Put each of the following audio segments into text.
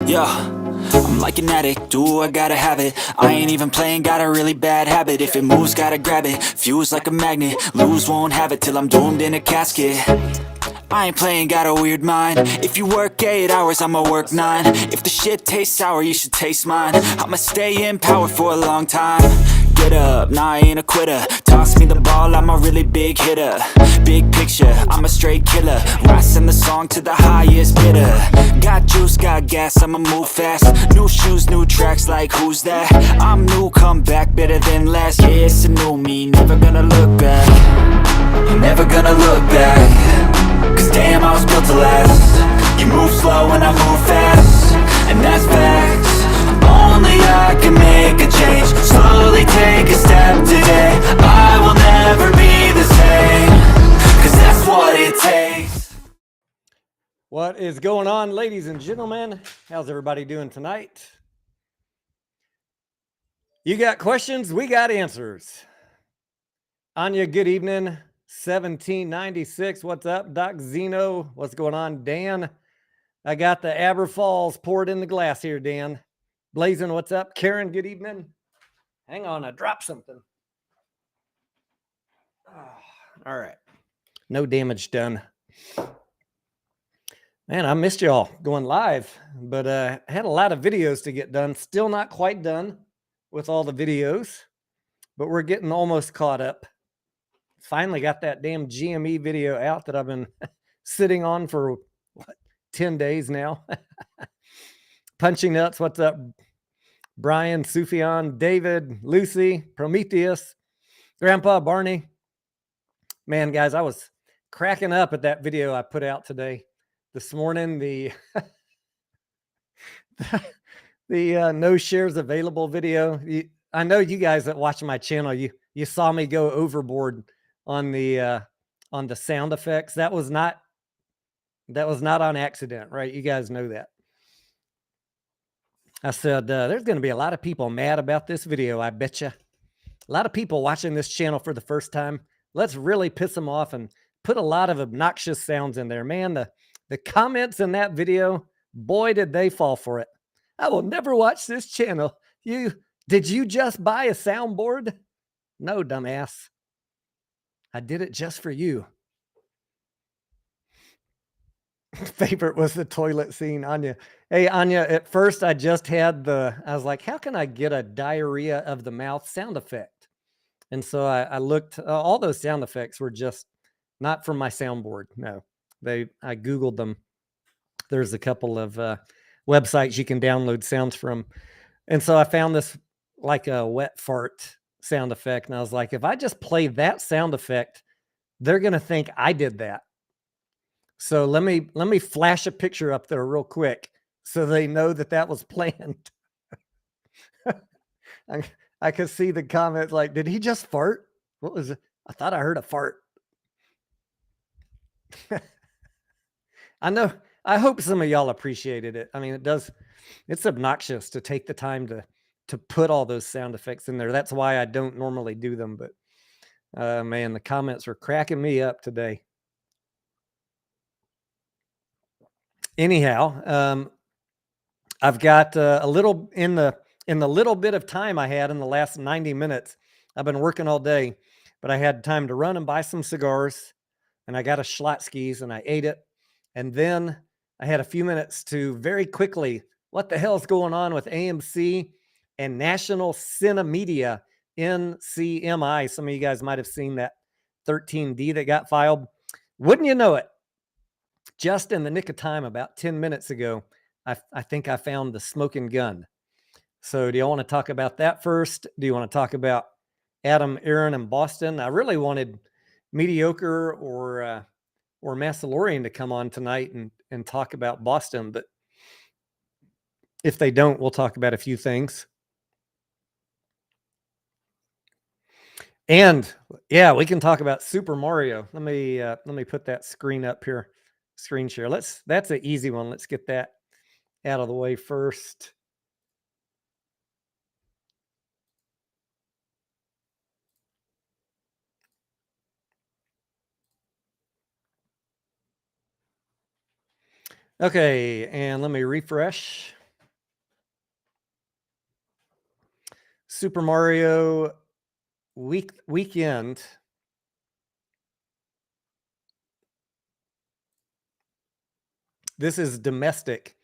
Yeah, I'm like an addict, do I gotta have it. I ain't even playing, got a really bad habit. If it moves, gotta grab it, fuse like a magnet. Lose, won't have it till I'm doomed in a casket. I ain't playing, got a weird mind. If you work 8 hours, I'ma work 9. If the shit tastes sour, you should taste mine. I'ma stay in power for a long time. Get up, nah, I ain't a quitter. Toss me the ball, I'm a really big hitter. Big picture, I'm a straight killer. Rising the song to the highest bidder. Got juice, got gas, I'ma move fast. New shoes, new tracks, like who's that? I'm new, come back, better than last. Yeah, it's a new me, never gonna look back. Never gonna look back. Cause damn, I was built to last. You move slow and I move fast, and that's facts. Only I can make a change. Slowly take a step today. I will never be the same, cause that's what it takes. What is going on, ladies and gentlemen? How's everybody doing tonight? You got questions, we got answers. Anya, good evening. 1796, what's up? Doc Zeno, what's going on? Dan, I got the Aber Falls poured in the glass here, Dan. Blazing, what's up? Karen, good evening. Hang on, I dropped something. All right, no damage done. Man, I missed y'all going live, but I had a lot of videos to get done. Still not quite done with all the videos, but we're getting almost caught up. Finally got that damn GME video out that I've been sitting on for, 10 days now. Punching Nuts, what's up? Brian, Sufjan, David, Lucy, Prometheus, Grandpa, Barney. Man, guys, I was cracking up at that video I put out today. This morning, the no shares available video. I know you guys that watch my channel, you saw me go overboard on the sound effects. That was not on accident, right? You guys know that. I said, there's going to be a lot of people mad about this video, I bet you. A lot of people watching this channel for the first time. Let's really piss them off and put a lot of obnoxious sounds in there. Man, the comments in that video, boy, did they fall for it. I will never watch this channel. Did you just buy a soundboard? No, dumbass. I did it just for you. Favorite was the toilet scene, Anya. Hey, Anya, at first I just had I was like, how can I get a diarrhea of the mouth sound effect? And so I looked, all those sound effects were just not from my soundboard. No, I Googled them. There's a couple of websites you can download sounds from. And so I found this like a wet fart sound effect. And I was like, if I just play that sound effect, they're going to think I did that. So let me flash a picture up there real quick so they know that was planned. I could see the comments like, did he just fart? What was it? I thought I heard a fart. I know. I hope some of y'all appreciated it. I mean, it's obnoxious to take the time to put all those sound effects in there. That's why I don't normally do them. But man, the comments were cracking me up today. Anyhow, I've got a little in the little bit of time I had in the last 90 minutes. I've been working all day, but I had time to run and buy some cigars, and I got a Schlotzsky's and I ate it. And then I had a few minutes to very quickly, what the hell is going on with AMC and National Cinemedia, NCMI? Some of you guys might have seen that 13D that got filed. Wouldn't you know it? Just in the nick of time, about 10 minutes ago, I think I found the smoking gun. So do you want to talk about that first? Do you want to talk about Adam, Aaron, and Boston? I really wanted Mediocre or Massalorian to come on tonight and talk about Boston, but if they don't, we'll talk about a few things. And yeah, we can talk about Super Mario. Let me put that screen up here. Screen share. That's an easy one. Let's get that out of the way first. Okay, and let me refresh. Super Mario weekend. This is domestic,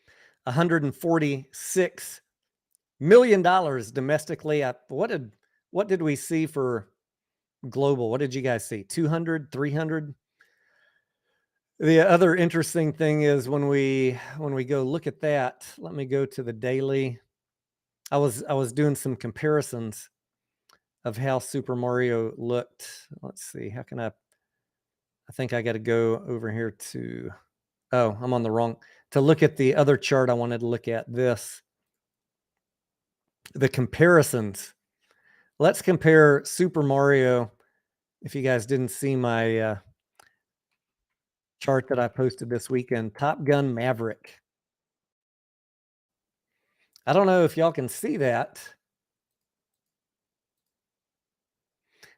$146 million domestically. What did we see for global? What did you guys see? 200, 300? The other interesting thing is when we go look at that, let me go to the daily. I was doing some comparisons of how Super Mario looked. Let's see. How can I think I got to go over here to, oh, I'm on the wrong, to look at the other chart. I wanted to look at this, the comparisons. Let's compare Super Mario. If you guys didn't see my chart that I posted this weekend, Top Gun Maverick. I don't know if y'all can see that.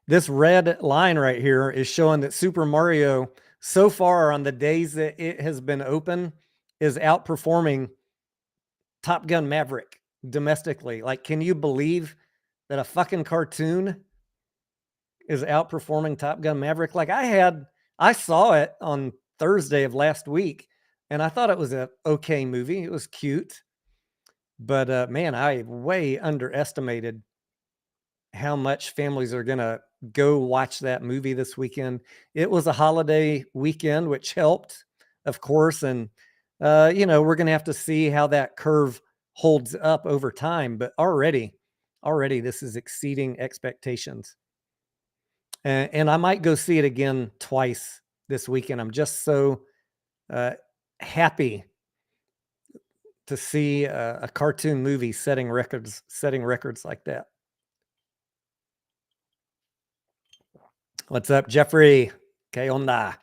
This red line right here is showing that Super Mario, so far on the days that it has been open, is outperforming Top Gun Maverick domestically. Like, can you believe that a fucking cartoon is outperforming Top Gun Maverick? Like, I saw it on Thursday of last week, and I thought it was a okay movie. It was cute, but man, I way underestimated how much families are gonna go watch that movie this weekend. It was a holiday weekend, which helped, of course, and we're gonna have to see how that curve holds up over time. But already, this is exceeding expectations, and I might go see it again twice this weekend. I'm just so happy to see a cartoon movie setting records like that. What's up, Jeffrey? ¿Qué onda?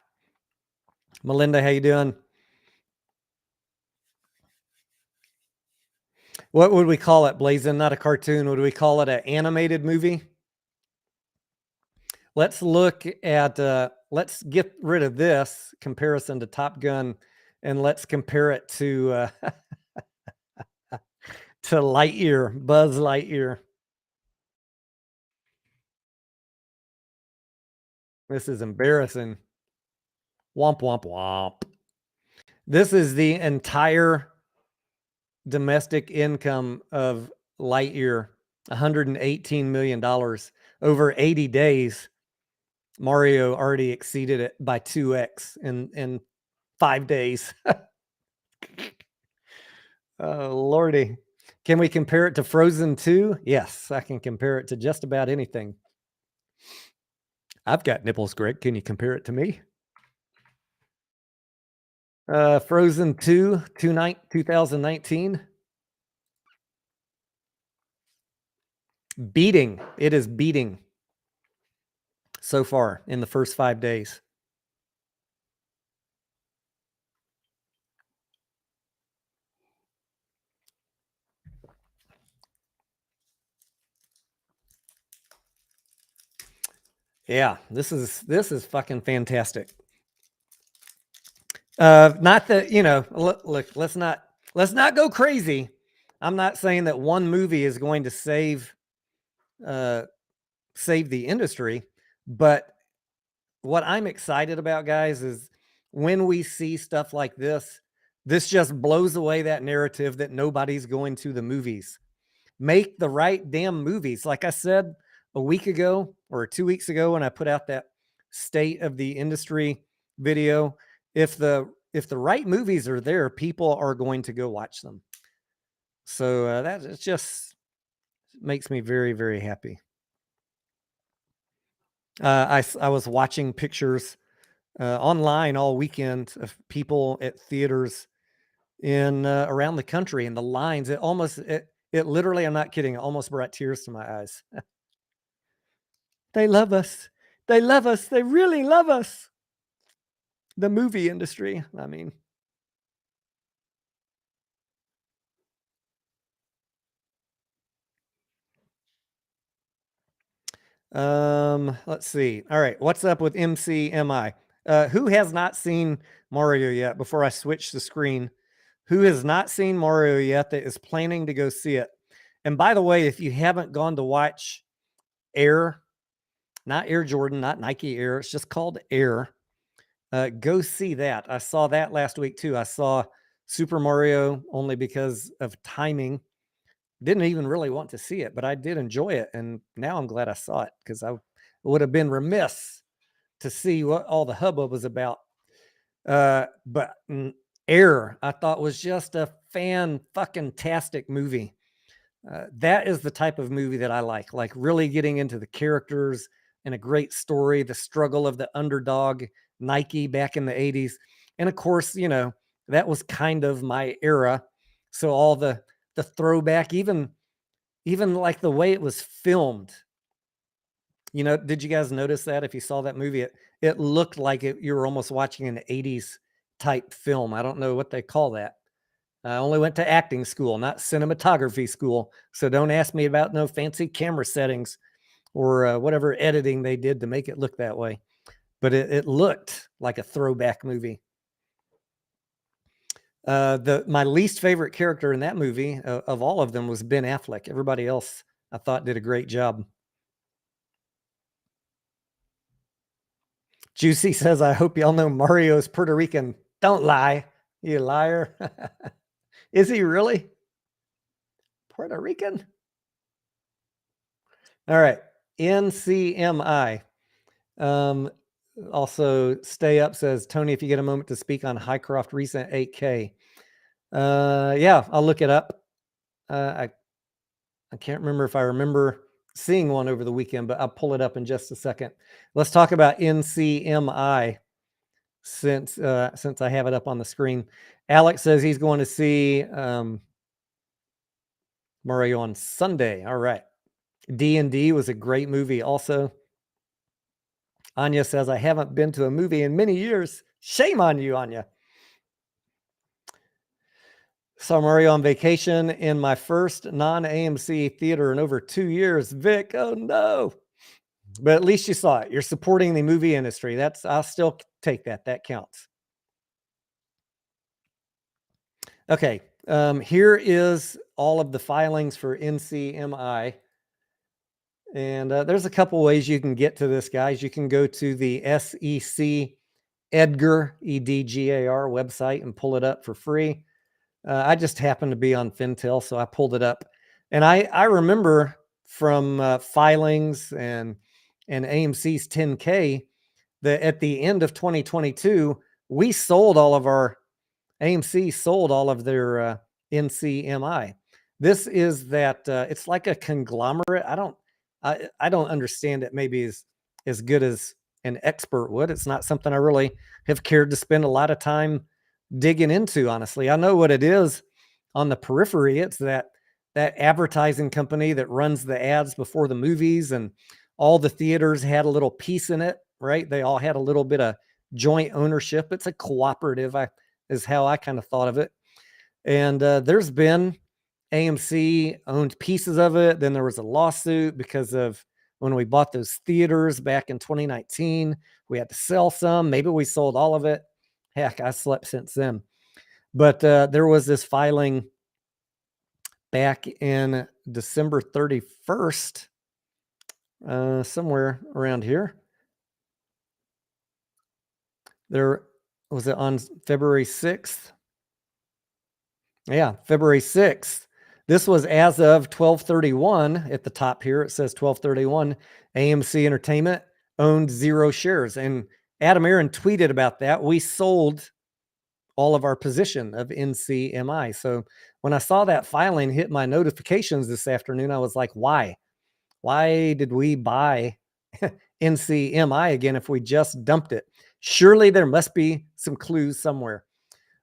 Melinda, how you doing? What would we call it, Blazin? Not a cartoon. Would we call it an animated movie? Let's look at, let's get rid of this comparison to Top Gun, and let's compare it to to Lightyear, Buzz Lightyear. This is embarrassing. Womp, womp, womp. This is the entire domestic income of Lightyear, $118 million. Over 80 days, Mario already exceeded it by 2x in 5 days. Oh, Lordy. Can we compare it to Frozen 2? Yes, I can compare it to just about anything. I've got nipples, Greg. Can you compare it to me? Frozen 2, 2019. Beating. It is beating so far in the first 5 days. Yeah, this is fucking fantastic. Not that, look, let's not go crazy. I'm not saying that one movie is going to save the industry, but what I'm excited about, guys, is when we see stuff like this just blows away that narrative that nobody's going to the movies. Make the right damn movies. Like I said a week ago or 2 weeks ago when I put out that state of the industry video, if the right movies are there, people are going to go watch them. So that just makes me very, very happy. I was watching pictures online all weekend of people at theaters in around the country, and the lines, it literally, I'm not kidding, it almost brought tears to my eyes. They love us. They love us. They really love us. The movie industry, I mean. Let's see. All right, what's up with MCMI? Who has not seen Mario yet? Before I switch the screen, who has not seen Mario yet that is planning to go see it? And by the way, if you haven't gone to watch Air, not Air Jordan, not Nike Air, it's just called Air. Go see that. I saw that last week too. I saw Super Mario only because of timing. Didn't even really want to see it, but I did enjoy it. And now I'm glad I saw it because I would have been remiss to see what all the hubbub was about. But Air, I thought was just a fan-fucking-tastic movie. That is the type of movie that I like really getting into the characters and a great story, the struggle of the underdog Nike back in the 80s. And of course, you know, that was kind of my era. So all the throwback, even like the way it was filmed. You know, did you guys notice that if you saw that movie, it looked like you were almost watching an 80s type film. I don't know what they call that. I only went to acting school, not cinematography school. So don't ask me about no fancy camera settings or whatever editing they did to make it look that way. But it looked like a throwback movie. My least favorite character in that movie of all of them was Ben Affleck. Everybody else I thought did a great job. Juicy says, I hope y'all know Mario's Puerto Rican. Don't lie, you liar. Is he really Puerto Rican? All right. NCMI. Also, Stay Up says, Tony, if you get a moment to speak on Highcroft recent 8K. Yeah, I'll look it up. I can't remember if I remember seeing one over the weekend, but I'll pull it up in just a second. Let's talk about NCMI since I have it up on the screen. Alex says he's going to see Mario on Sunday. All right. D&D was a great movie also. Anya says, I haven't been to a movie in many years. Shame on you, Anya. Saw Mario on vacation in my first non-AMC theater in over 2 years. Vic, oh no. But at least you saw it. You're supporting the movie industry. I'll still take that. That counts. Okay. Here is all of the filings for NCMI. And there's a couple ways you can get to this, guys. You can go to the SEC Edgar, EDGAR website and pull it up for free. I just happened to be on Fintel, so I pulled it up. And I remember from filings and AMC's 10K that at the end of 2022, we sold all of our, AMC sold all of their NCMI. This is that, it's like a conglomerate. I don't understand it maybe as good as an expert would. It's not something I really have cared to spend a lot of time digging into, honestly. I know what it is on the periphery. It's that advertising company that runs the ads before the movies, and all the theaters had a little piece in it, right? They all had a little bit of joint ownership. It's a cooperative, is how I kind of thought of it. And there's been AMC owned pieces of it. Then there was a lawsuit because of when we bought those theaters back in 2019. We had to sell some. Maybe we sold all of it. Heck, I slept since then. But there was this filing back in December 31st, somewhere around here. There was it on February 6th? Yeah, February 6th. This was as of 12/31. At the top here, it says 12/31. AMC Entertainment owned 0 shares. And Adam Aaron tweeted about that. We sold all of our position of NCMI. So when I saw that filing hit my notifications this afternoon, I was like, why? Why did we buy NCMI again if we just dumped it? Surely there must be some clues somewhere.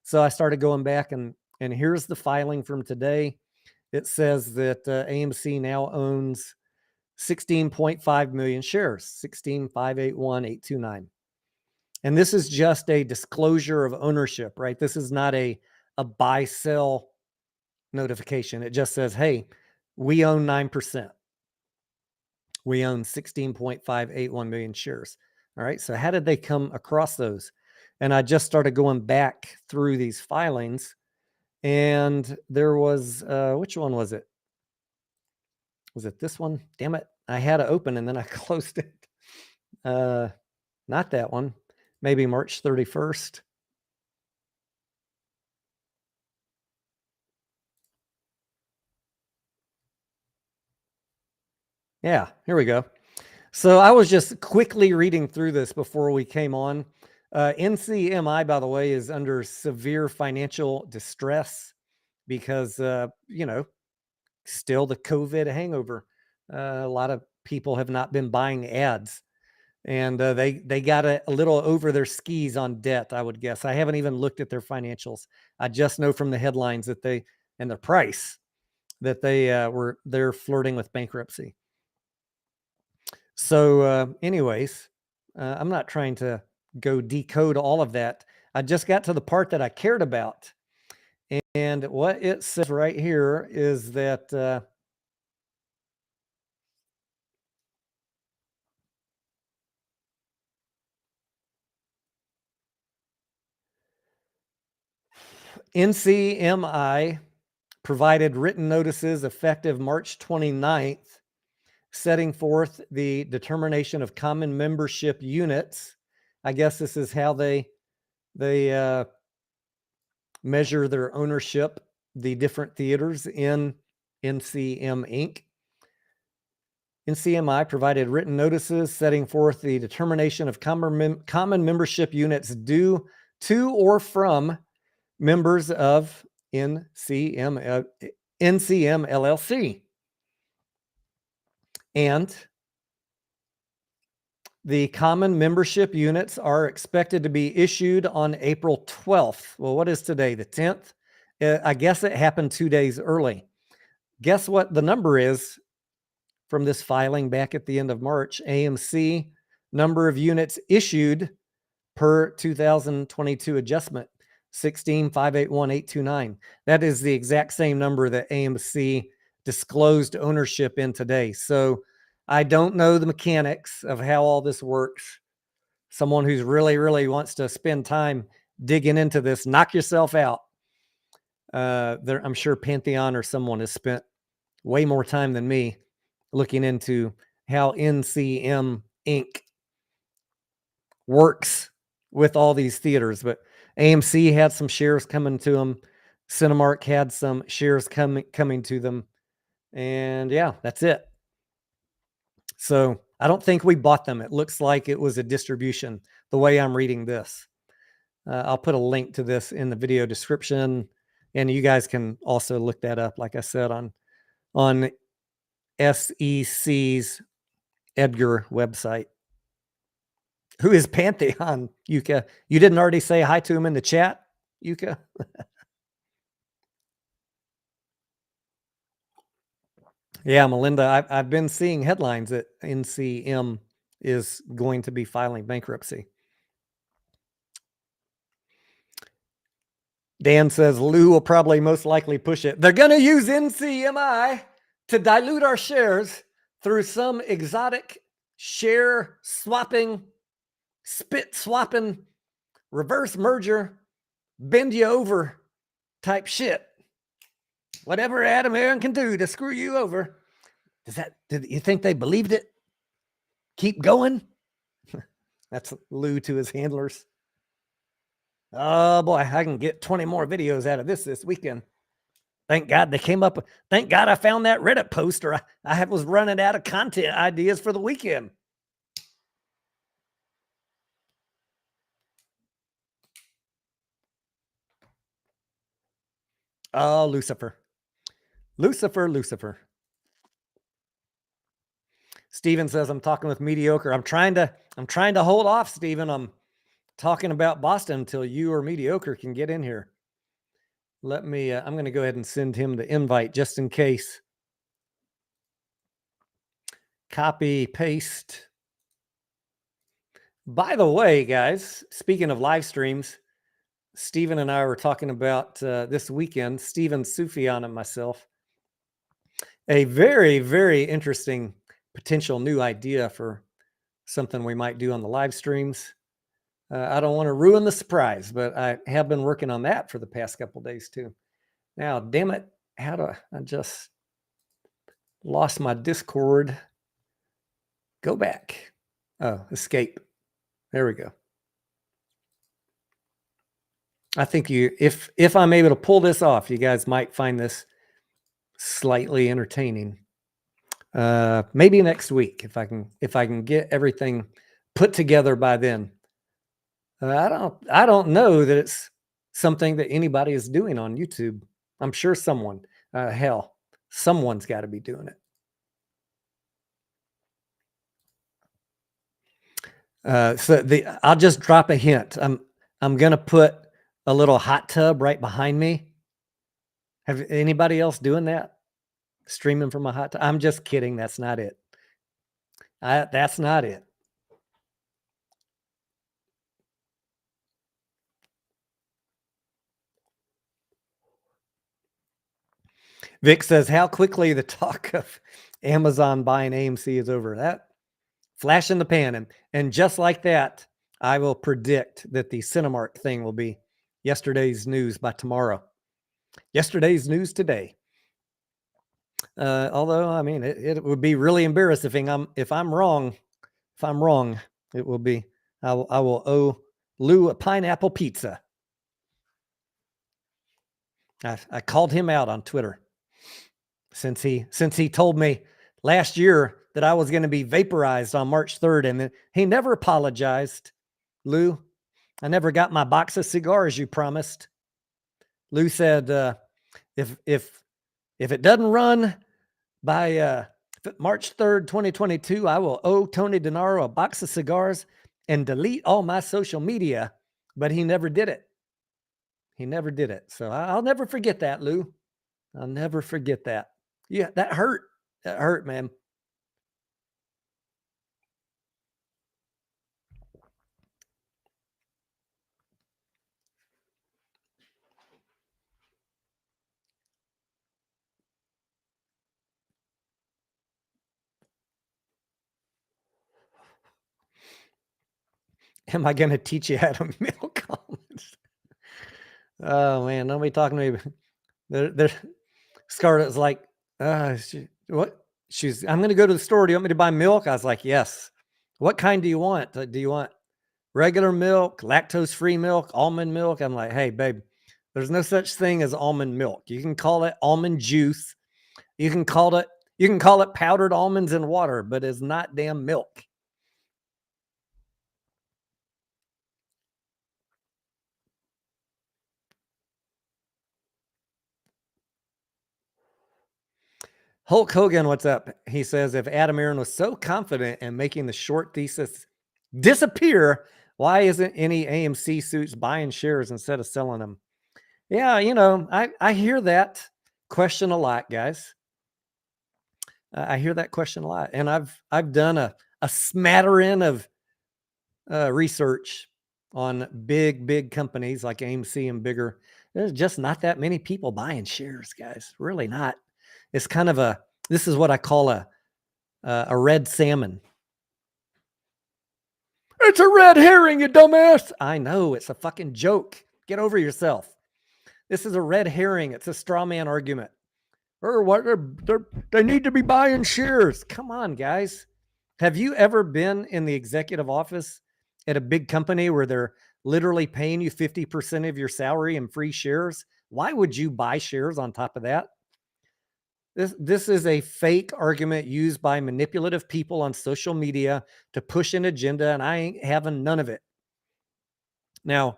So I started going back, and here's the filing from today. It says that AMC now owns 16.5 million shares, 16,581,829. And this is just a disclosure of ownership, right? This is not a buy sell notification. It just says, hey, we own 9%. We own 16.581 million shares. All right. So how did they come across those? And I just started going back through these filings, and there was, which one was it? Was it this one? Damn it. I had it open and then I closed it. Not that one. Maybe March 31st. Yeah, here we go. So I was just quickly reading through this before we came on. NCMI, by the way, is under severe financial distress because, still the COVID hangover. A lot of people have not been buying ads, and they got a little over their skis on debt, I would guess. I haven't even looked at their financials. I just know from the headlines that and the price that they're flirting with bankruptcy. So, anyways, I'm not trying to go decode all of that. I just got to the part that I cared about. And what it says right here is that NCMI provided written notices effective March 29th, setting forth the determination of common membership units. I guess this is how they measure their ownership, the different theaters in NCM Inc. NCMI provided written notices setting forth the determination of common membership units due to or from members of NCM LLC. And the common membership units are expected to be issued on April 12th. Well, what is today, the 10th? I guess it happened 2 days early. Guess what the number is from this filing back at the end of March? AMC number of units issued per 2022 adjustment, 16,581,829. That is the exact same number that AMC disclosed ownership in today. So I don't know the mechanics of how all this works. Someone who's really wants to spend time digging into this, knock yourself out. I'm sure Pantheon or someone has spent way more time than me looking into how NCM Inc. works with all these theaters. But AMC had some shares coming to them. Cinemark had some shares coming to them. And yeah, that's it. So I don't think we bought them. It looks like it was a distribution the way I'm reading this. I'll put a link to this in the video description, and you guys can also look that up, like I said, on SEC's Edgar website. Who is Pantheon, Yuka? You didn't already say hi to him in the chat, Yuka? Yeah, Melinda, I've been seeing headlines that NCM is going to be filing bankruptcy. Dan says Lou will probably most likely push it. They're going to use NCMI to dilute our shares through some exotic share swapping, spit swapping, reverse merger, bend you over type shit. Whatever Adam Aaron can do to screw you over. Did you think they believed it? Keep going. That's Lou to his handlers. Oh boy, I can get 20 more videos out of this weekend. Thank God they came up. Thank God I found that Reddit post, or I was running out of content ideas for the weekend. Oh, Lucifer. Steven says I'm talking with mediocre. I'm trying to hold off, Steven. I'm talking about Boston until you or mediocre can get in here. Let me, I'm going to go ahead and send him the invite just in case. Copy, paste. By the way, guys, speaking of live streams, Steven and I were talking about this weekend, Steven Sufyan and myself, a very interesting potential new idea for something we might do on the live streams. I don't want to ruin the surprise, but I have been working on that for the past couple of days too. Now, damn it, how do I just Lost my Discord. Go back. Oh, escape. There we go. I think if I'm able to pull this off, you guys might find this slightly entertaining. Maybe next week if I can get everything put together by then. I don't know that it's something that anybody is doing on YouTube. I'm sure someone, hell, someone's got to be doing it. I'll just drop a hint. I'm gonna put a little hot tub right behind me. Have anybody else doing that? Streaming from a hot tub? I'm just kidding. That's not it. That's not it. Vic says, how quickly the talk of Amazon buying AMC is over. That flash in the pan. And just like that, I will predict that the Cinemark thing will be yesterday's news by tomorrow. Yesterday's news today. Although, I mean, it would be really embarrassing if I'm wrong. If I'm wrong, it will be, I will owe Lou a pineapple pizza. I called him out on Twitter since he told me last year that I was going to be vaporized on March 3rd, and then he never apologized. Lou, I never got my box of cigars you promised. Lou said, if it doesn't run by March 3rd, 2022, I will owe Tony Denaro a box of cigars and delete all my social media. But he never did it. He never did it. So I'll never forget that, Lou. I'll never forget that. Yeah, that hurt. That hurt, man. Am I going to teach you how to milk almonds? Oh man, nobody talking to me. They're Scarlett's like, what? I'm going to go to the store. Do you want me to buy milk? I was like, yes. What kind do you want? Do you want regular milk, lactose-free milk, almond milk? I'm like, hey, babe, there's no such thing as almond milk. You can call it almond juice. You can call it powdered almonds in water, but it's not damn milk. Hulk Hogan, what's up? He says, if Adam Aaron was so confident in making the short thesis disappear, why isn't any AMC suits buying shares instead of selling them? Yeah, I hear that question a lot, guys. I hear that question a lot, and I've done a smattering of research on big companies like AMC and bigger. There's just not that many people buying shares, guys. Really not. It's kind of this is what I call a red salmon. It's a red herring, you dumbass. I know, it's a fucking joke. Get over yourself. This is a red herring. It's a straw man argument. Or what? They need to be buying shares. Come on, guys. Have you ever been in the executive office at a big company where they're literally paying you 50% of your salary in free shares? Why would you buy shares on top of that? This is a fake argument used by manipulative people on social media to push an agenda, and I ain't having none of it. Now,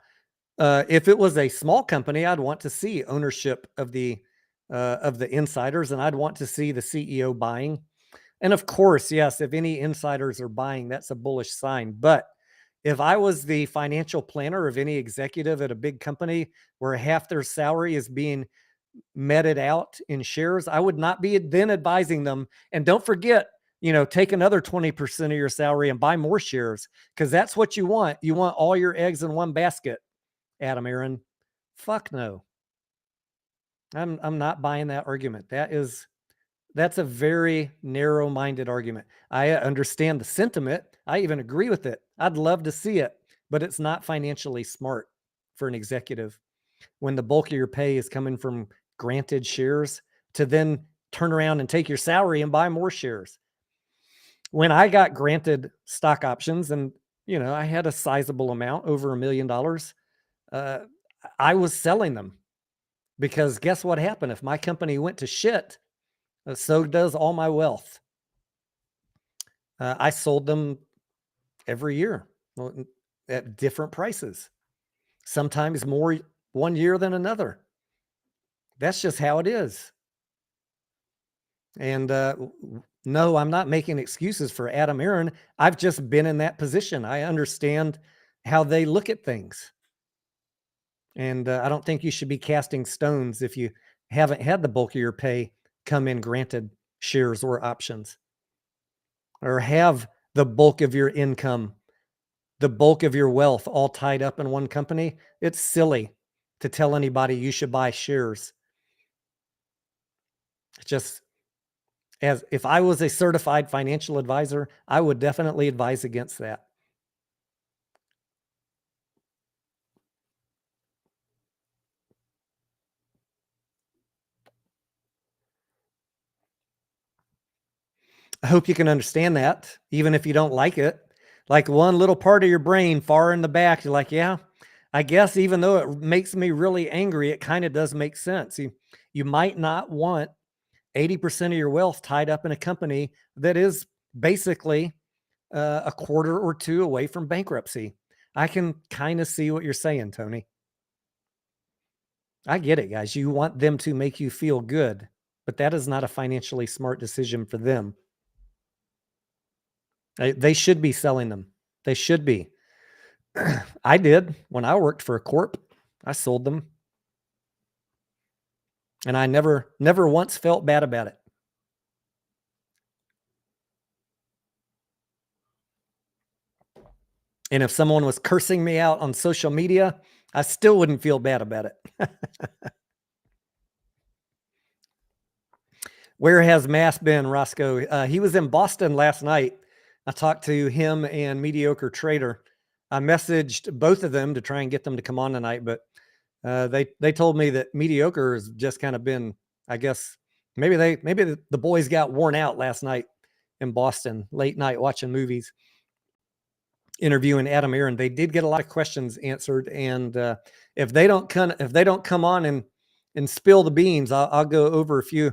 if it was a small company, I'd want to see ownership of the insiders, and I'd want to see the CEO buying. And of course, yes, if any insiders are buying, that's a bullish sign. But if I was the financial planner of any executive at a big company where half their salary is being meted out in shares, I would not be then advising them. And don't forget, take another 20% of your salary and buy more shares, because that's what you want. You want all your eggs in one basket, Adam Aaron. Fuck no. I'm not buying that argument. That's a very narrow-minded argument. I understand the sentiment. I even agree with it. I'd love to see it, but it's not financially smart for an executive when the bulk of your pay is coming from granted shares to then turn around and take your salary and buy more shares. When I got granted stock options and, I had a sizable amount, over $1 million, I was selling them because guess what happened? If my company went to shit, so does all my wealth. I sold them every year at different prices, sometimes more one year than another. That's just how it is. And no, I'm not making excuses for Adam Aaron. I've just been in that position. I understand how they look at things. And I don't think you should be casting stones if you haven't had the bulk of your pay come in granted shares or options, or have the bulk of your income, the bulk of your wealth all tied up in one company. It's silly to tell anybody you should buy shares. Just as if I was a certified financial advisor, I would definitely advise against that. I hope you can understand that, even if you don't like it. Like one little part of your brain far in the back, you're like, yeah, I guess even though it makes me really angry, it kind of does make sense. You might not want 80% of your wealth tied up in a company that is basically a quarter or two away from bankruptcy. I can kind of see what you're saying, Tony. I get it, guys. You want them to make you feel good, but that is not a financially smart decision for them. They should be selling them. They should be. I did when I worked for a corp. I sold them, and I never once felt bad about it. And if someone was cursing me out on social media, I still wouldn't feel bad about it. Where has Mass been, Roscoe? He was in Boston last night. I talked to him and Mediocre Trader. I messaged both of them to try and get them to come on tonight, but they told me that Mediocre has just kind of been, I guess, maybe the boys got worn out last night in Boston, late night watching movies, interviewing Adam Aaron. They did get a lot of questions answered, and if they don't come on and spill the beans, I'll go over a few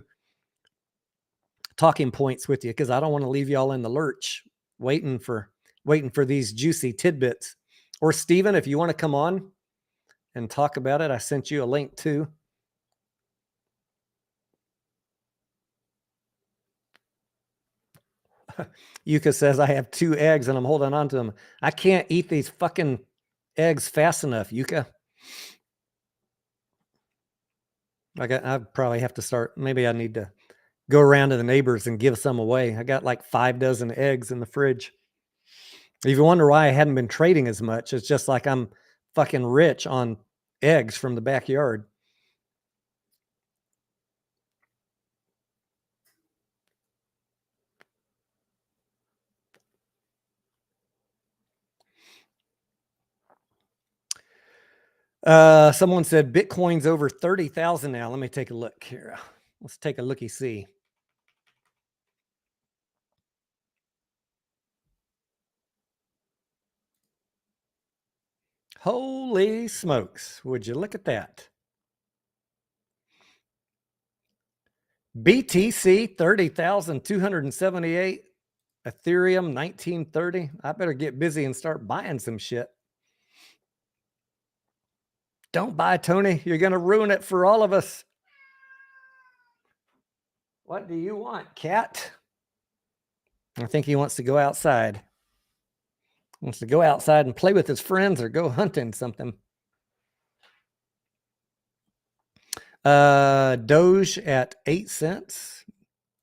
talking points with you, because I don't want to leave y'all in the lurch waiting for these juicy tidbits. Or Steven, if you want to come on and talk about it, I sent you a link too. Yuka says, I have 2 eggs and I'm holding on to them. I can't eat these fucking eggs fast enough, Yuka. I probably have to start. Maybe I need to go around to the neighbors and give some away. I got like 5 dozen eggs in the fridge. If you wonder why I hadn't been trading as much, it's just like I'm fucking rich on eggs from the backyard. Someone said Bitcoin's over 30,000 now. Let me take a look here. Let's take a looky-see. Holy smokes. Would you look at that? BTC 30,278. Ethereum 1930. I better get busy and start buying some shit. Don't buy, Tony. You're going to ruin it for all of us. What do you want, cat? I think he wants to go outside. He wants to go outside and play with his friends or go hunting something. Doge at 8 cents.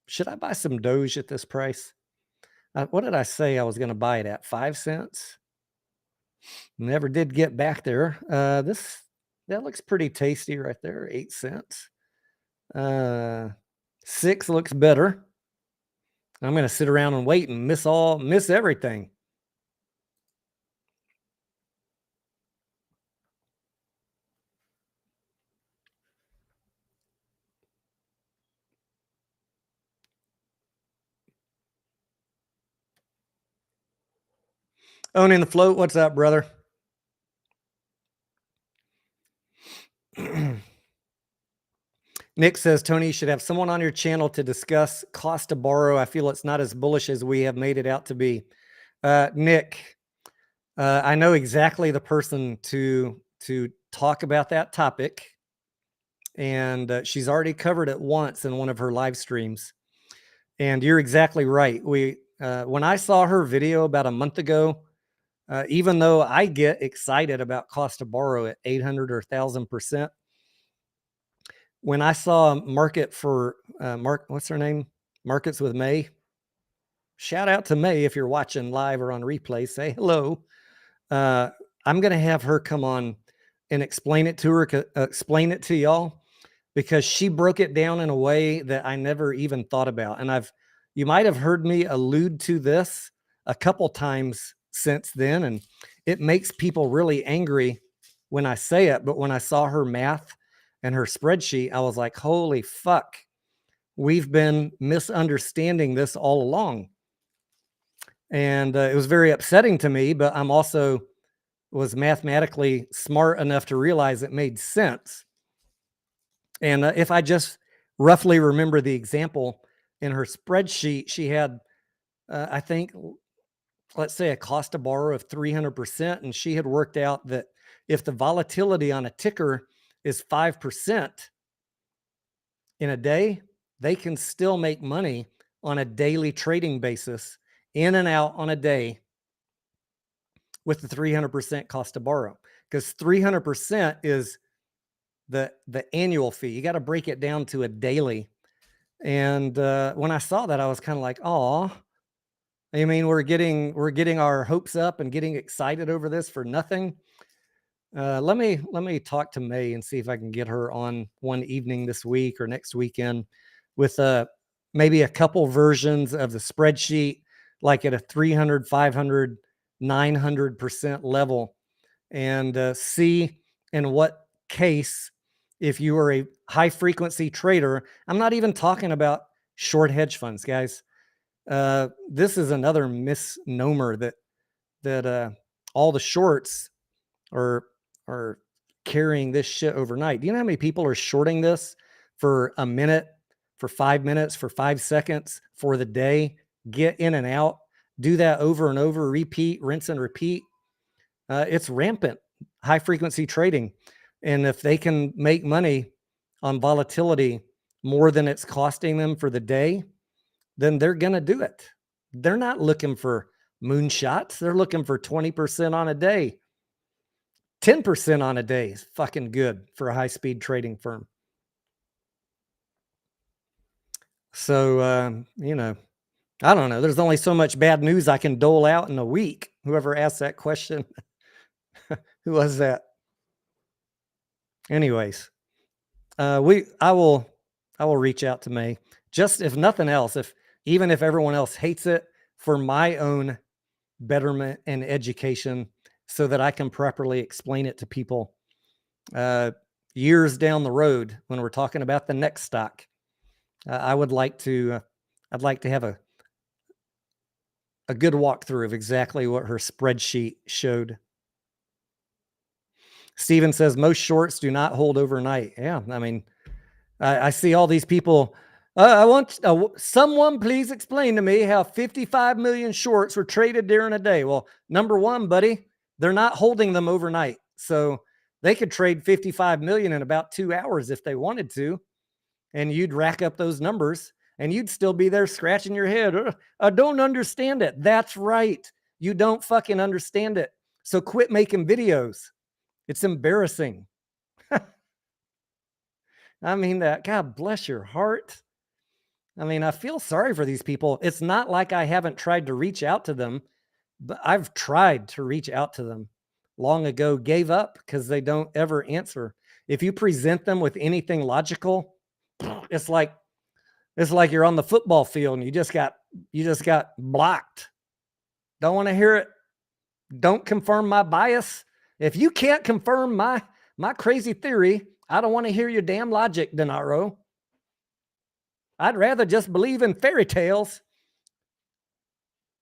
Should I buy some Doge at this price? What did I say I was going to buy it at? 5 cents? Never did get back there. That looks pretty tasty right there. 8 cents. 6 looks better. I'm going to sit around and wait and miss everything. Owning the float, what's up, brother? Nick says, Tony, you should have someone on your channel to discuss cost to borrow. I feel it's not as bullish as we have made it out to be. Nick, I know exactly the person to talk about that topic. And she's already covered it once in one of her live streams. And you're exactly right. When I saw her video about a month ago, even though I get excited about cost to borrow at 800 or 1,000%, when I saw market for what's her name? Markets with May. Shout out to May if you're watching live or on replay. Say hello. I'm going to have her come on and explain it to her, explain it to y'all, because she broke it down in a way that I never even thought about. And you might have heard me allude to this a couple times since then, and it makes people really angry when I say it. But when I saw her math and her spreadsheet, I was like, holy fuck, we've been misunderstanding this all along. And it was very upsetting to me, but I'm also was mathematically smart enough to realize it made sense. And if I just roughly remember the example in her spreadsheet, she had, I think, let's say a cost to borrow of 300%. And she had worked out that if the volatility on a ticker is 5% in a day, they can still make money on a daily trading basis, in and out on a day, with the 300% cost to borrow, because 300% is the annual fee. You got to break it down to a daily. And when I saw that, I was kind of like, oh, I mean, we're getting our hopes up and getting excited over this for nothing. Let me talk to May and see if I can get her on one evening this week or next weekend with maybe a couple versions of the spreadsheet, like at a 300, 500, 900% level, and see in what case, if you are a high frequency trader. I'm not even talking about short hedge funds, guys. This is another misnomer that all the shorts are carrying this shit overnight. Do you know how many people are shorting this for a minute, for 5 minutes, for 5 seconds, for the day? Get in and out, do that over and over, repeat, rinse and repeat. It's rampant, high frequency trading. And if they can make money on volatility more than it's costing them for the day, then they're going to do it. They're not looking for moonshots. They're looking for 20% on a day. 10% on a day is fucking good for a high speed trading firm. So, I don't know. There's only so much bad news I can dole out in a week. Whoever asked that question, who was that? Anyways, I will reach out to May, just if nothing else, even if everyone else hates it, for my own betterment and education, so that I can properly explain it to people years down the road when we're talking about the next stock. I'd like to have a good walkthrough of exactly what her spreadsheet showed. Steven says most shorts do not hold overnight. Yeah, I mean, I see all these people. I want someone please explain to me how 55 million shorts were traded during a day. Well, number one, buddy, they're not holding them overnight. So they could trade 55 million in about 2 hours if they wanted to. And you'd rack up those numbers and you'd still be there scratching your head. I don't understand it. That's right. You don't fucking understand it. So quit making videos. It's embarrassing. I mean, that, God bless your heart. I mean, I feel sorry for these people. It's not like I haven't tried to reach out to them, but I've tried to reach out to them long ago, gave up because they don't ever answer. If you present them with anything logical, it's like you're on the football field and you just got blocked. Don't want to hear it. Don't confirm my bias. If you can't confirm my crazy theory, I don't want to hear your damn logic, Denaro. I'd rather just believe in fairy tales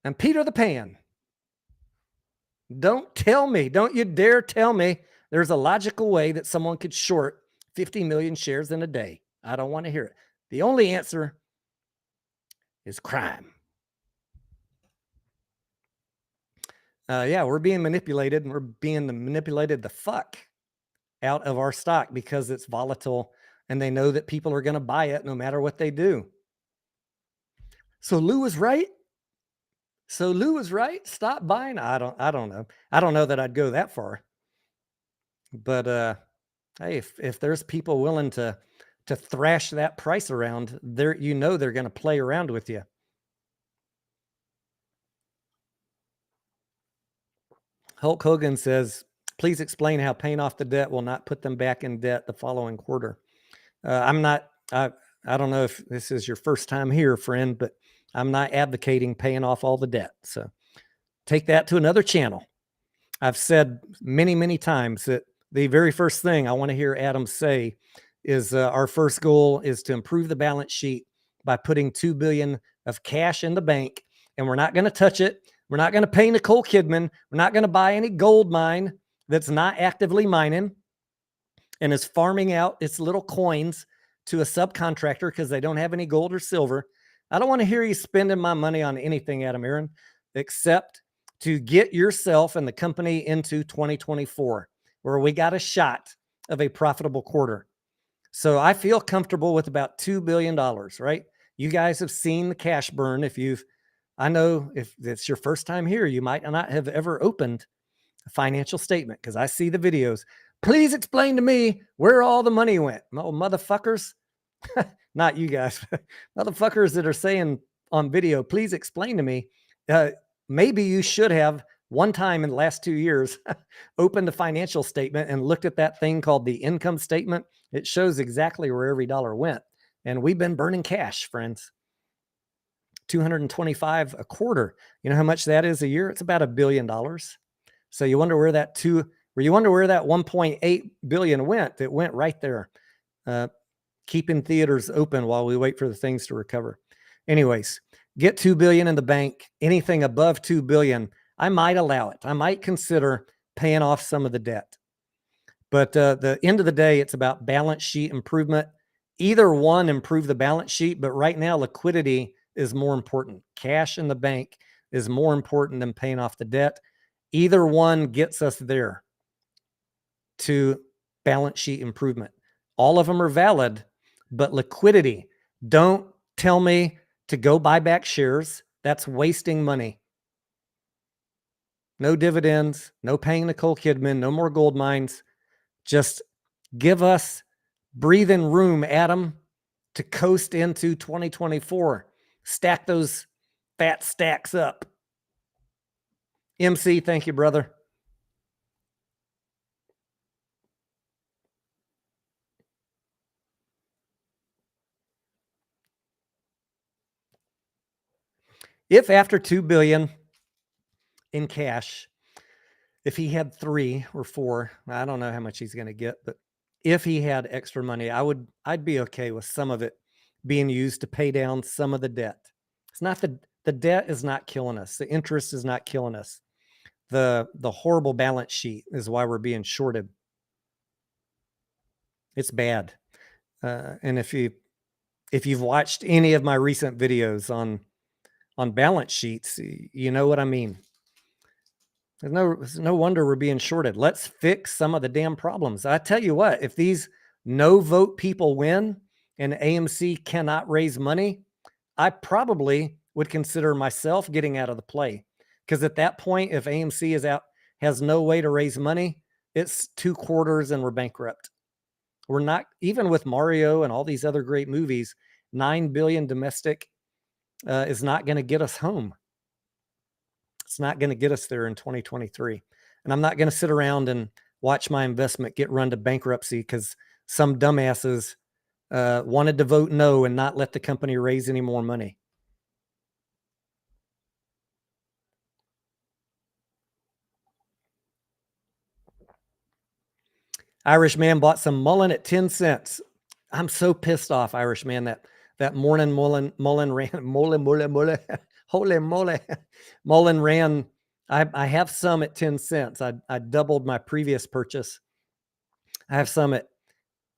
and Peter the Pan. Don't tell me, don't you dare tell me there's a logical way that someone could short 50 million shares in a day. I don't want to hear it. The only answer is crime. Yeah, we're being manipulated, and we're being manipulated the fuck out of our stock because it's volatile and they know that people are going to buy it no matter what they do. So Lou was right. Stop buying. I don't know. I don't know that I'd go that far. But hey, if there's people willing to thrash that price around, they're going to play around with you. Hulk Hogan says, please explain how paying off the debt will not put them back in debt the following quarter. I don't know if this is your first time here, friend, but I'm not advocating paying off all the debt. So take that to another channel. I've said many, many times that the very first thing I want to hear Adam say is our first goal is to improve the balance sheet by putting $2 billion of cash in the bank, and we're not going to touch it. We're not going to pay Nicole Kidman. We're not going to buy any gold mine that's not actively mining and is farming out its little coins to a subcontractor because they don't have any gold or silver. I don't want to hear you spending my money on anything, Adam Aaron, except to get yourself and the company into 2024, where we got a shot of a profitable quarter. So I feel comfortable with about $2 billion, right? You guys have seen the cash burn. I know if it's your first time here, you might not have ever opened a financial statement because I see the videos. Please explain to me where all the money went. Oh, motherfuckers. Not you guys. Motherfuckers that are saying on video, please explain to me. Maybe you should have one time in the last 2 years opened a financial statement and looked at that thing called the income statement. It shows exactly where every dollar went. And we've been burning cash, friends. 225 a quarter. You know how much that is a year? It's about $1 billion. So you wonder where that 1.8 billion went. It went right there. Keeping theaters open while we wait for the things to recover. Anyways, get 2 billion in the bank. Anything above 2 billion, I might allow it. I might consider paying off some of the debt. But the end of the day, it's about balance sheet improvement. Either one, improve the balance sheet, but right now liquidity is more important. Cash in the bank is more important than paying off the debt. Either one gets us there to balance sheet improvement. All of them are valid, but liquidity. Don't tell me to go buy back shares. That's wasting money. No dividends, no paying Nicole Kidman, no more gold mines. Just give us breathing room, Adam, to coast into 2024. Stack those fat stacks up. MC, thank you, brother. If after 2 billion in cash, if he had 3 or 4, I don't know how much he's going to get, but if he had extra money, I'd be okay with some of it being used to pay down some of the debt. It's not the debt is not killing us. The interest is not killing us. The horrible balance sheet is why we're being shorted. It's bad. And if you've watched any of my recent videos on balance sheets, you know what I mean. There's no wonder we're being shorted. Let's fix some of the damn problems. I tell you what, if these no vote people win and AMC cannot raise money, I probably would consider myself getting out of the play. Because at that point, if AMC is out, has no way to raise money, it's 2 quarters and we're bankrupt. We're not, even with Mario and all these other great movies, 9 billion domestic is not going to get us home. It's not going to get us there in 2023. And I'm not going to sit around and watch my investment get run to bankruptcy because some dumbasses wanted to vote no and not let the company raise any more money. Irish man bought some mullen at 10 cents. I'm so pissed off, Irish man, that morning mullen ran, holy moly, mullen ran I have some at 10 cents. I doubled my previous purchase. I have some at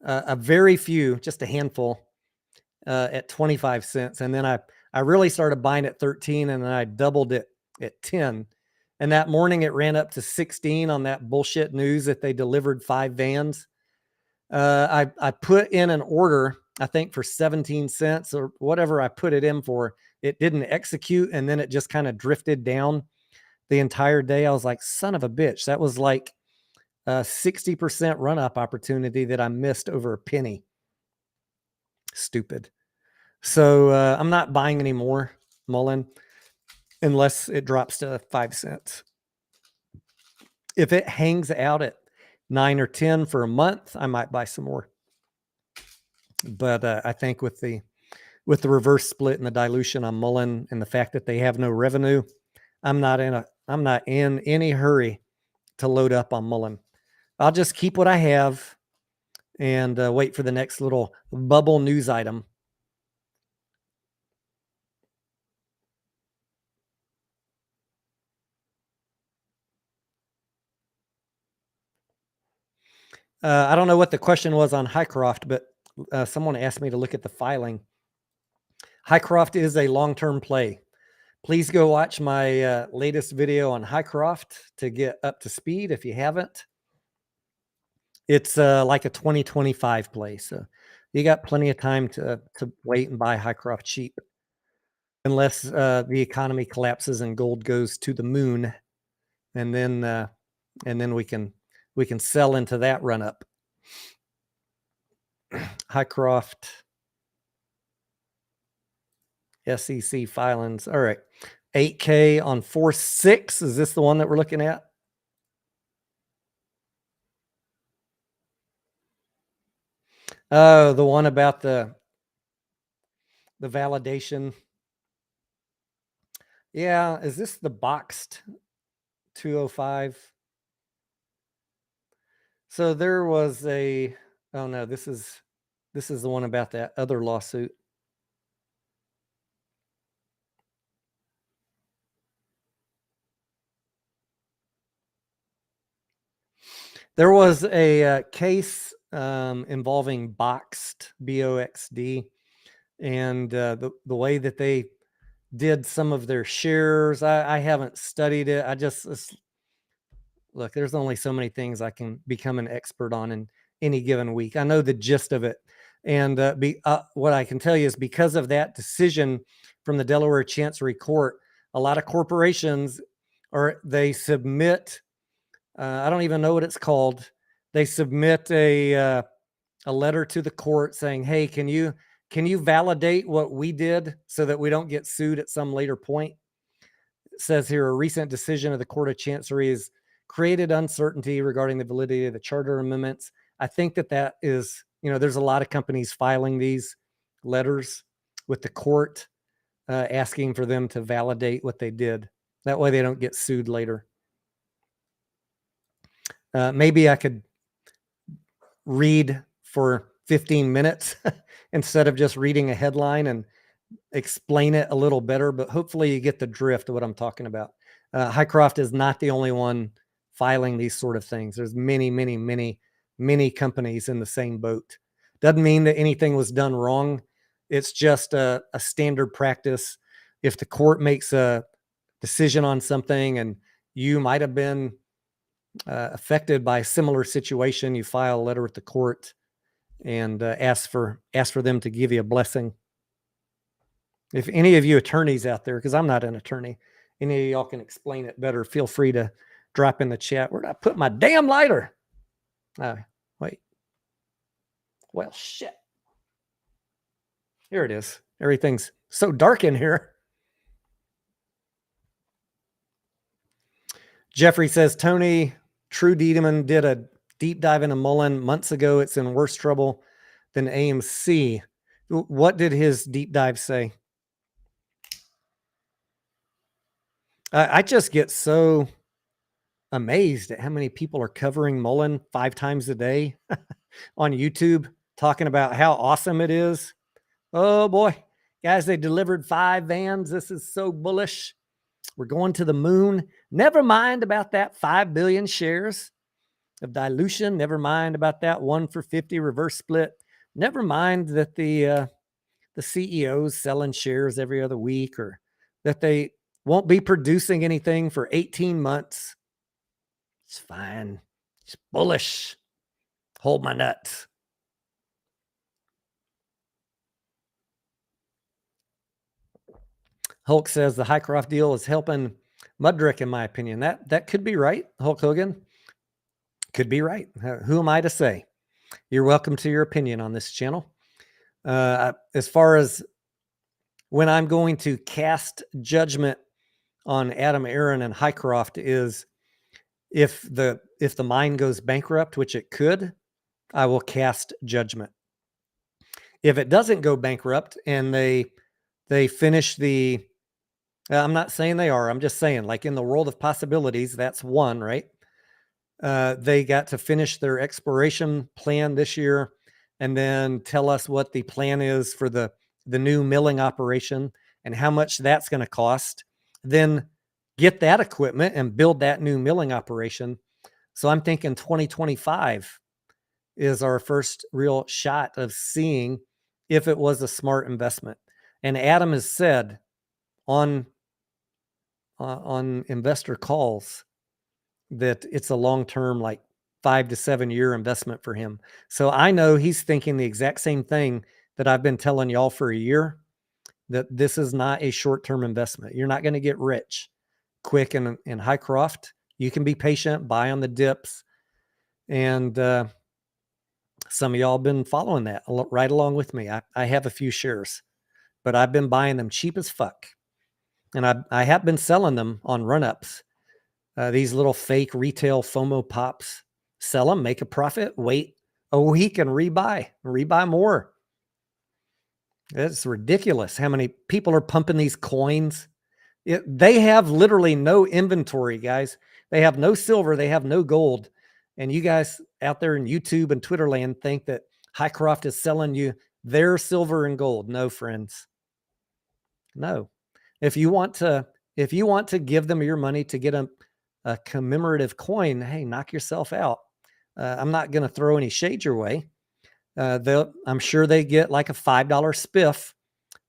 a very few, just a handful, at 25 cents. And then I really started buying at 13 and then I doubled it at 10. And that morning it ran up to 16 on that bullshit news that they delivered 5 vans. I put in an order, I think for 17 cents or whatever I put it in for. It didn't execute and then it just kind of drifted down the entire day. I was like, son of a bitch. That was like a 60% run up opportunity that I missed over a penny. Stupid. So I'm not buying any more Mullen unless it drops to 5 cents. If it hangs out at 9 or 10 for a month, I might buy some more. But I think with the reverse split and the dilution on Mullen and the fact that they have no revenue, I'm not in any hurry to load up on Mullen. I'll just keep what I have and wait for the next little bubble news item. I don't know what the question was on Highcroft, but someone asked me to look at the filing. Highcroft is a long-term play. Please go watch my latest video on Highcroft to get up to speed if you haven't. It's like a 2025 play, so you got plenty of time to wait and buy Highcroft cheap, unless the economy collapses and gold goes to the moon, and then we can sell into that run up. Highcroft SEC filings. All right. 8K on 4.6. Is this the one that we're looking at? Oh, the one about the validation. Yeah. Is this the boxed 205? So there was oh no, this is the one about that other lawsuit. There was a case involving Boxed, BOXD, and the way that they did some of their shares. I haven't studied it. Look, there's only so many things I can become an expert on in any given week. I know the gist of it. And what I can tell you is because of that decision from the Delaware Chancery Court, a lot of corporations they submit, I don't even know what it's called. They submit a letter to the court saying, hey, can you validate what we did so that we don't get sued at some later point? It says here, a recent decision of the Court of Chancery has created uncertainty regarding the validity of the charter amendments. I think that is, there's a lot of companies filing these letters with the court asking for them to validate what they did. That way they don't get sued later. Maybe I could read for 15 minutes instead of just reading a headline and explain it a little better, but hopefully you get the drift of what I'm talking about. Highcroft is not the only one filing these sort of things. There's many, many, many, many companies in the same boat. Doesn't mean that anything was done wrong. It's just a standard practice. If the court makes a decision on something and you might have been affected by a similar situation, you file a letter with the court and ask for them to give you a blessing. If any of you attorneys out there, because I'm not an attorney, any of y'all can explain it better, feel free to drop in the chat. Where'd I put my damn lighter? Wait. Well, shit. Here it is. Everything's so dark in here. Jeffrey says, Tony True Diedemann did a deep dive into Mullen months ago. It's in worse trouble than AMC. What did his deep dive say? I just get so amazed at how many people are covering Mullen 5 times a day on YouTube, talking about how awesome it is. Oh boy, guys, they delivered 5 vans. This is so bullish. We're going to the moon. Never mind about that 5 billion shares of dilution. Never mind about that 1 for 50 reverse split. Never mind that the CEOs selling shares every other week, or that they won't be producing anything for 18 months. It's fine. It's bullish. Hold my nuts. Hulk says the Hycroft deal is helping Mudrick, in my opinion. That could be right. Hulk Hogan could be right. Who am I to say? You're welcome to your opinion on this channel. As far as when I'm going to cast judgment on Adam Aaron and Hycroft is if the mine goes bankrupt, which it could, I will cast judgment. If it doesn't go bankrupt and they finish the, I'm not saying they are, I'm just saying, like, in the world of possibilities, that's one, right? They got to finish their exploration plan this year and then tell us what the plan is for the new milling operation and how much that's going to cost. Then get that equipment and build that new milling operation. So I'm thinking 2025 is our first real shot of seeing if it was a smart investment. And Adam has said on investor calls that it's a long-term, like 5 to 7 year investment for him. So I know he's thinking the exact same thing that I've been telling y'all for a year, that this is not a short-term investment. You're not going to get rich quick in Hycroft. You can be patient, buy on the dips. And some of y'all have been following that right along with me. I have a few shares, but I've been buying them cheap as fuck. And I have been selling them on run-ups. These little fake retail FOMO pops, sell them, make a profit, wait a week and rebuy more. It's ridiculous how many people are pumping these coins. They have literally no inventory, guys. They have no silver. They have no gold. And you guys out there in YouTube and Twitter land think that Hycroft is selling you their silver and gold. No, friends. No. If you want to give them your money to get a commemorative coin, hey, knock yourself out. I'm not going to throw any shade your way. I'm sure they get like a $5 spiff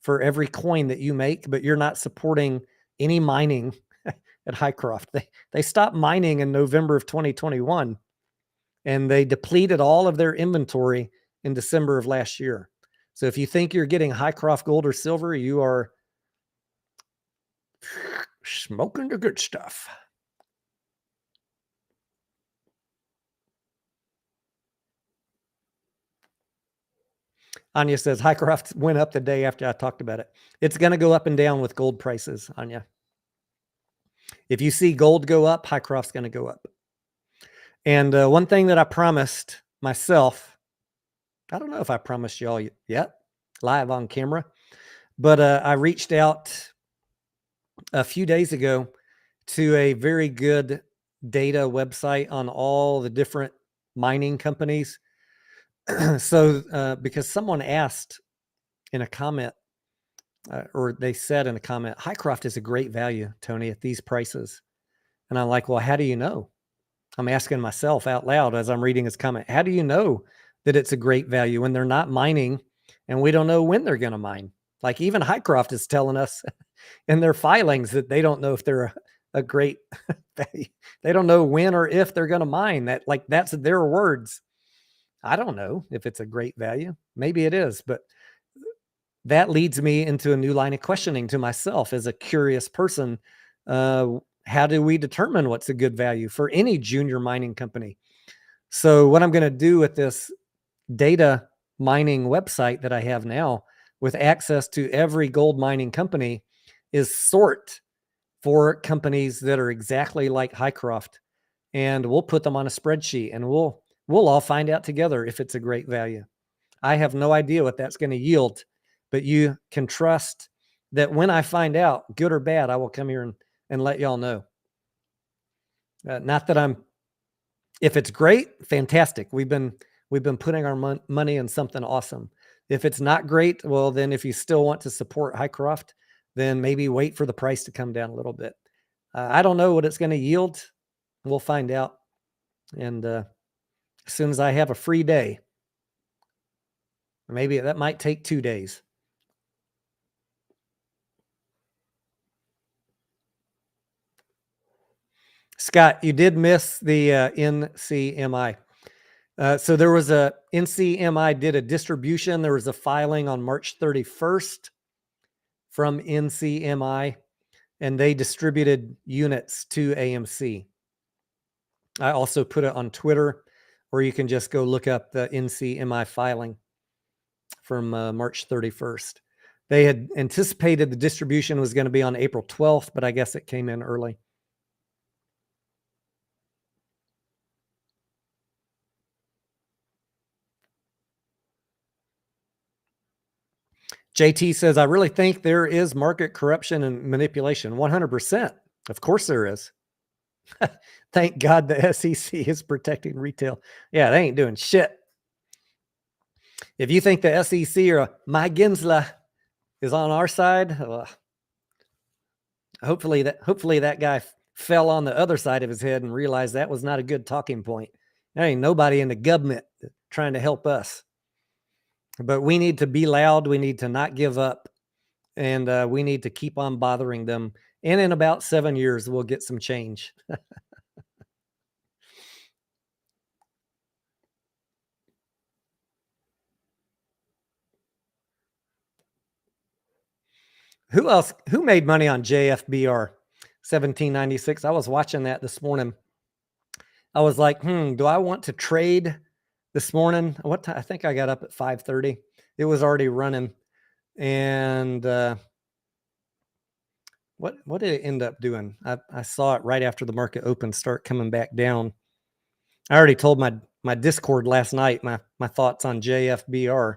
for every coin that you make, but you're not supporting any mining at Hycroft. They stopped mining in November of 2021, and they depleted all of their inventory in December of last year. So if you think you're getting Hycroft gold or silver, you are smoking the good stuff. Anya says Hycroft went up the day after I talked about it. It's going to go up and down with gold prices, Anya. If you see gold go up, Hycroft's going to go up. And one thing that I promised myself, I don't know if I promised y'all yet, live on camera, but I reached out a few days ago to a very good data website on all the different mining companies. So because someone asked in a comment, or they said in a comment, Hycroft is a great value, Tony, at these prices. And I'm like, well, how do you know? I'm asking myself out loud as I'm reading his comment. How do you know that it's a great value when they're not mining and we don't know when they're going to mine? Like even Hycroft is telling us in their filings that they don't know if they're a great value. They don't know when or if they're going to mine. That's their words. I don't know if it's a great value. Maybe it is, but that leads me into a new line of questioning to myself as a curious person. How do we determine what's a good value for any junior mining company? So what I'm going to do with this data mining website that I have now with access to every gold mining company is sort for companies that are exactly like Hycroft. And we'll put them on a spreadsheet and we'll all find out together if it's a great value. I have no idea what that's going to yield, but you can trust that when I find out, good or bad, I will come here and let y'all know. Not that if it's great, fantastic. We've been putting our money in something awesome. If it's not great, well, then if you still want to support Hycroft, then maybe wait for the price to come down a little bit. I don't know what it's going to yield. We'll find out. And as soon as I have a free day, maybe that might take 2 days. Scott, you did miss the NCMI. So there was a NCMI did a distribution. There was a filing on March 31st from NCMI, and they distributed units to AMC. I also put it on Twitter, or you can just go look up the NCMI filing from March 31st. They had anticipated the distribution was going to be on April 12th, but I guess it came in early. JT says, I really think there is market corruption and manipulation. 100%. Of course there is. Thank God the SEC is protecting retail. Yeah, they ain't doing shit. If you think the SEC or my Ginsla is on our side, hopefully that guy fell on the other side of his head and realized that was not a good talking point. There ain't nobody in the government trying to help us. But we need to be loud. We need to not give up. And we need to keep on bothering them. And in about 7 years, we'll get some change. Who made money on JFBR 1796? I was watching that this morning. I was like, do I want to trade this morning? What time? I think I got up at 5:30. It was already running. And what did it end up doing? I saw it right after the market opened start coming back down. I already told my Discord last night my thoughts on JFBR.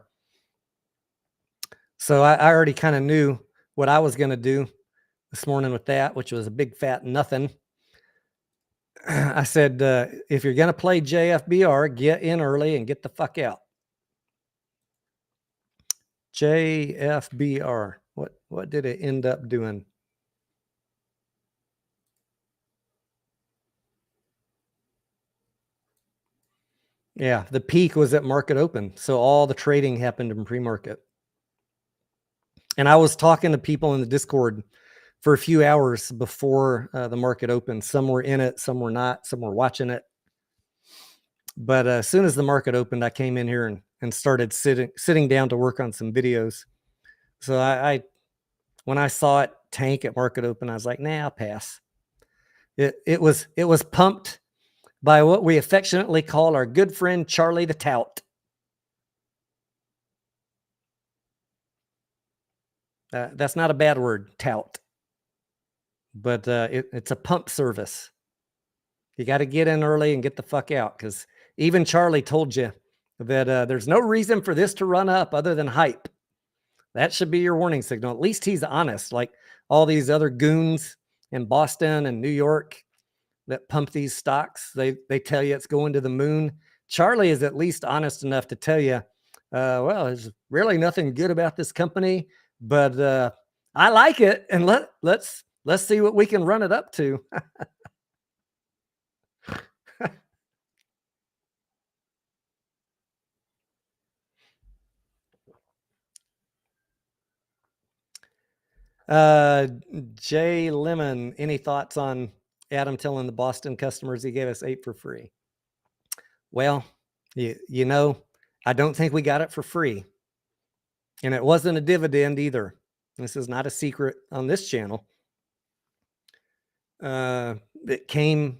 So I already kind of knew what I was going to do this morning with that, which was a big fat nothing. I said, if you're going to play JFBR, get in early and get the fuck out. JFBR. What did it end up doing? Yeah, the peak was at market open. So all the trading happened in pre-market. And I was talking to people in the Discord for a few hours before the market opened. Some were in it, some were not, some were watching it. But as soon as the market opened, I came in here and started sitting down to work on some videos. So I when I saw it tank at market open, I was like, nah, I'll pass. It was pumped by what we affectionately call our good friend Charlie the Tout. That's not a bad word, tout. But it's a pump service. You got to get in early and get the fuck out, because even Charlie told you that there's no reason for this to run up other than hype. That should be your warning signal. At least he's honest, like all these other goons in Boston and New York that pump these stocks. They tell you it's going to the moon. Charlie is at least honest enough to tell you, well, there's really nothing good about this company, but I like it, and let's see what we can run it up to. Jay Lemon, any thoughts on Adam telling the Boston customers he gave us 8 for free? Well, you know, I don't think we got it for free. And it wasn't a dividend either. This is not a secret on this channel. It came,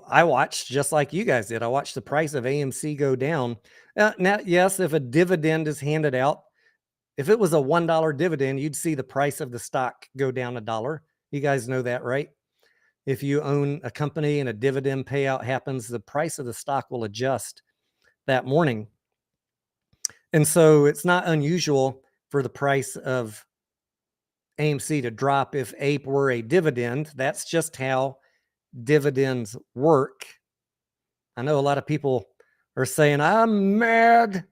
I watched just like you guys did. I watched the price of AMC go down. Now, yes, if a dividend is handed out, if it was a $1 dividend, you'd see the price of the stock go down $1. You guys know that, right? If you own a company and a dividend payout happens, the price of the stock will adjust that morning. And so it's not unusual for the price of AMC to drop if APE were a dividend. That's just how dividends work. I know a lot of people are saying, I'm mad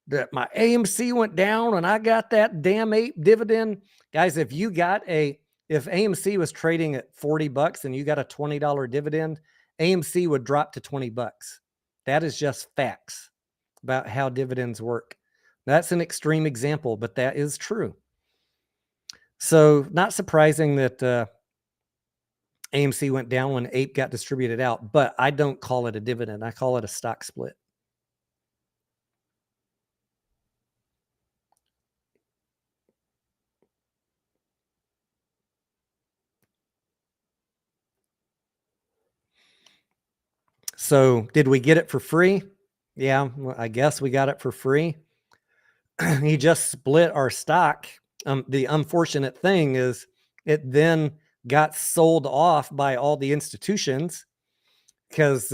that my AMC went down and I got that damn APE dividend. Guys, if you got a if AMC was trading at $40 and you got a $20 dividend, AMC would drop to $20. That is just facts about how dividends work. That's an extreme example, but that is true. So not surprising that AMC went down when APE got distributed out, but I don't call it a dividend. I call it a stock split. So did we get it for free? Yeah, well, I guess we got it for free. He just split our stock. The unfortunate thing is it then got sold off by all the institutions because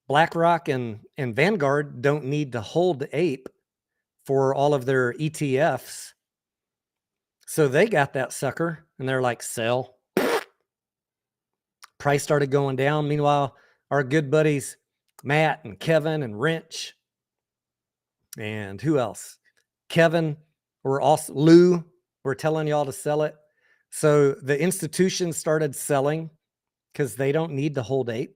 BlackRock and Vanguard don't need to hold APE for all of their ETFs. So they got that sucker and they're like, sell. Price started going down. Meanwhile, our good buddies, Matt and Kevin and Wrench, and who else? Kevin, Lou, we're telling y'all to sell it. So the institutions started selling because they don't need to hold APE.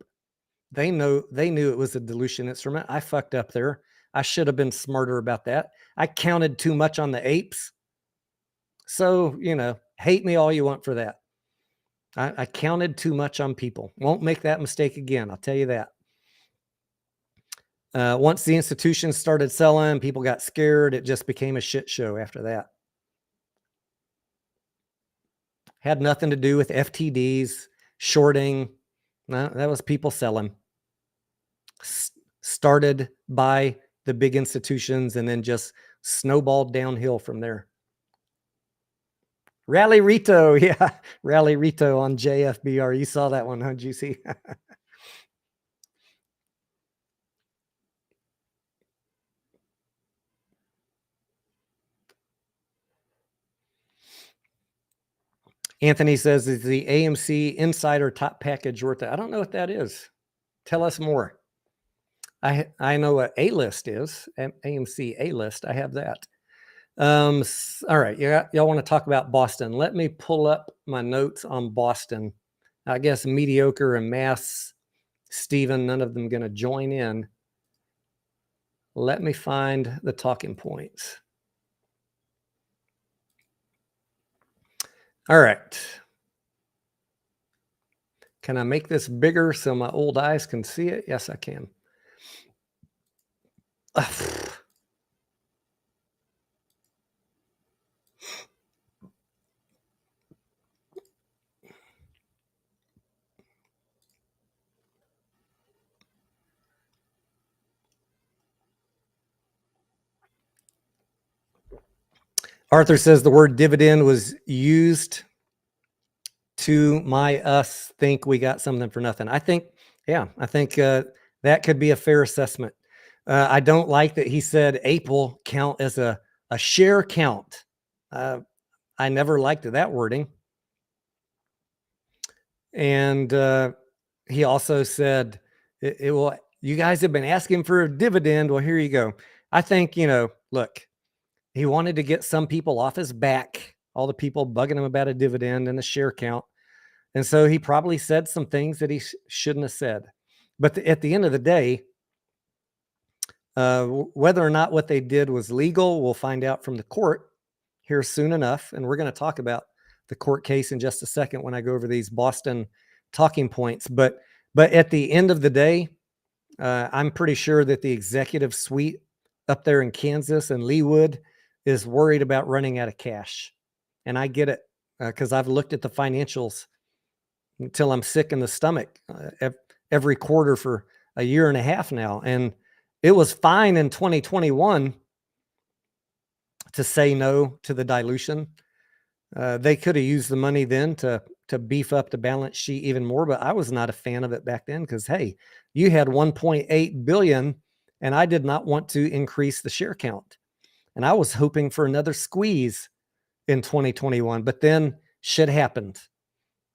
They knew it was a dilution instrument. I fucked up there. I should have been smarter about that. I counted too much on the apes. So, hate me all you want for that. I counted too much on people. Won't make that mistake again. I'll tell you that. Once the institutions started selling, people got scared. It just became a shit show after that. Had nothing to do with FTDs, shorting. No, that was people selling. Started by the big institutions and then just snowballed downhill from there. Rally Rito, yeah, Rally Rito on JFBR. You saw that one, huh, Juicy? Anthony says, is the AMC Insider Top Package worth it? I don't know what that is. Tell us more. I know what A-List is, AMC A-List. I have that. All right, y'all want to talk about Boston. Let me pull up my notes on Boston. I guess Mediocre and Mass, Steven, none of them going to join in. Let me find the talking points. All right. Can I make this bigger so my old eyes can see it? Yes, I can. Arthur says the word dividend was used to us think we got something for nothing. I think that could be a fair assessment. I don't like that he said APE will count as a share count. I never liked that wording. And he also said it will. You guys have been asking for a dividend. Well, here you go. I think, look, he wanted to get some people off his back, all the people bugging him about a dividend and a share count. And so he probably said some things that he shouldn't have said. But at the end of the day, whether or not what they did was legal, we'll find out from the court here soon enough. And we're going to talk about the court case in just a second when I go over these Boston talking points. But at the end of the day, I'm pretty sure that the executive suite up there in Kansas and Leawood is worried about running out of cash. And I get it because I've looked at the financials until I'm sick in the stomach every quarter for a year and a half now. And it was fine in 2021 to say no to the dilution. They could have used the money then to beef up the balance sheet even more, but I was not a fan of it back then because, hey, you had 1.8 billion and I did not want to increase the share count. And I was hoping for another squeeze in 2021, but then shit happened.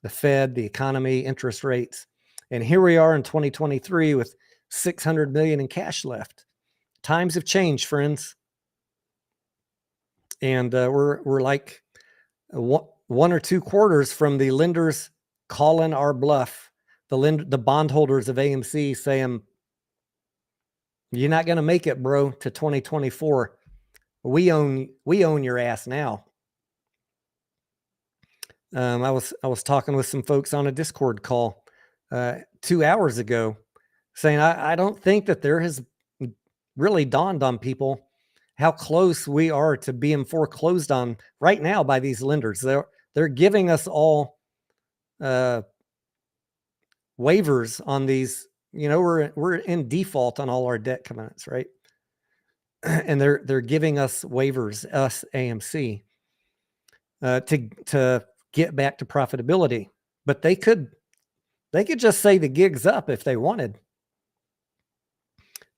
The Fed, the economy, interest rates. And here we are in 2023 with 600 million in cash left. Times have changed, friends. And we're like one or two quarters from the lenders calling our bluff, the bondholders of AMC saying, you're not going to make it, bro, to 2024. We own your ass now. I was talking with some folks on a Discord call 2 hours ago, saying I don't think that there has really dawned on people how close we are to being foreclosed on right now by these lenders. They're giving us all waivers on these. You know, we're in default on all our debt covenants, right? And they're giving us waivers, us AMC, to get back to profitability. But they could just say the gig's up if they wanted.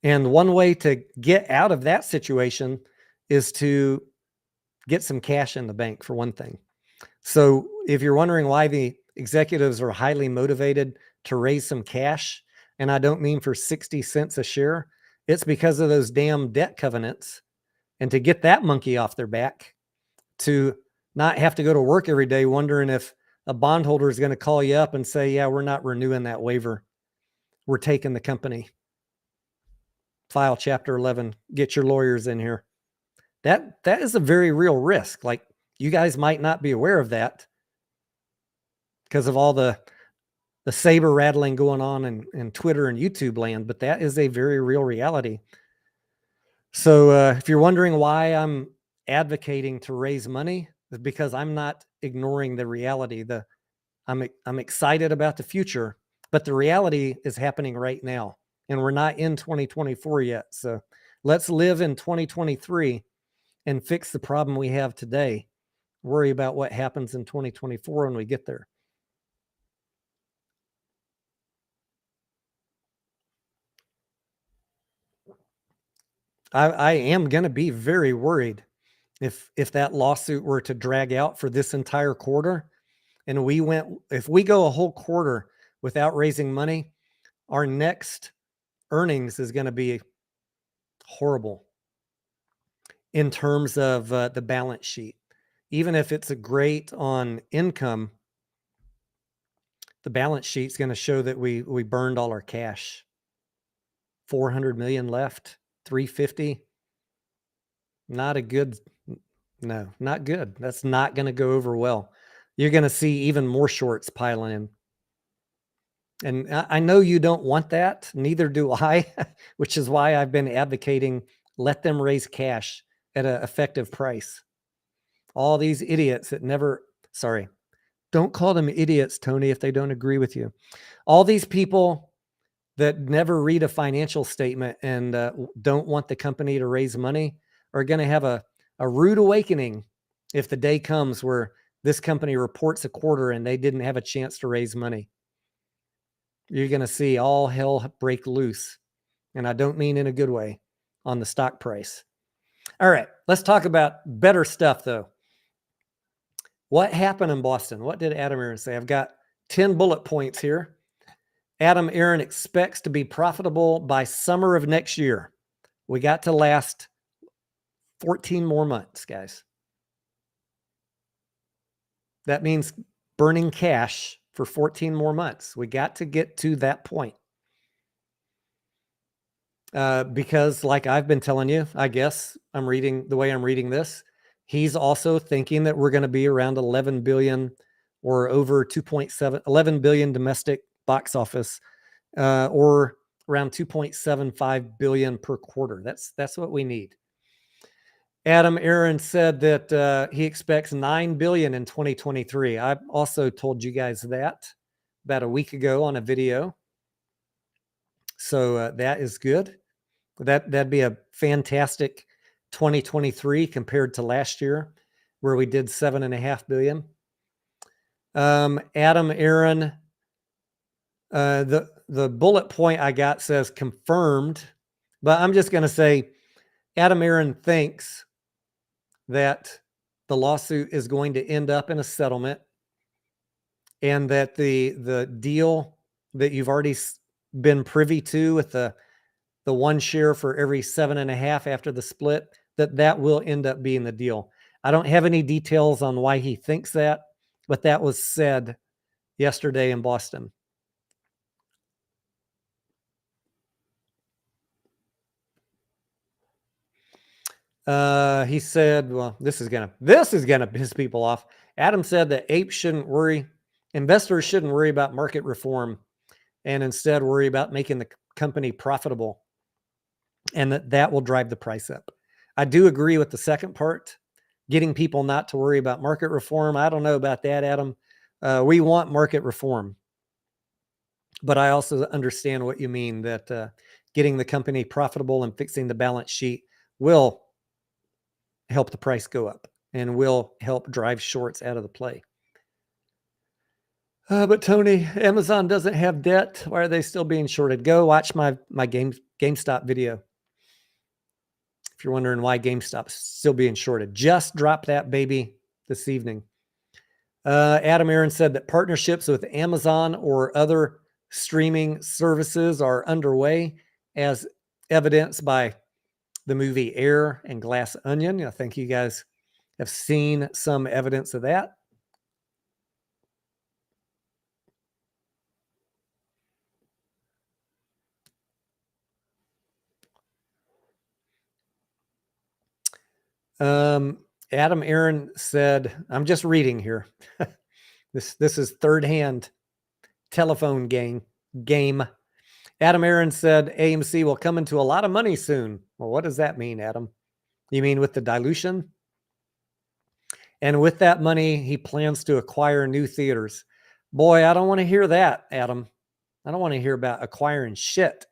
And one way to get out of that situation is to get some cash in the bank, for one thing. So if you're wondering why the executives are highly motivated to raise some cash, and I don't mean for 60 cents a share, it's because of those damn debt covenants. And to get that monkey off their back, to not have to go to work every day wondering if a bondholder is going to call you up and say, yeah, we're not renewing that waiver. We're taking the company. File Chapter 11. Get your lawyers in here. That is a very real risk. Like, you guys might not be aware of that because of all the saber rattling going on in Twitter and YouTube land, but that is a very real reality. So if you're wondering why I'm advocating to raise money, it's because I'm not ignoring the reality. I'm excited about the future, but the reality is happening right now, and we're not in 2024 yet. So let's live in 2023 and fix the problem we have today. Worry about what happens in 2024 when we get there. I am going to be very worried if that lawsuit were to drag out for this entire quarter, and if we go a whole quarter without raising money, our next earnings is going to be horrible in terms of the balance sheet. Even if it's a great on income, the balance sheet's going to show that we burned all our cash. 400 million left, 350. Not good. That's not going to go over well. You're going to see even more shorts piling in. And I know you don't want that. Neither do I, which is why I've been advocating, let them raise cash at an effective price. All these idiots that don't call them idiots, Tony, if they don't agree with you. All these people that never read a financial statement and don't want the company to raise money are going to have a rude awakening if the day comes where this company reports a quarter and they didn't have a chance to raise money. You're going to see all hell break loose. And I don't mean in a good way on the stock price. All right, let's talk about better stuff, though. What happened in Boston? What did Adam Aaron say? I've got 10 bullet points here. Adam Aaron expects to be profitable by summer of next year. We got to last 14 more months, guys. That means burning cash for 14 more months. We got to get to that point. Because like I've been telling you, I guess I'm reading the way I'm reading this. He's also thinking that we're going to be around 11 billion or over 11 billion domestic box office, or around 2.75 billion per quarter. That's what we need. Adam Aaron said that he expects 9 billion in 2023. I also told you guys that about a week ago on a video. So that is good. That'd be a fantastic 2023 compared to last year, where we did 7.5 billion. Adam Aaron, the bullet point I got says confirmed, but I'm just going to say Adam Aaron thinks that the lawsuit is going to end up in a settlement, and that the deal that you've already been privy to with the one share for every 7.5 after the split, that will end up being the deal. I don't have any details on why he thinks that, but that was said yesterday in Boston. He said, well, this is gonna piss people off. Adam said that investors shouldn't worry about market reform and instead worry about making the company profitable, and that will drive the price up. I do agree with the second part, getting people not to worry about market reform. I don't know about that, Adam. We want market reform, but I also understand what you mean, that getting the company profitable and fixing the balance sheet will help the price go up and will help drive shorts out of the play. But Tony, Amazon doesn't have debt. Why are they still being shorted? Go watch my GameStop video. If you're wondering why GameStop's still being shorted, just drop that baby this evening. Adam Aaron said that partnerships with Amazon or other streaming services are underway, as evidenced by the movie Air and Glass Onion. I think you guys have seen some evidence of that. Adam Aaron said, I'm just reading here. This is third hand telephone game. Adam Aaron said AMC will come into a lot of money soon. Well, what does that mean, Adam? You mean with the dilution? And with that money, he plans to acquire new theaters. Boy, I don't want to hear that, Adam. I don't want to hear about acquiring shit.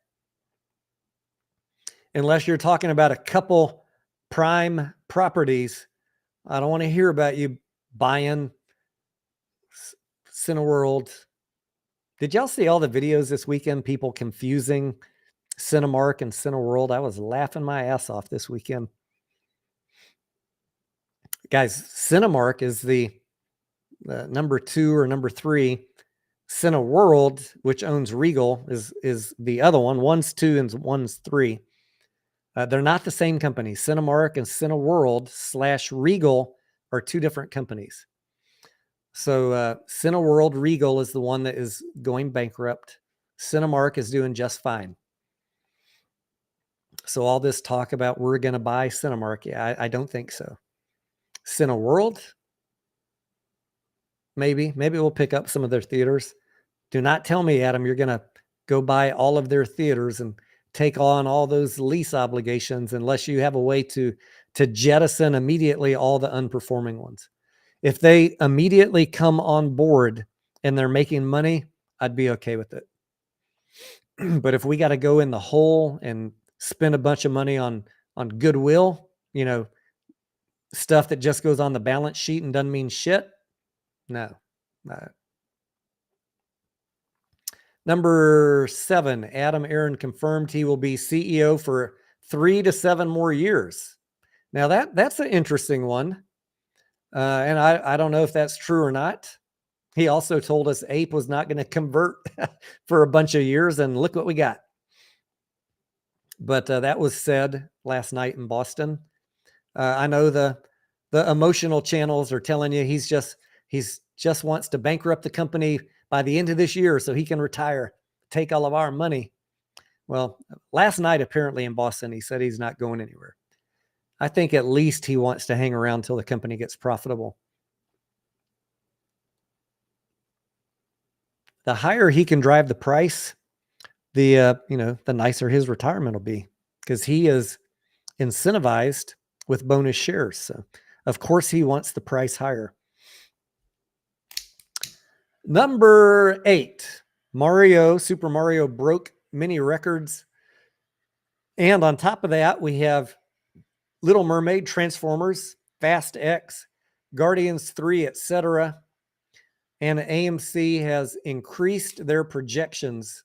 Unless you're talking about a couple prime properties, I don't want to hear about you buying Cineworld. Did y'all see all the videos this weekend? People confusing Cinemark and Cineworld. I was laughing my ass off this weekend. Guys, Cinemark is the number 2 or number 3. Cineworld, which owns Regal, is the other one. One's 2 and one's 3. They're not the same company. Cinemark and Cineworld/Regal are 2 different companies. So Cineworld Regal is the one that is going bankrupt. Cinemark is doing just fine. So all this talk about we're going to buy Cinemark, yeah, I don't think so. Cineworld, maybe we'll pick up some of their theaters. Do not tell me, Adam, you're going to go buy all of their theaters and take on all those lease obligations unless you have a way to jettison immediately all the unperforming ones. If they immediately come on board and they're making money, I'd be okay with it. But if we got to go in the hole and spend a bunch of money on goodwill, stuff that just goes on the balance sheet and doesn't mean shit, no. Number 7, Adam Aaron confirmed he will be CEO for 3 to 7 more years. Now that's an interesting one. And I don't know if that's true or not. He also told us Ape was not going to convert for a bunch of years, and look what we got. But that was said last night in Boston. I know the emotional channels are telling you he's just wants to bankrupt the company by the end of this year so he can retire, take all of our money. Well, last night apparently in Boston, he said he's not going anywhere. I think at least he wants to hang around till the company gets profitable. The higher he can drive the price, the nicer his retirement will be, because he is incentivized with bonus shares. So of course he wants the price higher. Number 8, Super Mario broke many records. And on top of that, we have Little Mermaid, Transformers, Fast X, Guardians 3, etc. And AMC has increased their projections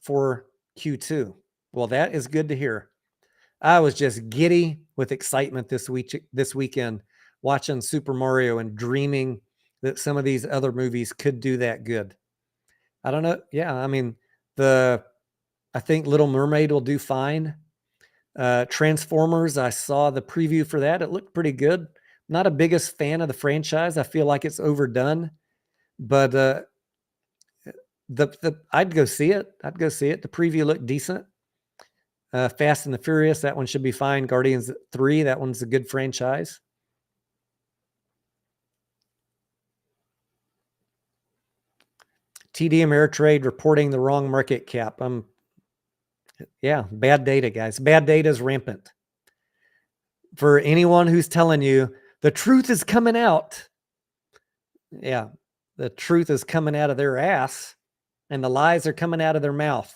for Q2. Well, that is good to hear. I was just giddy with excitement this weekend watching Super Mario and dreaming that some of these other movies could do that good. I don't know. Yeah, I mean, I think Little Mermaid will do fine. Transformers, I saw the preview for that. It looked pretty good. Not a biggest fan of the franchise. I feel like it's overdone, but I'd go see it. I'd go see it. The preview looked decent. Fast and the Furious, that one should be fine. Guardians 3, that one's a good franchise. TD Ameritrade reporting the wrong market cap. Yeah, bad data, guys. Bad data is rampant. For anyone who's telling you the truth is coming out, yeah, the truth is coming out of their ass and the lies are coming out of their mouth.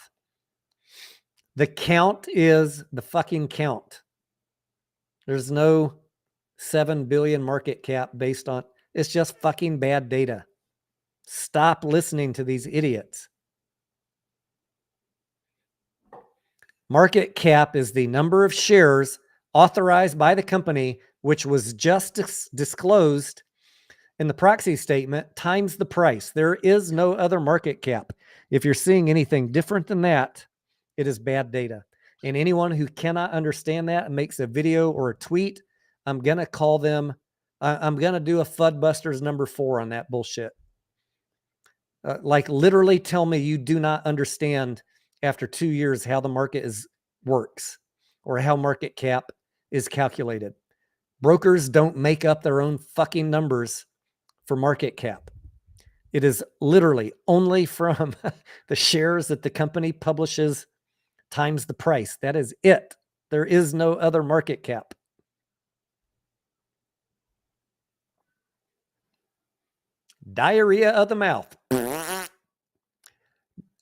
The count is the fucking count. There's no 7 billion market cap based on, it's just fucking bad data. Stop listening to these idiots. Market cap is the number of shares authorized by the company, which was just disclosed in the proxy statement, times the price. There is no other market cap. If you're seeing anything different than that, it is bad data. And anyone who cannot understand that and makes a video or a tweet, I'm going to call them, I'm going to do a Fudbusters number 4 on that bullshit. Like literally tell me you do not understand after 2 years how the market works or how market cap is calculated. Brokers don't make up their own fucking numbers for market cap. It is literally only from the shares that the company publishes times the price. That is it. There is no other market cap. Diarrhea of the mouth.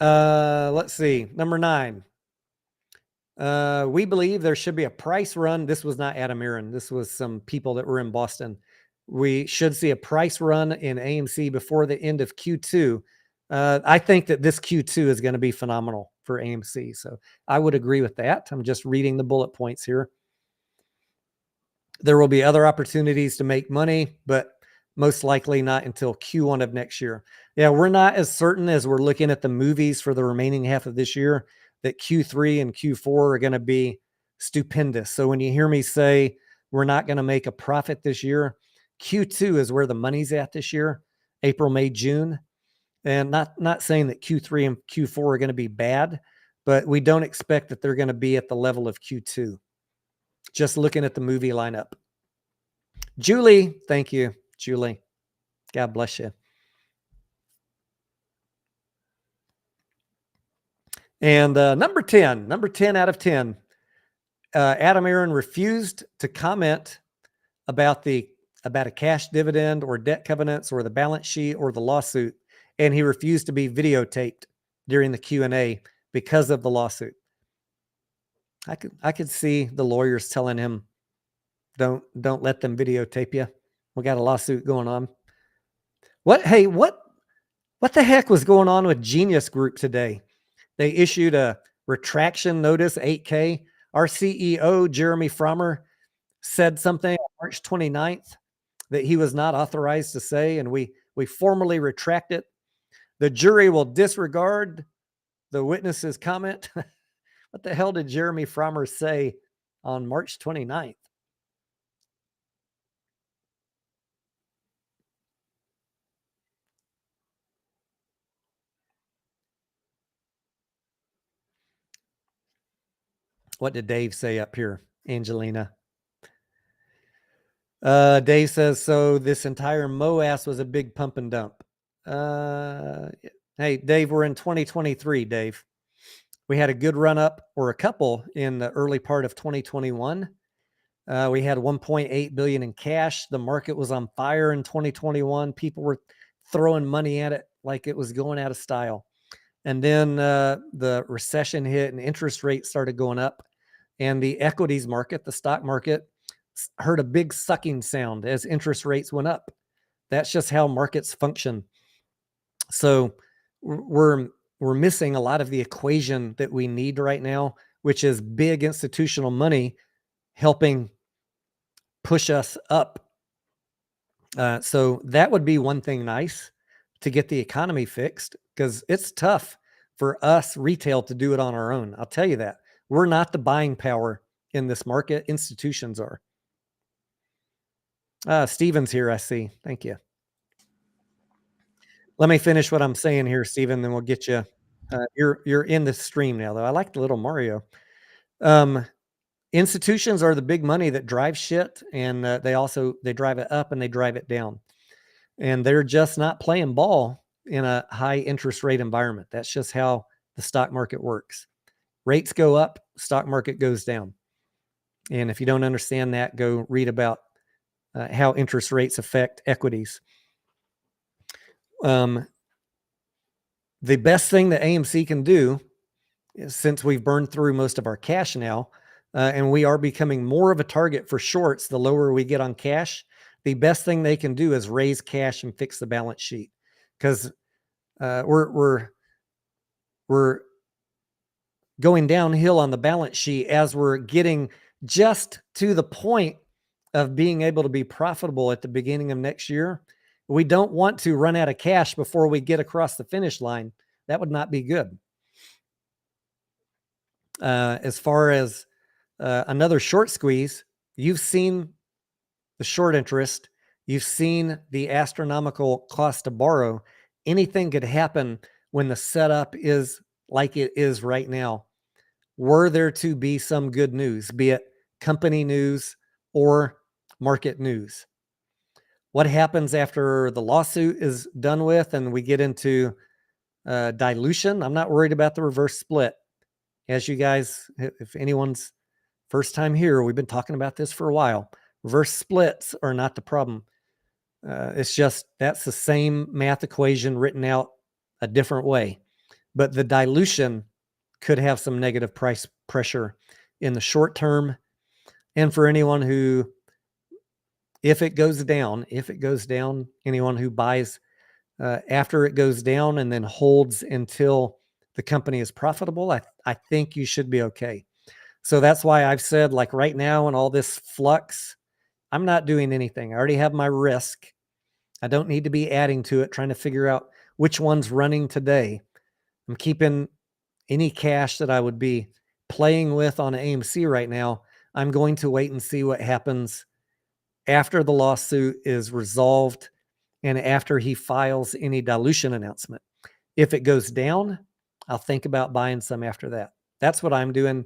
Let's see. Number 9. We believe there should be a price run. This was not Adam Aaron. This was some people that were in Boston. We should see a price run in AMC before the end of Q2. I think that this Q2 is going to be phenomenal for AMC. So I would agree with that. I'm just reading the bullet points here. There will be other opportunities to make money, but most likely not until Q1 of next year. Yeah, we're not as certain as we're looking at the movies for the remaining half of this year that Q3 and Q4 are going to be stupendous. So when you hear me say we're not going to make a profit this year, Q2 is where the money's at this year, April, May, June. And not saying that Q3 and Q4 are going to be bad, but we don't expect that they're going to be at the level of Q2. Just looking at the movie lineup. Julie, thank you, Julie. God bless you. And number 10 out of 10, Adam Aaron refused to comment about a cash dividend or debt covenants or the balance sheet or the lawsuit. And he refused to be videotaped during the Q&A because of the lawsuit. I could see the lawyers telling him, don't let them videotape you. We got a lawsuit going on. What the heck was going on with Genius Group today? They issued a retraction notice, 8K. Our CEO, Jeremy Frommer, said something on March 29th that he was not authorized to say, and we formally retract it. The jury will disregard the witness's comment. What the hell did Jeremy Frommer say on March 29th? What did Dave say up here, Angelina? Dave says, so this entire MOAS was a big pump and dump. Hey, Dave, we're in 2023, Dave. We had a good run up or a couple in the early part of 2021. We had 1.8 billion in cash. The market was on fire in 2021. People were throwing money at it like it was going out of style. And then the recession hit and interest rates started going up. And the equities market, the stock market, heard a big sucking sound as interest rates went up. That's just how markets function. So we're missing a lot of the equation that we need right now, which is big institutional money helping push us up. So that would be one thing nice to get the economy fixed, because it's tough for us retail to do it on our own. I'll tell you that. We're not the buying power in this market. Institutions are. Steven's here, I see. Thank you. Let me finish what I'm saying here, Steven, then we'll get you. You're in the stream now, though. I like the little Mario. Institutions are the big money that drive shit, and they drive it up and they drive it down, and they're just not playing ball in a high interest rate environment. That's just how the stock market works. Rates go up, stock market goes down. And if you don't understand that, go read about how interest rates affect equities. The best thing that AMC can do is, since we've burned through most of our cash now, and we are becoming more of a target for shorts, the lower we get on cash, the best thing they can do is raise cash and fix the balance sheet, because we're going downhill on the balance sheet as we're getting just to the point of being able to be profitable at the beginning of next year. We don't want to run out of cash before we get across the finish line. That would not be good. As far as another short squeeze, you've seen the short interest, you've seen the astronomical cost to borrow. Anything could happen when the setup is like it is right now. Were there to be some good news, be it company news or market news? What happens after the lawsuit is done with and we get into dilution? I'm not worried about the reverse split. As you guys, if anyone's first time here, we've been talking about this for a while. Reverse splits are not the problem. It's just that's the same math equation written out a different way. But the dilution could have some negative price pressure in the short term. And for anyone who, if it goes down, anyone who buys after it goes down and then holds until the company is profitable, I think you should be okay. So that's why I've said, like right now in all this flux, I'm not doing anything. I already have my risk. I don't need to be adding to it, trying to figure out which one's running today. I'm keeping any cash that I would be playing with on AMC right now. I'm going to wait and see what happens after the lawsuit is resolved and after he files any dilution announcement. If it goes down, I'll think about buying some after that. That's what I'm doing.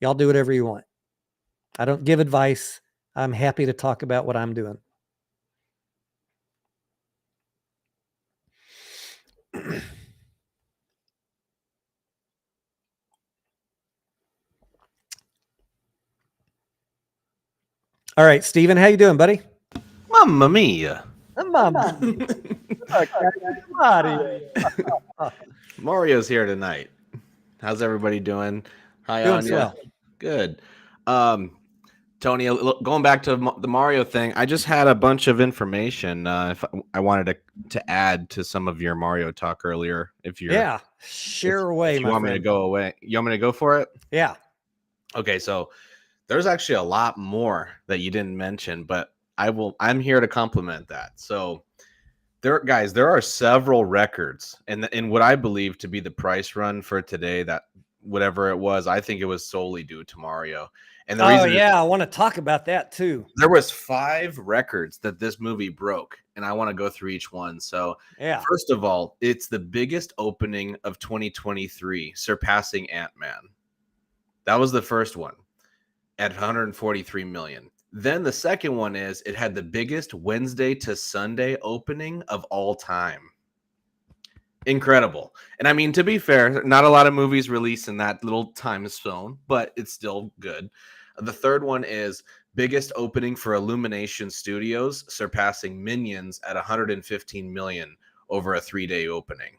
Y'all do whatever you want. I don't give advice. I'm happy to talk about what I'm doing. All right, Steven, how you doing, buddy? Mamma mia. Mario's here tonight. How's everybody doing? Hi, Doing Anya. swell. Good. Tony, going back to the Mario thing, I just had a bunch of information. If I wanted to add to some of your Mario talk earlier, share away, if you my want friend. me to go away, you want me to go for it? Yeah. Okay, so there's actually a lot more that you didn't mention, but I'm here to compliment that. So there are several records and what I believe to be the price run for today, that whatever it was, I think it was solely due to Mario. And the reason I want to talk about that too. there was 5 records that this movie broke, and I want to go through each one. So first of all, it's the biggest opening of 2023, surpassing Ant-Man. That was the first one at 143 million. Then the second one is it had the biggest Wednesday to Sunday opening of all time. Incredible. And I mean, to be fair, not a lot of movies release in that little time zone, but it's still good. The third one is biggest opening for Illumination Studios, surpassing Minions at 115 million over a 3-day opening.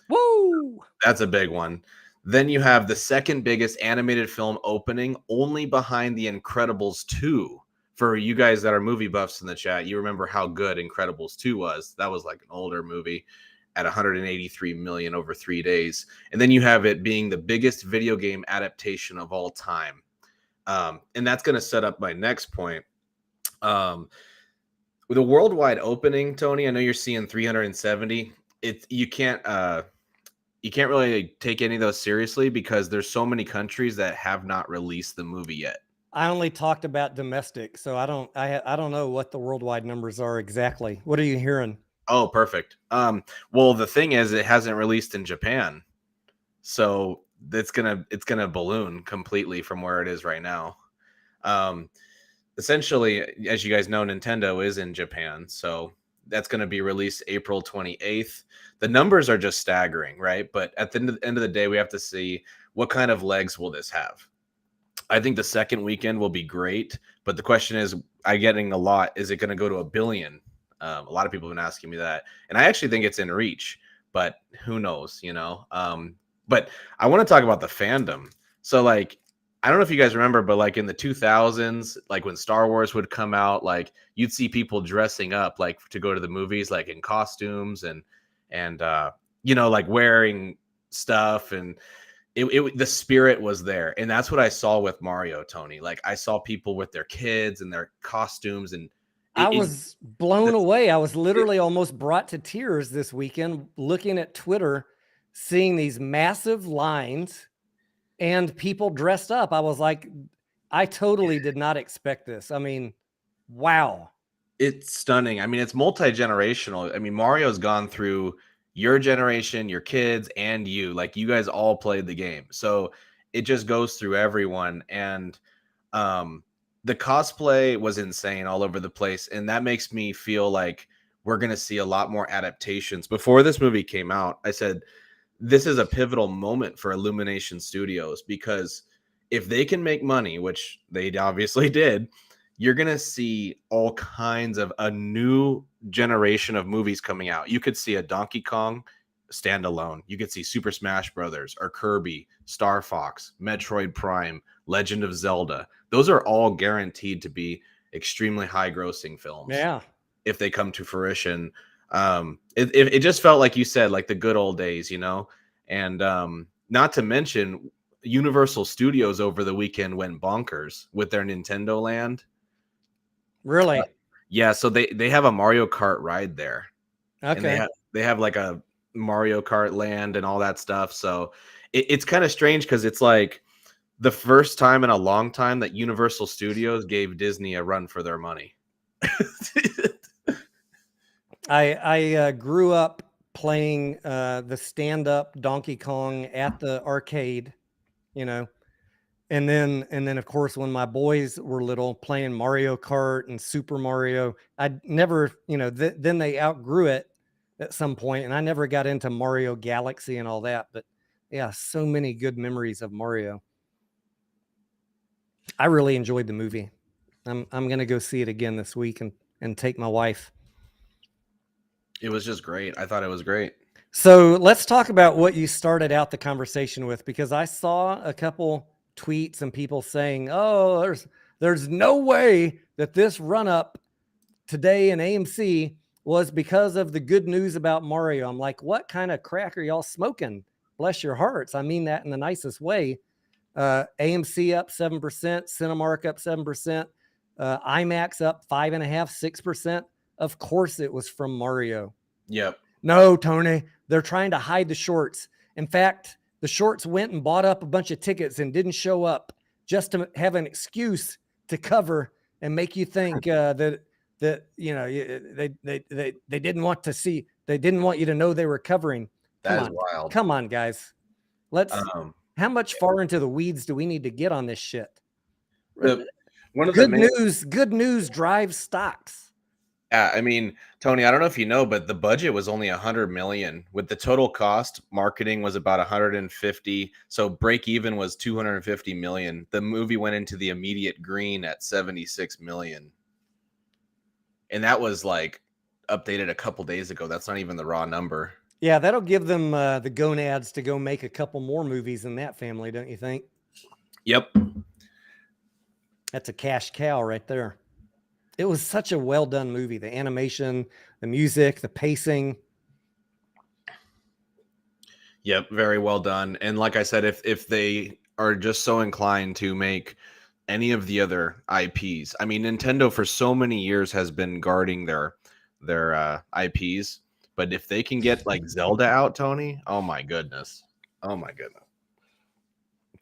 Woo! That's a big one. Then you have the second biggest animated film opening, only behind The Incredibles 2. For you guys that are movie buffs in the chat, you remember how good Incredibles 2 was. That was like an older movie at 183 million over 3 days. And then you have it being the biggest video game adaptation of all time. And that's going to set up my next point. With a worldwide opening, Tony, I know you're seeing 370. You can't really take any of those seriously because there's so many countries that have not released the movie yet. I only talked about domestic, so I don't know what the worldwide numbers are exactly. What are you hearing? Oh, perfect. Well, the thing is, it hasn't released in Japan, so it's gonna balloon completely from where it is right now. Um, Essentially, as you guys know, Nintendo is in Japan, so that's going to be released April 28th. The numbers are just staggering, right? But at the end of the day, we have to see what kind of legs will this have. I think the second weekend will be great, but the question is, I getting a lot. Is it going to go to 1 billion? A lot of people have been asking me that, and I actually think it's in reach, but who knows, you know? But I want to talk about the fandom. So, like, I don't know if you guys remember, but like in the 2000s, like when Star Wars would come out, like you'd see people dressing up like to go to the movies, like in costumes and you know, like wearing stuff, and the spirit was there, and that's what I saw with Mario, Tony. Like I saw people with their kids and their costumes, and I it was blown this, away. I was literally almost brought to tears this weekend looking at Twitter, seeing these massive lines and people dressed up. I was like, I totally did not expect this. I mean, wow. it's stunning. I mean, it's multi-generational. I mean, Mario's gone through your generation, your kids, and you. Like you guys all played the game. So it just goes through everyone. And the cosplay was insane all over the place. And that makes me feel like we're gonna see a lot more adaptations. Before this movie came out, I said this is a pivotal moment for Illumination Studios, because if they can make money, which they obviously did, you're going to see all kinds of a new generation of movies coming out. You could see a Donkey Kong standalone. You could see Super Smash Brothers or Kirby, Star Fox, Metroid Prime, Legend of Zelda. Those are all guaranteed to be extremely high grossing films Yeah. if they come to fruition. It just felt like you said, like the good old days, you know. And not to mention, Universal Studios over the weekend went bonkers with their Nintendo Land. Really? Yeah, so they have a Mario Kart ride there, and Okay. they have like a Mario Kart Land and all that stuff. So it's kind of strange because it's like the first time in a long time that Universal Studios gave Disney a run for their money. I grew up playing the stand-up Donkey Kong at the arcade, you know, and then of course when my boys were little, playing Mario Kart and Super Mario. I never, you know, then they outgrew it at some point, and I never got into Mario Galaxy and all that. But yeah, so many good memories of Mario. I really enjoyed the movie. I'm gonna go see it again this week and take my wife. It was just great. I thought it was great. So let's talk about what you started out the conversation with, because I saw a couple tweets and people saying, "Oh, there's no way that this run up today in AMC was because of the good news about Mario." I'm like, what kind of crack are y'all smoking? Bless your hearts. I mean that in the nicest way. AMC up 7%, Cinemark up 7%, IMAX up 5.5%, 6%. Of course it was from Mario. Yep. No, Tony, they're trying to hide the shorts. In fact, the shorts went and bought up a bunch of tickets and didn't show up just to have an excuse to cover and make you think that you know they didn't want to see, they didn't want you to know they were covering. That is wild. Come on, guys. Let's. Um, How much far into the weeds do we need to get on this shit? one of the Good main, news. Good news drives stocks. Yeah, I mean, Tony, I don't know if you know, but the budget was only 100 million. With the total cost, marketing was about 150. So break even was 250 million. The movie went into the immediate green at 76 million. And that was like updated a couple days ago. That's not even the raw number. Yeah, that'll give them the gonads to go make a couple more movies in that family, don't you think? Yep. That's a cash cow right there. It was such a well done movie. The animation, the music, the pacing. Yep, very well done. And like I said, if they are just so inclined to make any of the other IPs, I mean, Nintendo for so many years has been guarding their IPs, but if they can get like Zelda out, Tony, oh my goodness,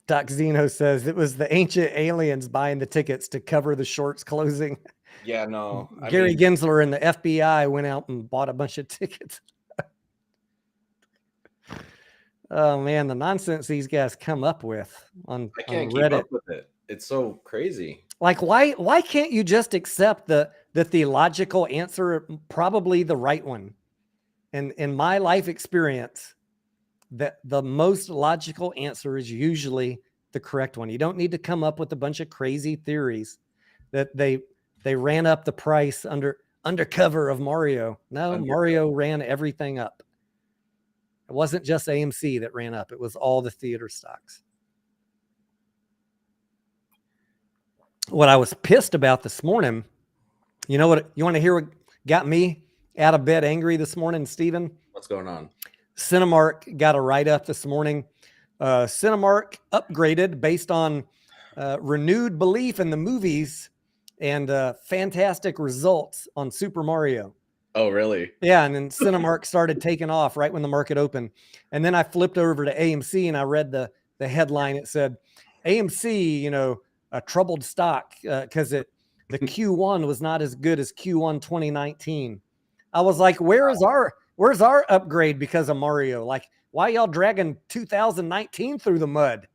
Doc Zeno says it was the ancient aliens buying the tickets to cover the shorts closing. Yeah, no. Gary Gensler and the FBI went out and bought a bunch of tickets. Oh man, the nonsense these guys come up with on Reddit. Keep up with it. It's so crazy. Like, why can't you just accept the theological answer, probably the right one? And in my life experience, that the most logical answer is usually the correct one. You don't need to come up with a bunch of crazy theories that they ran up the price under cover of Mario. No, Mario ran everything up. It wasn't just AMC that ran up. It was all the theater stocks. What I was pissed about this morning, you know what? You want to hear what got me out of bed angry this morning, Steven? What's going on? Cinemark got a write-up this morning. Cinemark upgraded based on renewed belief in the movies and fantastic results on Super Mario. Oh, really? Yeah, and then Cinemark started taking off right when the market opened. And then I flipped over to AMC and I read the headline. It said, AMC, a troubled stock because the Q1 was not as good as Q1 2019. I was like, where's our upgrade because of Mario? Like, why y'all dragging 2019 through the mud,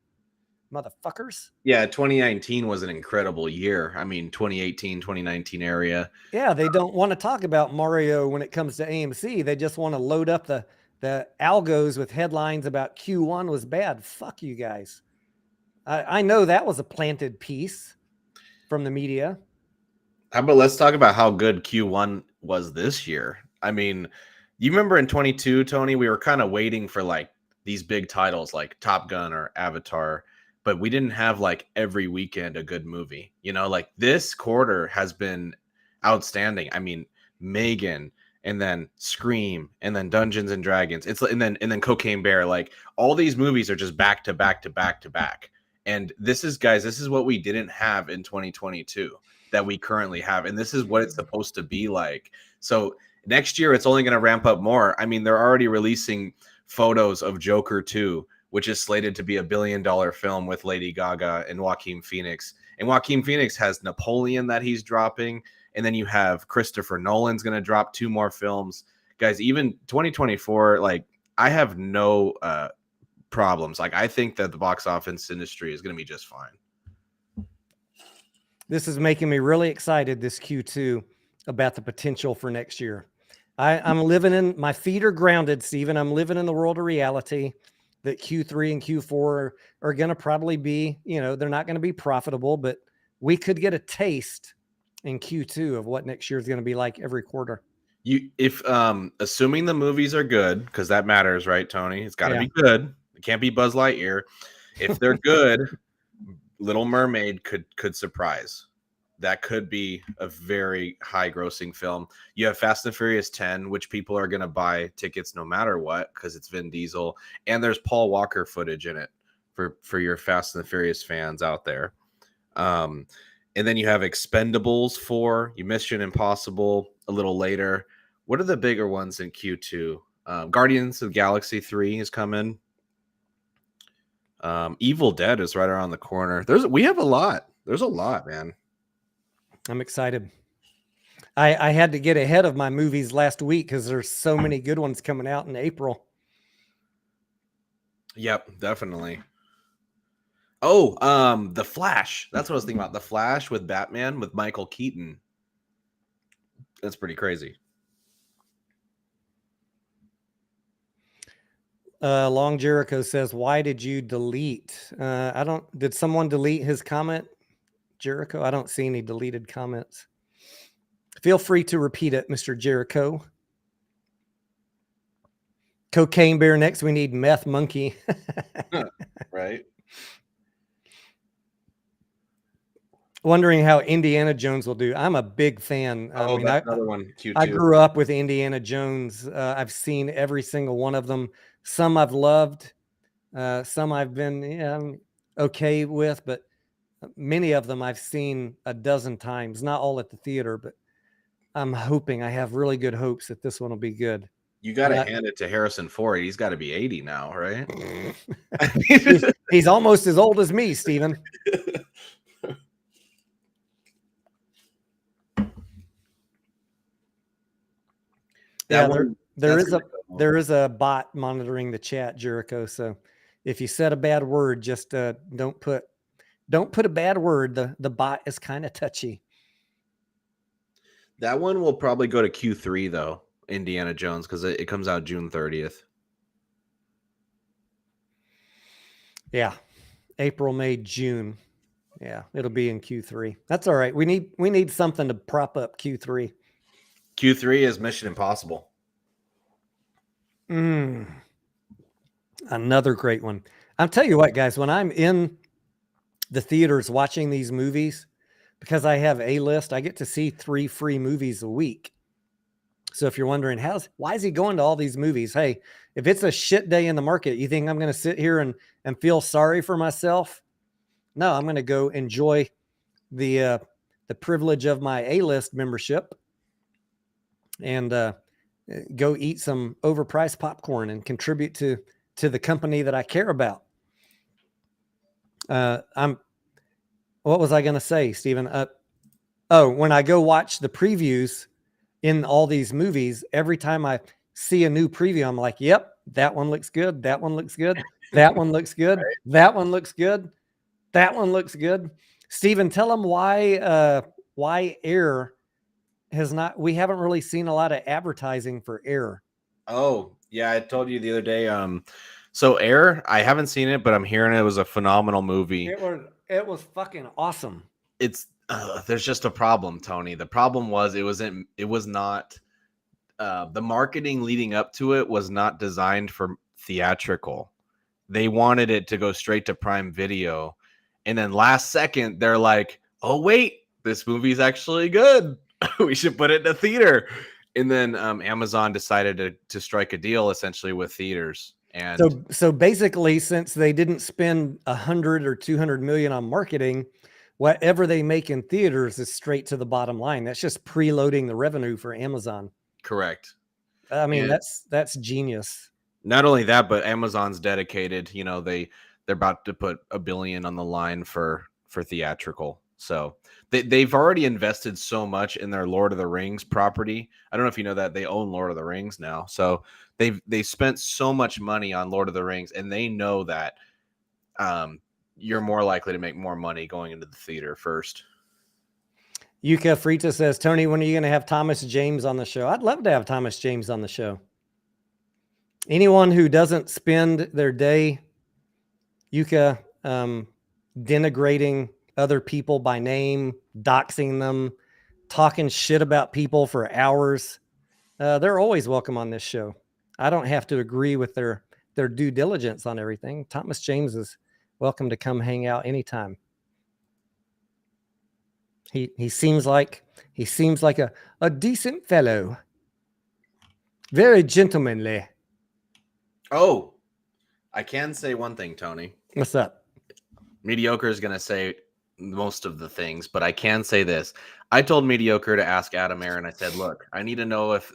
motherfuckers? Yeah, 2019 was an incredible year. I mean, 2018, 2019 area. Yeah, they don't want to talk about Mario when it comes to AMC. They just want to load up the algos with headlines about Q1 was bad. Fuck you guys. I know that was a planted piece from the media. How about let's talk about how good Q1 was this year? I mean, you remember in 22, Tony, we were kind of waiting for like these big titles like Top Gun or Avatar, but we didn't have like every weekend a good movie. Like this quarter has been outstanding. I mean, Megan, and then Scream, and then Dungeons and Dragons. And then Cocaine Bear. Like all these movies are just back to back to back to back. And this is what we didn't have in 2022 that we currently have. And this is what it's supposed to be like. So next year, it's only going to ramp up more. I mean, they're already releasing photos of Joker 2, which is slated to be $1 billion film with Lady Gaga and Joaquin Phoenix. And Joaquin Phoenix has Napoleon that he's dropping. And then you have Christopher Nolan's going to drop 2 more films. Guys, even 2024, like I have no problems. Like I think that the box office industry is going to be just fine. This is making me really excited, this Q2, about the potential for next year. I'm living in, my feet are grounded, Steven. I'm living in the world of reality that Q3 and Q4 are going to probably be, they're not going to be profitable, but we could get a taste in Q2 of what next year is going to be like every quarter. If assuming the movies are good, because that matters, right, Tony? It's got to be good. It can't be Buzz Lightyear. If they're good, Little Mermaid could surprise. That could be a very high grossing film. You have Fast and Furious 10, which people are going to buy tickets no matter what because it's Vin Diesel. And there's Paul Walker footage in it for your Fast and Furious fans out there. And then you have Expendables 4, you Mission Impossible a little later. What are the bigger ones in Q2? Guardians of the Galaxy 3 is coming. Evil Dead is right around the corner. We have a lot. There's a lot, man. I'm excited. I had to get ahead of my movies last week because there's so many good ones coming out in April. Yep, definitely. Oh, The Flash. That's what I was thinking about. The Flash with Batman with Michael Keaton. That's pretty crazy. Long Jericho says, why did you delete? Did someone delete his comment? Jericho, I don't see any deleted comments. Feel free to repeat it, Mr. Jericho. Cocaine Bear next. We need Meth Monkey. Right. Wondering how Indiana Jones will do. I'm a big fan. That's another one. Q2. I grew up with Indiana Jones. I've seen every single one of them. Some I've loved. Some I've been okay with, but many of them I've seen a dozen times. Not all at the theater, but I'm hoping, I have really good hopes that this one will be good. You got to But hand it to Harrison Ford. He's got to be 80 now, right? he's almost as old as me, Steven. Yeah, there is a bot monitoring the chat, Jericho. So if you said a bad word, just don't put a bad word. The bot is kind of touchy. That one will probably go to Q3 though, Indiana Jones, because it comes out June 30th. Yeah, April, May, June. Yeah, it'll be in Q3. That's all right. We need something to prop up Q3. Q3 is Mission Impossible. Another great one. I'll tell you what, guys, when I'm in the theaters watching these movies, because I have A-list, I get to see 3 free movies a week. So if you're wondering why is he going to all these movies? Hey, if it's a shit day in the market, you think I'm going to sit here and feel sorry for myself? No, I'm going to go enjoy the privilege of my A-list membership and go eat some overpriced popcorn and contribute to the company that I care about. What was I going to say, Stephen? When I go watch the previews in all these movies, every time I see a new preview, I'm like, yep, that one looks good. That one looks good. That one looks good. Right. That one looks good. That one looks good. Stephen, tell them why Air has not, we haven't really seen a lot of advertising for Air. Oh, yeah. I told you the other day. So Air, I haven't seen it, but I'm hearing it was a phenomenal movie. It was fucking awesome. There's just a problem, Tony. The problem was it was not the marketing leading up to it was not designed for theatrical. They wanted it to go straight to Prime Video, and then last second they're like, "Oh wait, this movie's actually good. We should put it in a theater." And then Amazon decided to strike a deal essentially with theaters. And so basically, since they didn't spend 100 or 200 million on marketing, whatever they make in theaters is straight to the bottom line. That's just preloading the revenue for Amazon. Correct. I mean, that's genius. Not only that, but Amazon's dedicated. You know, they're about to put $1 billion on the line for theatrical. So they've already invested so much in their Lord of the Rings property. I don't know if you know that they own Lord of the Rings now. So they spent so much money on Lord of the Rings, and they know that you're more likely to make more money going into the theater first. Yuka Frita says, Tony, when are you going to have Thomas James on the show? I'd love to have Thomas James on the show. Anyone who doesn't spend their day, Yuka, denigrating other people by name, doxing them, talking shit about people for hours, they're always welcome on this show. I don't have to agree with their due diligence on everything. Thomas James is welcome to come hang out anytime. He seems like a decent fellow. Very gentlemanly. Oh, I can say one thing, Tony. What's up? Mediocre is going to say most of the things, but I can say this. I told Mediocre to ask Adam Aaron. I said, look, I need to know if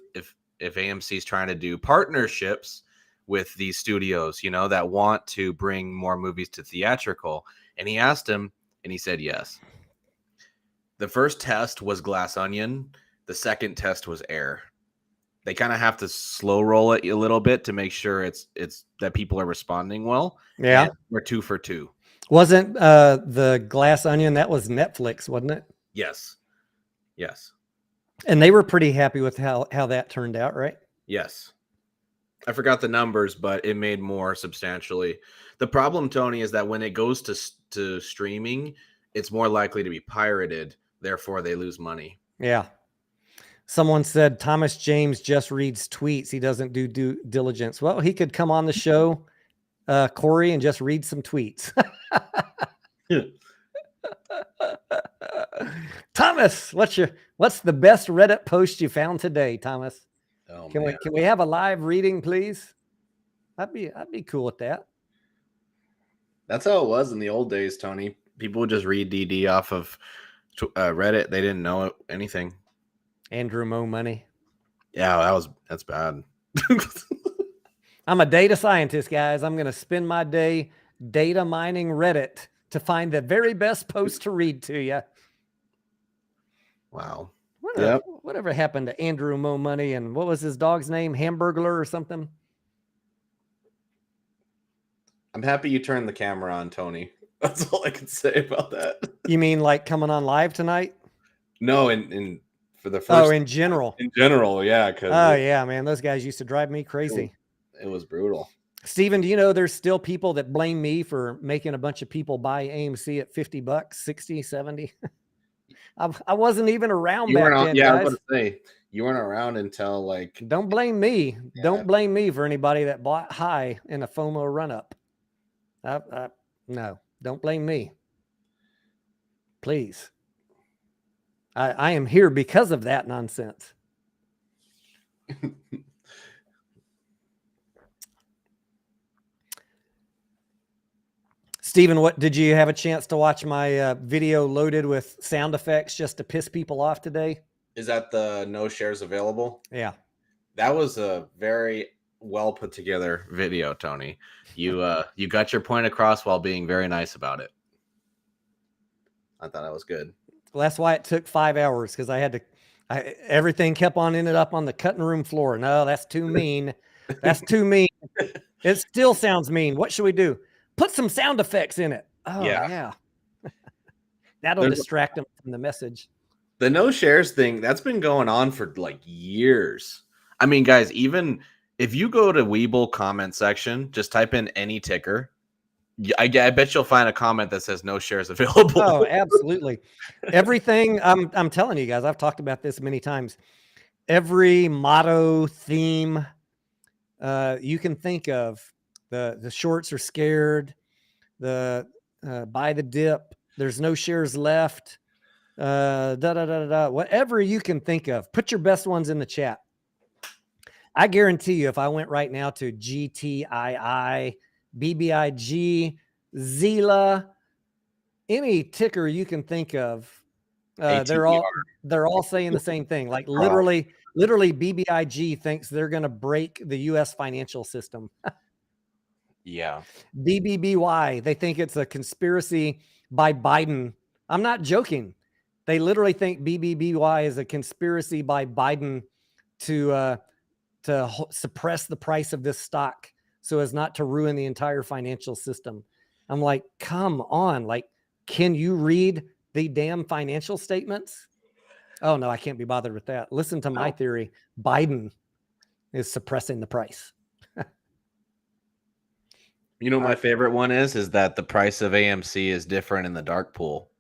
AMC is trying to do partnerships with these studios, you know, that want to bring more movies to theatrical. And he asked him, and he said yes. The first test was Glass Onion. The second test was Air. They kind of have to slow roll it a little bit to make sure it's that people are responding well. Yeah, and we're 2 for 2. Wasn't the Glass Onion, that was Netflix, wasn't it? Yes. And they were pretty happy with how that turned out, right? Yes. I forgot the numbers, but it made more substantially. The problem, Tony, is that when it goes to streaming, it's more likely to be pirated. Therefore, they lose money. Yeah. Someone said Thomas James just reads tweets. He doesn't do due diligence. Well, he could come on the show, Corey, and just read some tweets. Thomas, what's the best Reddit post you found today, Thomas? Oh, can we have a live reading, please? I'd be cool with that. That's how it was in the old days, Tony. People would just read DD off of Reddit. They didn't know anything. Andrew Mo Money. Yeah, that's bad. I'm a data scientist, guys. I'm going to spend my day data mining Reddit to find the very best post to read to you. Wow. Whatever happened to Andrew Mo Money and what was his dog's name? Hamburglar or something? I'm happy you turned the camera on, Tony. That's all I can say about that. You mean like coming on live tonight? No, in for the first. Oh, in general. In general, yeah. Oh yeah, man, those guys used to drive me crazy. It was brutal. Steven, do you know there's still people that blame me for making a bunch of people buy AMC at $50, 60, 70? I wasn't even around back then, yeah, guys. I was going to say, you weren't around until like... Don't blame me. Yeah. Don't blame me for anybody that bought high in a FOMO run-up. No, don't blame me. Please. I am here because of that nonsense. Steven, what did you have a chance to watch my video loaded with sound effects just to piss people off today? Is that the no shares available? Yeah. That was a very well put together video, Tony. You got your point across while being very nice about it. I thought that was good. Well, that's why it took 5 hours, because I had to. Everything kept on ended up on the cutting room floor. No, that's too mean. That's too mean. It still sounds mean. What should we do? Put some sound effects in it. Oh yeah. That'll distract them from the message. The no shares thing, that's been going on for like years. I mean, guys, even if you go to Weeble comment section, just type in any ticker. I bet you'll find a comment that says no shares available. Oh, absolutely. Everything, I'm telling you guys, I've talked about this many times. Every motto, theme you can think of, the shorts are scared, the buy the dip, there's no shares left, whatever you can think of, put your best ones in the chat. I guarantee you, if I went right now to GTII, BBIG, Zila, any ticker you can think of, they're all saying the same thing. Like literally BBIG thinks they're going to break the U.S. financial system. Yeah. BBBY, they think it's a conspiracy by Biden. I'm not joking. They literally think BBBY is a conspiracy by Biden to suppress the price of this stock so as not to ruin the entire financial system. I'm like, come on. Like, can you read the damn financial statements? Oh no, I can't be bothered with that. Listen to my theory. Biden is suppressing the price. You know, my favorite one is that the price of AMC is different in the dark pool.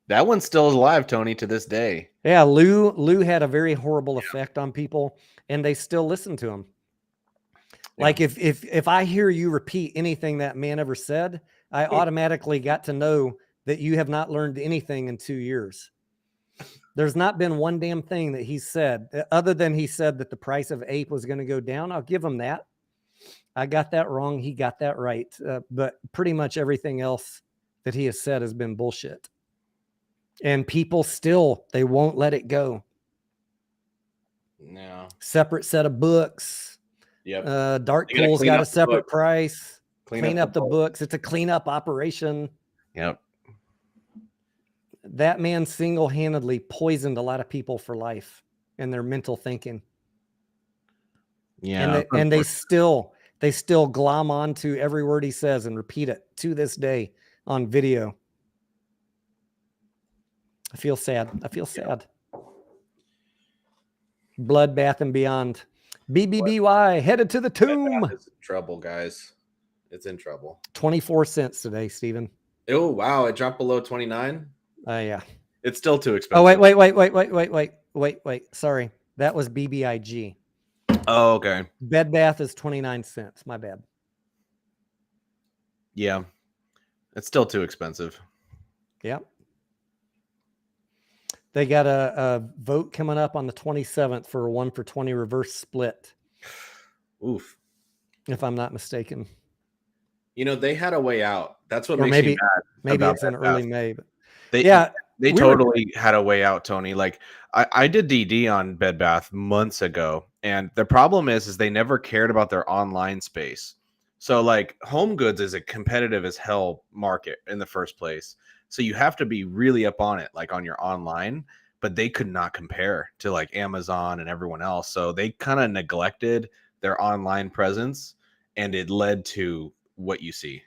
That one still is alive, Tony, to this day. Yeah, Lou had a very horrible effect on people, and they still listen to him. Yeah. Like if I hear you repeat anything that man ever said, I automatically got to know that you have not learned anything in 2 years. There's not been one damn thing that he said, other than he said that the price of ape was going to go down. I'll give him that. I got that wrong. He got that right. But pretty much everything else that he has said has been bullshit. And people still, they won't let it go. No. Separate set of books. Yep. Dark Pool's got a separate price. Clean up the books. It's a cleanup operation. Yep. That man single-handedly poisoned a lot of people for life and their mental thinking. Yeah. And they still glom on to every word he says and repeat it to this day on video. I feel sad. Bloodbath and beyond. BBBY headed to the tomb. It's in trouble, guys. It's in trouble. 24 cents today, Steven. Oh, wow. It dropped below 29. Yeah. It's still too expensive. Oh, wait. Sorry. That was BBIG. Oh, okay. Bed Bath is 29 cents. My bad. Yeah. It's still too expensive. Yep. They got a vote coming up on the 27th for a 1-for-20 reverse split. Oof. If I'm not mistaken. You know, they had a way out. That's what makes me mad. Maybe it's in early May. But They They we were totally had a way out, Tony. Like I did DD on Bed Bath months ago, and the problem is they never cared about their online space. So like home goods is a competitive as hell market in the first place. So you have to be really up on it, like on your online, but they could not compare to like Amazon and everyone else. So they kind of neglected their online presence, and it led to what you see.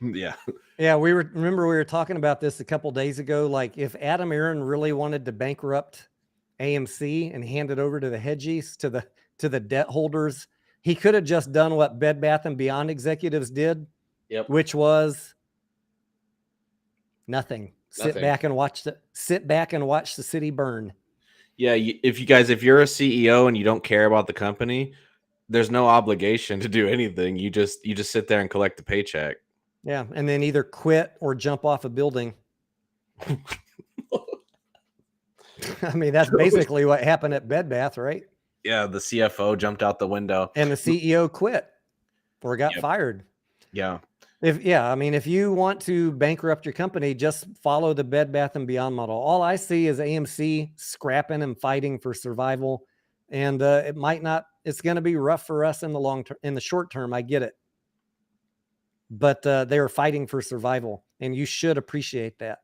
Yeah. Yeah, remember we were talking about this a couple days ago. Like if Adam Aaron really wanted to bankrupt AMC and hand it over to the hedgies, to the debt holders, he could have just done what Bed Bath and Beyond executives did, Yep. which was nothing. Sit Nothing. back and watch the city burn. Yeah, if you're a CEO and you don't care about the company, there's no obligation to do anything. You just sit there and collect the paycheck. Yeah, and then either quit or jump off a building. I mean, that's basically what happened at Bed Bath, right? Yeah, the CFO jumped out the window. And the CEO quit or got Yep. fired. Yeah. I mean, if you want to bankrupt your company, just follow the Bed Bath and Beyond model. All I see is AMC scrapping and fighting for survival, and it might not. It's going to be rough for us in the long term. In the short term, I get it, but they are fighting for survival, and you should appreciate that.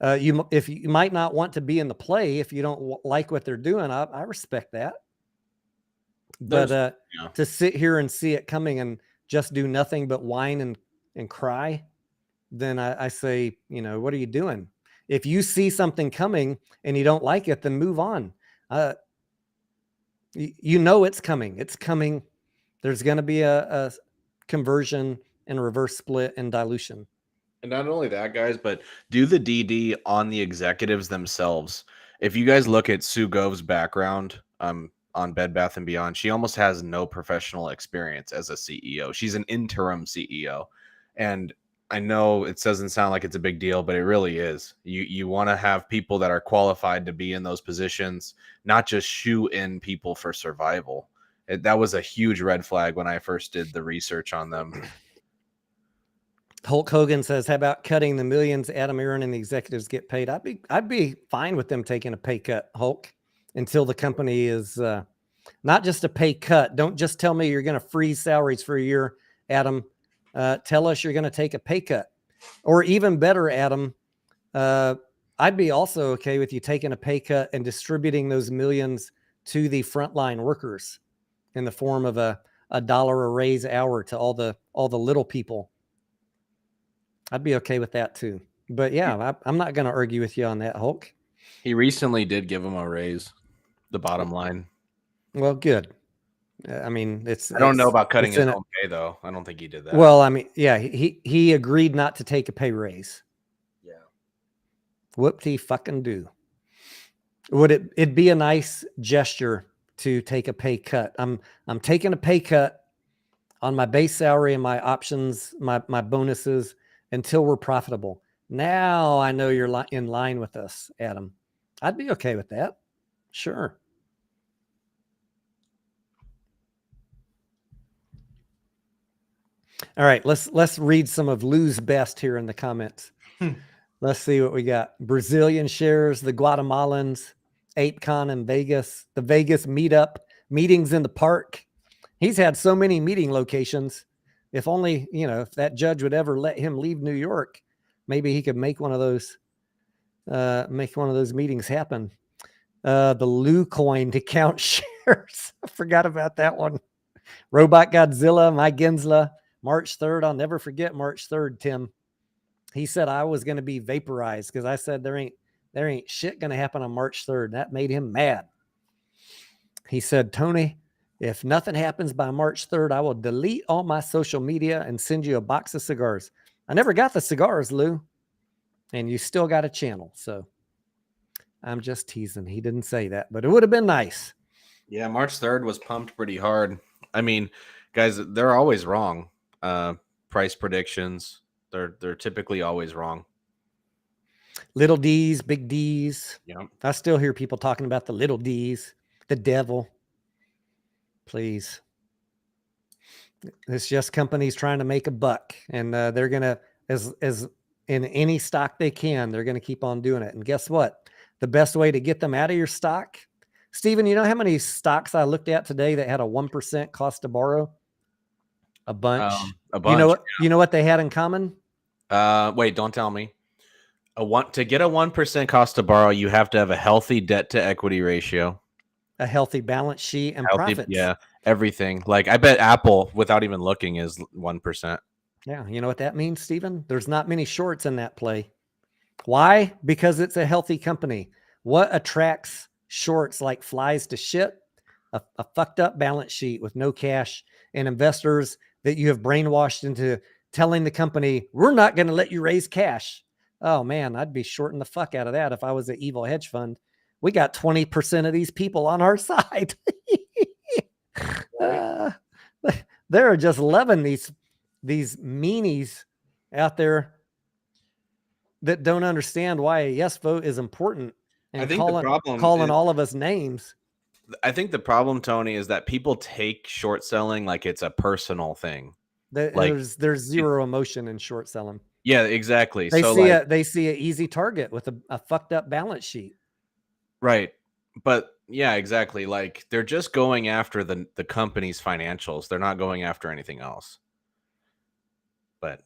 If you might not want to be in the play if you don't like what they're doing, I respect that. But yeah. to sit here and see it coming and just do nothing but whine and cry, then I say, what are you doing? If you see something coming and you don't like it, then move on. It's coming. It's coming. There's going to be a conversion and reverse split and dilution. And not only that, guys, but do the DD on the executives themselves. If you guys look at Sue Gove's background on Bed Bath and Beyond, she almost has no professional experience as a CEO. She's an interim CEO. And I know it doesn't sound like it's a big deal, but it really is. You want to have people that are qualified to be in those positions, not just shoe in people for survival. That was a huge red flag when I first did the research on them. Hulk Hogan says, "How about cutting the millions Adam Aaron and the executives get paid?" I'd be fine with them taking a pay cut, Hulk, until the company is not just a pay cut. Don't just tell me you're going to freeze salaries for a year, Adam. Tell us you're going to take a pay cut, or even better, Adam. I'd be also okay with you taking a pay cut and distributing those millions to the frontline workers in the form of a $1 a raise hour to all the little people. I'd be okay with that too. But yeah, I'm not going to argue with you on that, Hulk. He recently did give him a raise, the bottom line. Well, good. I mean, I don't know about cutting his own pay, though. I don't think he did that. Well, I mean, yeah, he agreed not to take a pay raise. Yeah. Whoop-de fucking do. It'd be a nice gesture to take a pay cut. I'm taking a pay cut on my base salary and my options, my bonuses until we're profitable. Now I know you're in line with us, Adam. I'd be okay with that. Sure. All right, let's read some of Lou's best here in the comments. Let's see what we got. Brazilian shares, the Guatemalans, ApeCon in Vegas, the Vegas meetup, meetings in the park. He's had so many meeting locations. If only, if that judge would ever let him leave New York, maybe he could make one of those meetings happen. The Lou coin to count shares. I forgot about that one. Robot Godzilla, Mike Gensler, March 3rd. I'll never forget March 3rd, Tim. He said I was going to be vaporized because I said there ain't shit going to happen on March 3rd. That made him mad. He said, Tony, if nothing happens by March 3rd, I will delete all my social media and send you a box of cigars. I never got the cigars, Lou. And you still got a channel. So I'm just teasing. He didn't say that, but it would have been nice. Yeah, March 3rd was pumped pretty hard. I mean, guys, they're always wrong. Price predictions, they're typically always wrong. Little D's, big D's. Yeah. I still hear people talking about the little D's, the devil. Please. It's just companies trying to make a buck, and they're gonna, as in any stock they can, they're going to keep on doing it. And guess what? The best way to get them out of your stock, Steven, you know how many stocks I looked at today that had a 1% cost to borrow? A bunch. A bunch. You know what they had in common? Wait, don't tell me. To get a 1% cost to borrow, you have to have a healthy debt to equity ratio, A healthy balance sheet and profits. Yeah, everything. Like I bet Apple, without even looking, is 1%. Yeah, you know what that means, Steven? There's not many shorts in that play. Why? Because it's a healthy company. What attracts shorts like flies to shit? A fucked up balance sheet with no cash and investors that you have brainwashed into telling the company, we're not going to let you raise cash. Oh man, I'd be shorting the fuck out of that if I was an evil hedge fund. We got 20% of these people on our side. They're just loving these meanies out there that don't understand why a yes vote is important and I think calling all of us names. I think the problem, Tony, is that people take short selling like it's a personal thing. There's zero emotion in short selling. Yeah, exactly. They see an easy target with a fucked up balance sheet. Right. But yeah, exactly. Like they're just going after the company's financials. They're not going after anything else. But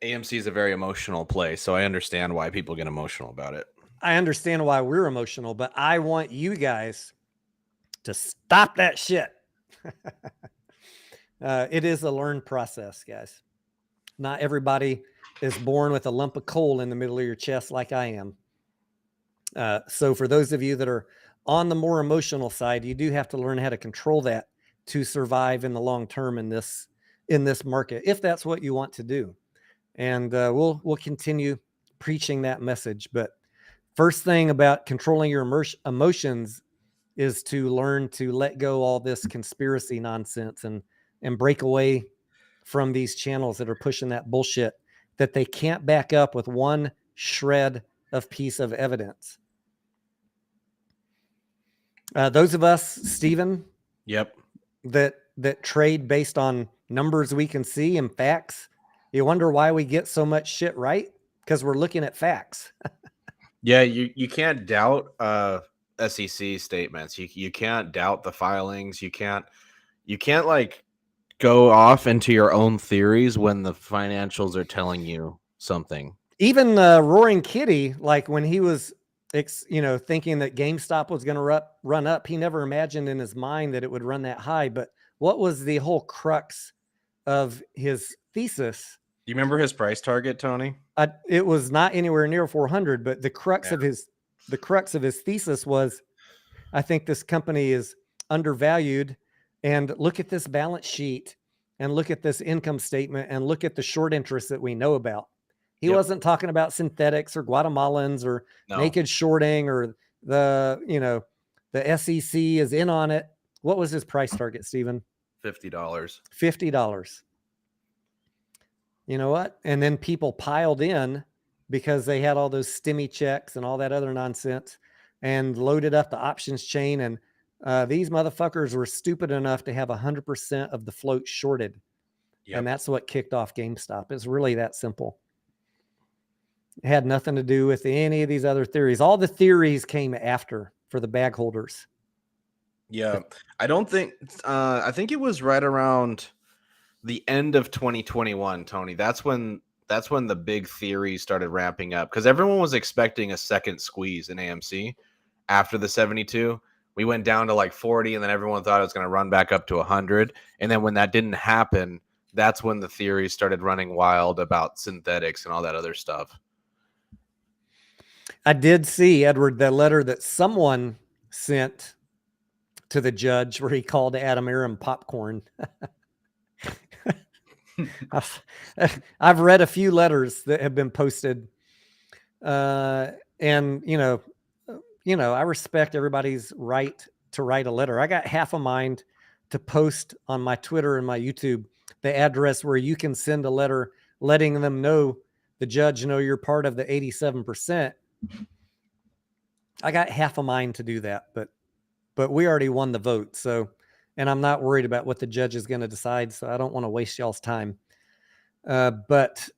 AMC is a very emotional play, so I understand why people get emotional about it. I understand why we're emotional, but I want you guys to stop that shit. It is a learned process, guys. Not everybody is born with a lump of coal in the middle of your chest like I am. So for those of you that are on the more emotional side, you do have to learn how to control that to survive in the long term in this market, if that's what you want to do. And we'll continue preaching that message. But first thing about controlling your emotions is to learn to let go all this conspiracy nonsense and break away from these channels that are pushing that bullshit that they can't back up with one shred of piece of evidence. Those of us, Steven, Yep, that trade based on numbers we can see and facts, you wonder why we get so much shit right? Because we're looking at facts. Yeah, you can't doubt SEC statements. You can't doubt the filings. You can't like go off into your own theories when the financials are telling you something. Even Roaring Kitty, like when he was thinking that GameStop was going to run up, he never imagined in his mind that it would run that high. But what was the whole crux of his thesis? You remember his price target, Tony? It was not anywhere near 400, but the crux of his thesis was, I think this company is undervalued, and look at this balance sheet and look at this income statement and look at the short interest that we know about. He wasn't talking about synthetics or Guatemalans or naked shorting or the SEC is in on it. What was his price target, Steven? $50. $50. You know what? And then people piled in because they had all those stimmy checks and all that other nonsense and loaded up the options chain. And these motherfuckers were stupid enough to have 100% of the float shorted. Yep. And that's what kicked off GameStop. It's really that simple. It had nothing to do with any of these other theories. All the theories came after for the bag holders. Yeah. I think it was right around the end of 2021, Tony. That's when the big theories started ramping up because everyone was expecting a second squeeze in AMC after the 72. We went down to like 40, and then everyone thought it was going to run back up to 100. And then when that didn't happen, that's when the theories started running wild about synthetics and all that other stuff. I did see, Edward, the letter that someone sent to the judge where he called Adam Aram popcorn. I've read a few letters that have been posted, and I respect everybody's right to write a letter. I got half a mind to post on my Twitter and my YouTube the address where you can send a letter letting them know, the judge know you're part of the 87%. I got half a mind to do that, but we already won the vote. So, and I'm not worried about what the judge is going to decide. So I don't want to waste y'all's time. But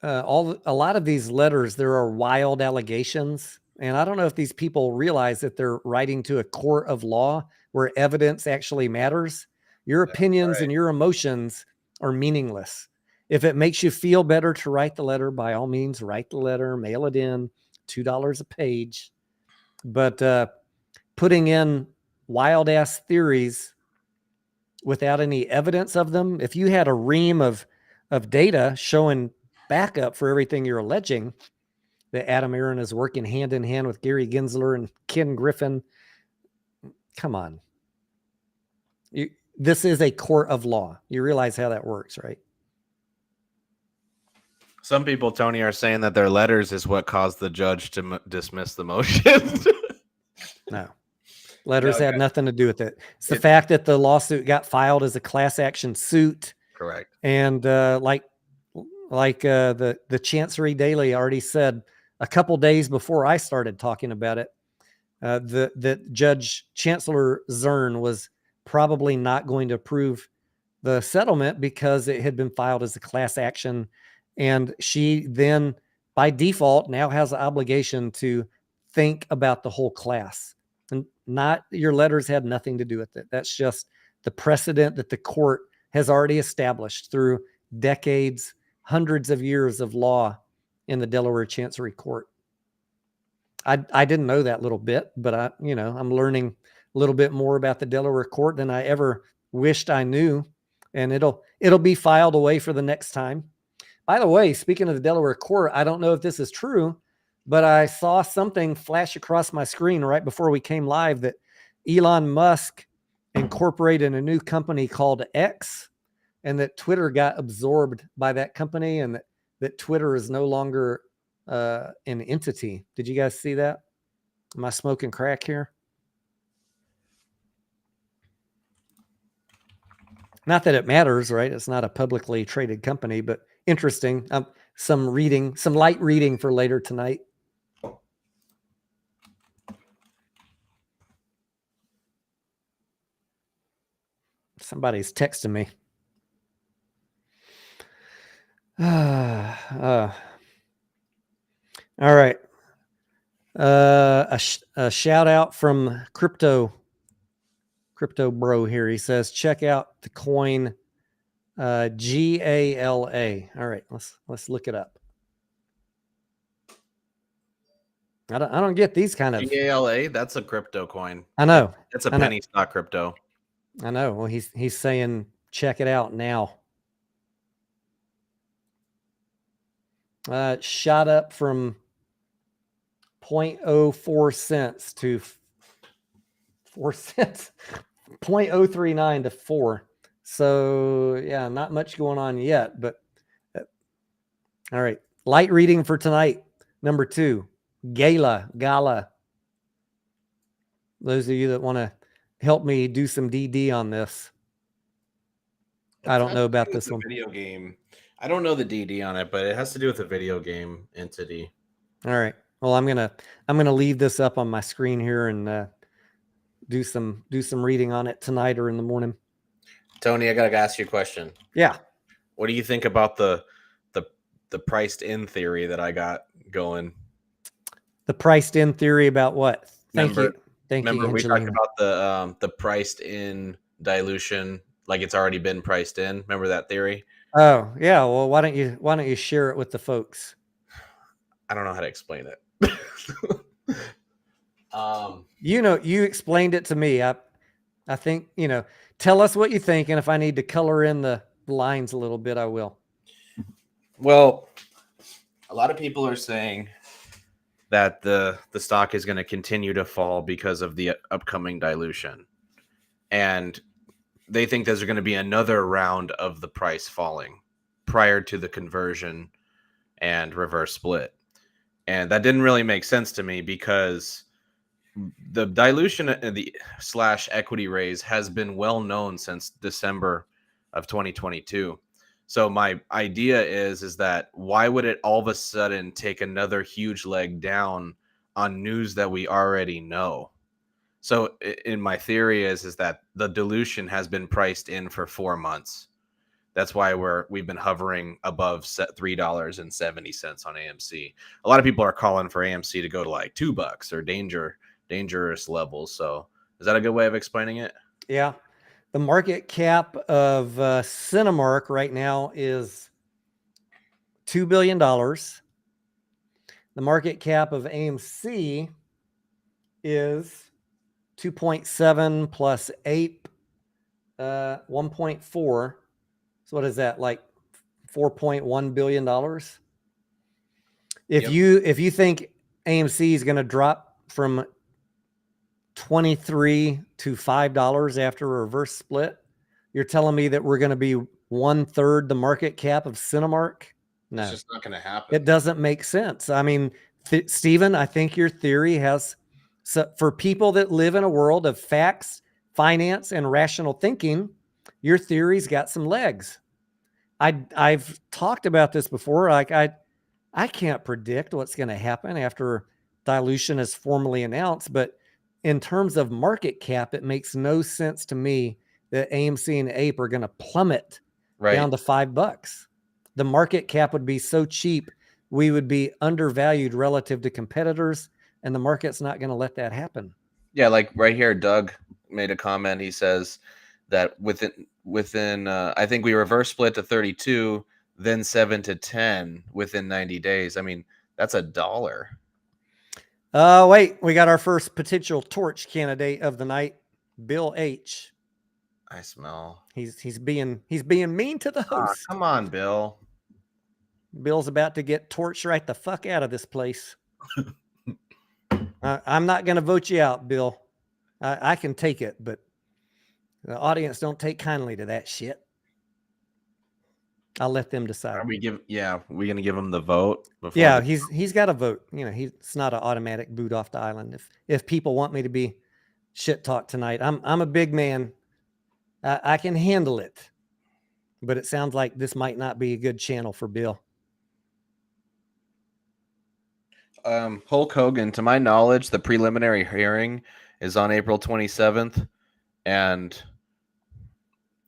a lot of these letters, there are wild allegations. And I don't know if these people realize that they're writing to a court of law where evidence actually matters. Your opinions and your emotions are meaningless. If it makes you feel better to write the letter, by all means, write the letter, mail it in, $2 a page. But putting in wild ass theories without any evidence of them, if you had a ream of data showing backup for everything you're alleging, that Adam Aaron is working hand in hand with Gary Gensler and Ken Griffin. Come on. This is a court of law. You realize how that works, right? Some people, Tony, are saying that their letters is what caused the judge to dismiss the motion. No. Letters had nothing to do with it. It's the fact that the lawsuit got filed as a class action suit. Correct. And like the Chancery Daily already said a couple days before I started talking about it, that Judge Chancellor Zern was probably not going to approve the settlement because it had been filed as a class action. And she then, by default, now has an obligation to think about the whole class. And not your letters had nothing to do with it. That's just the precedent that the court has already established through decades, hundreds of years of law in the Delaware Chancery Court. I didn't know that little bit, but I'm learning a little bit more about the Delaware court than I ever wished I knew. And it'll be filed away for the next time. By the way, speaking of the Delaware court, I don't know if this is true, but I saw something flash across my screen right before we came live that Elon Musk incorporated a new company called X, and that Twitter got absorbed by that company, and that Twitter is no longer an entity. Did you guys see that? Am I smoking crack here? Not that it matters, right? It's not a publicly traded company, but interesting. Some light reading for later tonight. Somebody's texting me. All right. A shout out from Crypto Bro here. He says, check out the coin GALA. All right, let's look it up. I don't get these kind of GALA. That's a crypto coin. I know. It's a penny stock crypto. I know. Well, he's saying check it out now. Shot up from 0.04 cents to 4 cents, 0.039 to 4. So yeah, not much going on yet, but all right. Light reading for tonight. Number 2, Gala. Those of you that want to help me do some DD on this. I don't know about this one. Video game. I don't know the DD on it, but it has to do with a video game entity. All right. Well, I'm gonna leave this up on my screen here and do some reading on it tonight or in the morning. Tony, I gotta ask you a question. Yeah. What do you think about the priced in theory that I got going? The priced in theory about what? Thank you. Remember we talked about the priced in dilution, like it's already been priced in. Remember that theory? Oh yeah. Well, why don't you share it with the folks? I don't know how to explain it. You explained it to me. I think, tell us what you think, and if I need to color in the lines a little bit, I will. Well, a lot of people are saying that the stock is going to continue to fall because of the upcoming dilution. And they think there's going to be another round of the price falling prior to the conversion and reverse split. And that didn't really make sense to me because the dilution and the / equity raise has been well known since December of 2022. So my idea is that why would it all of a sudden take another huge leg down on news that we already know? So in my theory is that the dilution has been priced in for 4 months. That's why we've been hovering above $3.70 on AMC. A lot of people are calling for AMC to go to like $2 or dangerous levels. So is that a good way of explaining it? Yeah. The market cap of Cinemark right now is $2 billion. The market cap of AMC is 2.7 plus 8, 1.4. So what is that, like $4.1 billion? If you think AMC is going to drop from 23 to $5 after a reverse split, you're telling me that we're going to be 1/3 the market cap of Cinemark? No, it's just not going to happen. It doesn't make sense. I mean, Stephen, I think your theory has, so for people that live in a world of facts, finance, and rational thinking, your theory's got some legs. I've talked about this before. Like I can't predict what's going to happen after dilution is formally announced, but in terms of market cap, it makes no sense to me that AMC and Ape are going to plummet down to $5. The market cap would be so cheap, we would be undervalued relative to competitors, and the market's not going to let that happen. Yeah, like right here, Doug made a comment. He says that within I think we reverse split to 32, then 7 to 10 within 90 days. I mean, that's $1. Wait, we got our first potential torch candidate of the night, Bill H. I smell. He's being mean to the host. Come on, Bill. Bill's about to get torched right the fuck out of this place. I'm not going to vote you out, Bill. I can take it, but the audience don't take kindly to that shit. I'll let them decide. Are we going to give him the vote? Yeah, he's got a vote. You know, it's not an automatic boot off the island. If people want me to be shit talked tonight, I'm a big man. I can handle it. But it sounds like this might not be a good channel for Bill. Hulk Hogan, to my knowledge, the preliminary hearing is on April 27th. And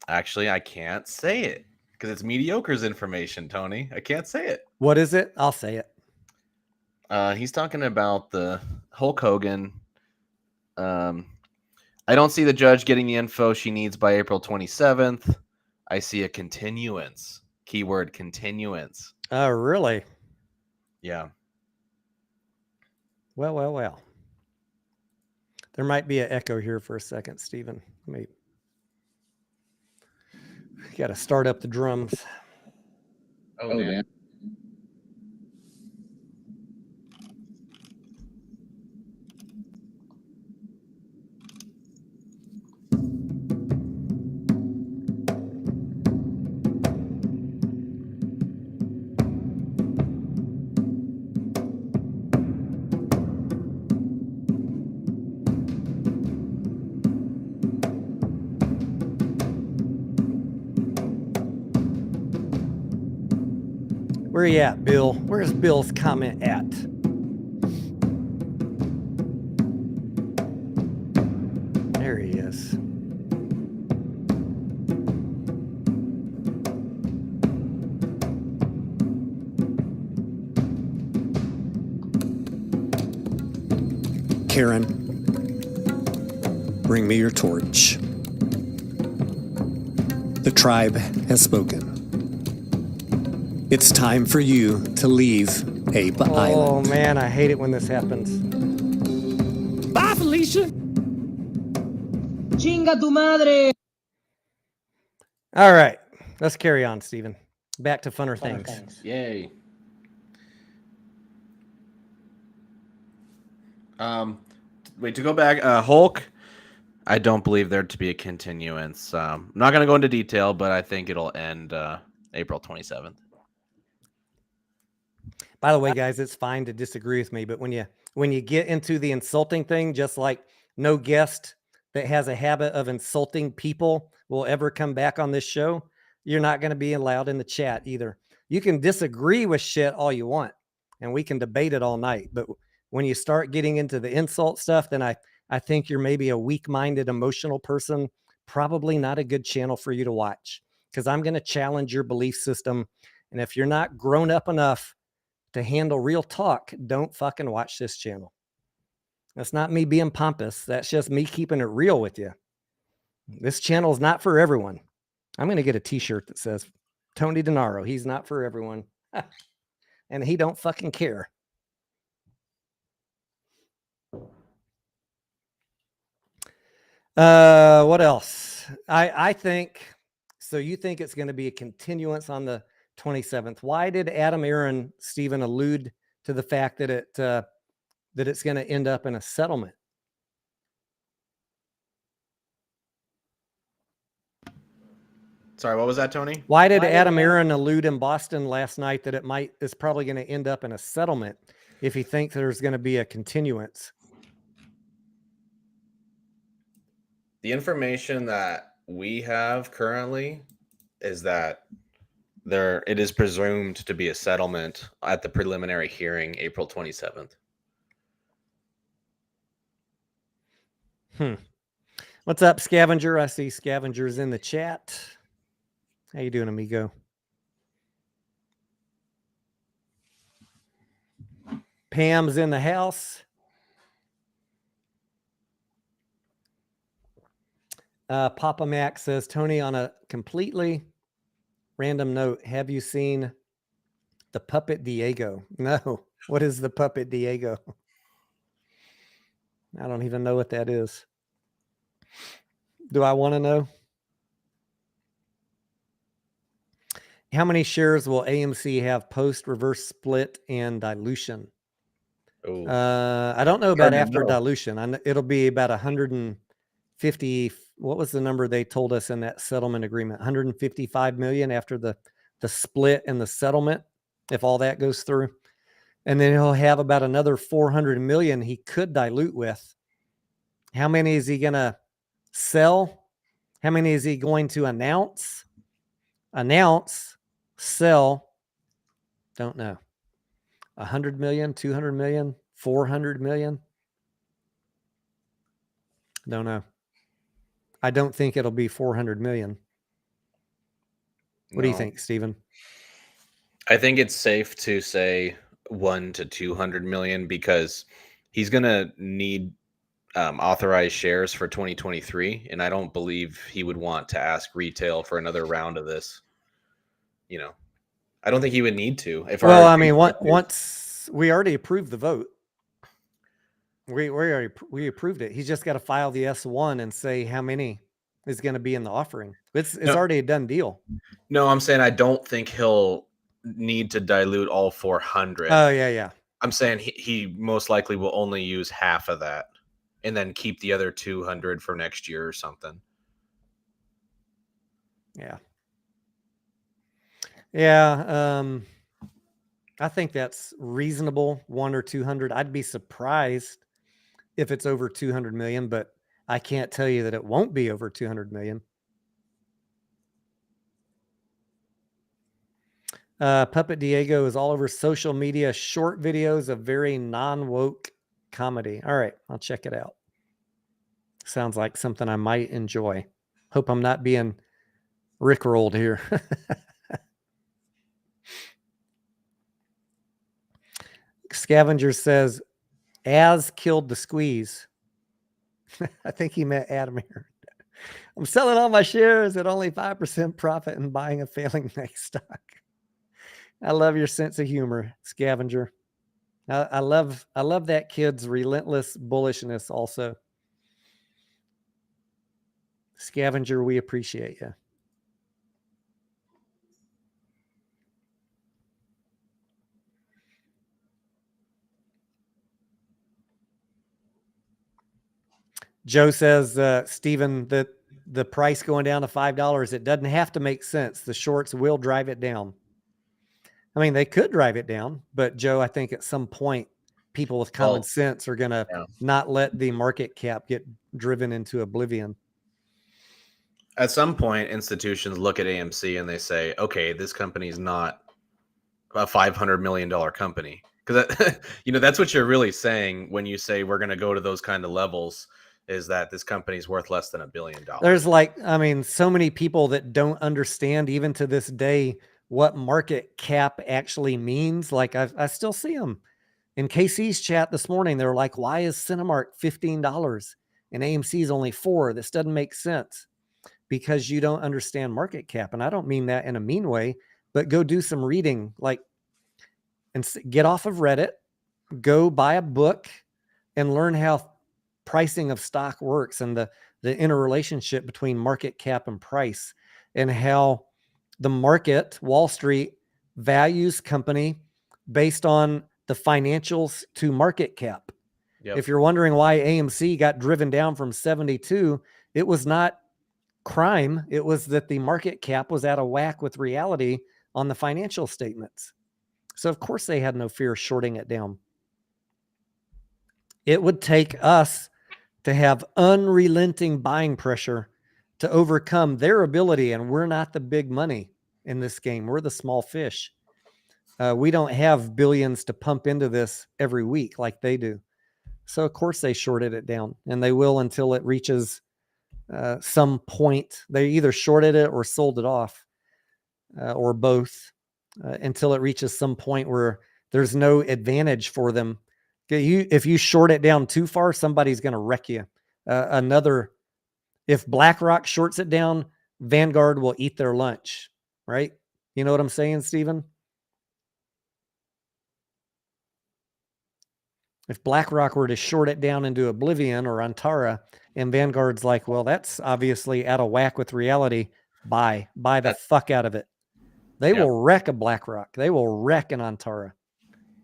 actually, I can't say it because it's mediocre's information, Tony. I can't say it. What is it? I'll say it. He's talking about the Hulk Hogan. I don't see the judge getting the info she needs by April 27th. I see a continuance. Keyword continuance. Oh, really? Yeah. Well. There might be an echo here for a second, Stephen. Got to start up the drums. Oh man. Where you at, Bill? Where's Bill's comment at? There he is. Karen, bring me your torch. The tribe has spoken. It's time for you to leave Ape Island. Oh man, I hate it when this happens. Bye, Felicia. Chinga tu madre. All right, let's carry on, Stephen. Back to funner things. Yay. Wait, to go back, Hulk, I don't believe there to be a continuance. I'm not going to go into detail, but I think it'll end April 27th. By the way, guys, it's fine to disagree with me, but when you get into the insulting thing, just like no guest that has a habit of insulting people will ever come back on this show, you're not going to be allowed in the chat either. You can disagree with shit all you want, and we can debate it all night. But when you start getting into the insult stuff, then I think you're maybe a weak-minded, emotional person, probably not a good channel for you to watch. because I'm going to challenge your belief system. And if you're not grown up enough to handle real talk, don't fucking watch this channel. That's not me being pompous. That's just me keeping it real with you. This channel is not for everyone. I'm going to get a t-shirt that says Tony Denaro. He's not for everyone. And he don't fucking care. What else? I think, so you think it's going to be a continuance on the 27th. Why did Adam Aaron, Stephen, allude to the fact that it's going to end up in a settlement? Sorry, what was that, Tony? Why did Adam Aaron allude in Boston last night that it's probably going to end up in a settlement if he thinks there's going to be a continuance? The information that we have currently is that it is presumed to be a settlement at the preliminary hearing April 27th. What's up, Scavenger? I see Scavengers in the chat. How you doing, amigo? Pam's in the house. Papa Mac says, Tony, on a completely random note, have you seen the Puppet Diego? No. What is the Puppet Diego? I don't even know what that is. Do I want to know? How many shares will AMC have post reverse split and dilution? Oh, I don't know about Hard to after know. dilution. It'll be about 150. What was the number they told us in that settlement agreement? 155 million after the split and the settlement, if all that goes through. And then he'll have about another 400 million he could dilute with. How many is he going to sell? How many is he going to announce? Sell. Don't know. 100 million, 200 million, 400 million. Don't know. I don't think it'll be 400 million. What do you think, Stephen? I think it's safe to say 1 to 200 million because he's going to need authorized shares for 2023. And I don't believe he would want to ask retail for another round of this. You know, I don't think he would need to. Well, I mean, once we already approved the vote, we approved it. He's just got to file the S1 and say how many is going to be in the offering. It's already a done deal. No, I'm saying I don't think he'll need to dilute all 400. Oh, yeah. I'm saying he most likely will only use half of that and then keep the other 200 for next year or something. Yeah. Yeah. I think that's reasonable. 1 or 200. I'd be surprised if it's over 200 million, but I can't tell you that it won't be over 200 million. Puppet Diego is all over social media, short videos of very non-woke comedy. All right, I'll check it out. Sounds like something I might enjoy. Hope I'm not being rickrolled here. Scavenger says, "As killed the squeeze." I think he meant Adam here. I'm selling all my shares at only 5% profit and buying a failing next stock. I love your sense of humor, Scavenger. I love that kid's relentless bullishness also. Scavenger, we appreciate you. Joe says, Stephen, that the price going down to $5, it doesn't have to make sense. The shorts will drive it down. I mean, they could drive it down, but Joe, I think at some point, people with common sense are going to not let the market cap get driven into oblivion. At some point, institutions look at AMC and they say, okay, this company is not a $500 million company. Because, that's what you're really saying when you say we're going to go to those kind of levels. is that this company is worth less than $1 billion. There's so many people that don't understand even to this day what market cap actually means. Like I still see them in KC's chat this morning. They're like, why is Cinemark $15 and AMC is only $4? This doesn't make sense, because you don't understand market cap. And I don't mean that in a mean way, but go do some reading, and get off of Reddit, go buy a book and learn how pricing of stock works, and the interrelationship between market cap and price, and how the market, Wall Street, values company based on the financials to market cap. Yep. If you're wondering why AMC got driven down from 72, it was not crime. It was that the market cap was out of whack with reality on the financial statements. So of course they had no fear of shorting it down. It would take us to have unrelenting buying pressure to overcome their ability. And we're not the big money in this game. We're the small fish. We don't have billions to pump into this every week like they do. So of course they shorted it down, and they will until it reaches some point. They either shorted it or sold it off, or both, until it reaches some point where there's no advantage for them. If you short it down too far, somebody's going to wreck you. If BlackRock shorts it down, Vanguard will eat their lunch, right? You know what I'm saying, Stephen? If BlackRock were to short it down into oblivion or Antara, and Vanguard's like, well, that's obviously out of whack with reality, buy the fuck out of it. They will wreck a BlackRock. They will wreck an Antara.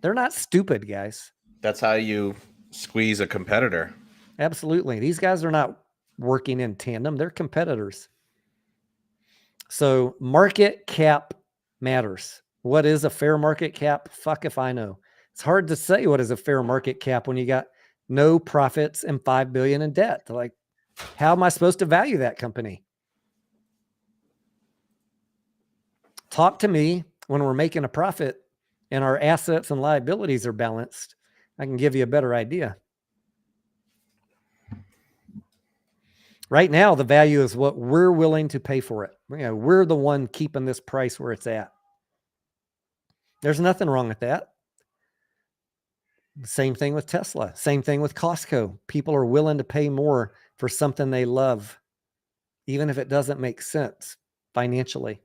They're not stupid, guys. That's how you squeeze a competitor. Absolutely. These guys are not working in tandem. They're competitors. So market cap matters. What is a fair market cap? Fuck if I know. It's hard to say what is a fair market cap when you got no profits and $5 billion in debt. Like, how am I supposed to value that company? Talk to me when we're making a profit and our assets and liabilities are balanced. I can give you a better idea. Right now, the value is what we're willing to pay for it. We're the one keeping this price where it's at. There's nothing wrong with that. Same thing with Tesla. Same thing with Costco. People are willing to pay more for something they love, even if it doesn't make sense financially.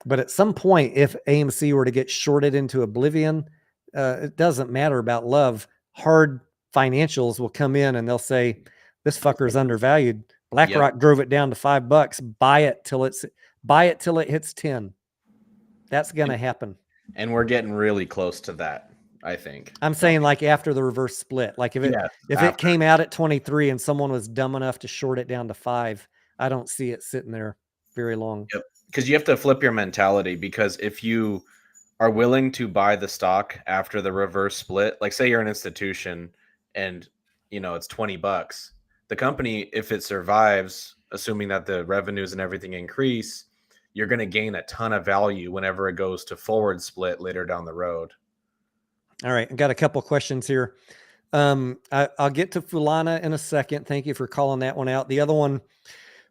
But at some point, if AMC were to get shorted into oblivion, it doesn't matter about love. Hard financials will come in and they'll say, this fucker is undervalued. BlackRock drove it down to $5. Buy it till it hits 10. That's going to happen. And we're getting really close to that, I think. I'm saying like after the reverse split. Like if it came out at 23 and someone was dumb enough to short it down to 5, I don't see it sitting there very long. Yep. Because you have to flip your mentality, because if you are willing to buy the stock after the reverse split, like say you're an institution and it's $20, the company, if it survives, assuming that the revenues and everything increase, you're going to gain a ton of value whenever it goes to forward split later down the road. All right. I got a couple questions here. I'll get to Fulana in a second. Thank you for calling that one out. The other one,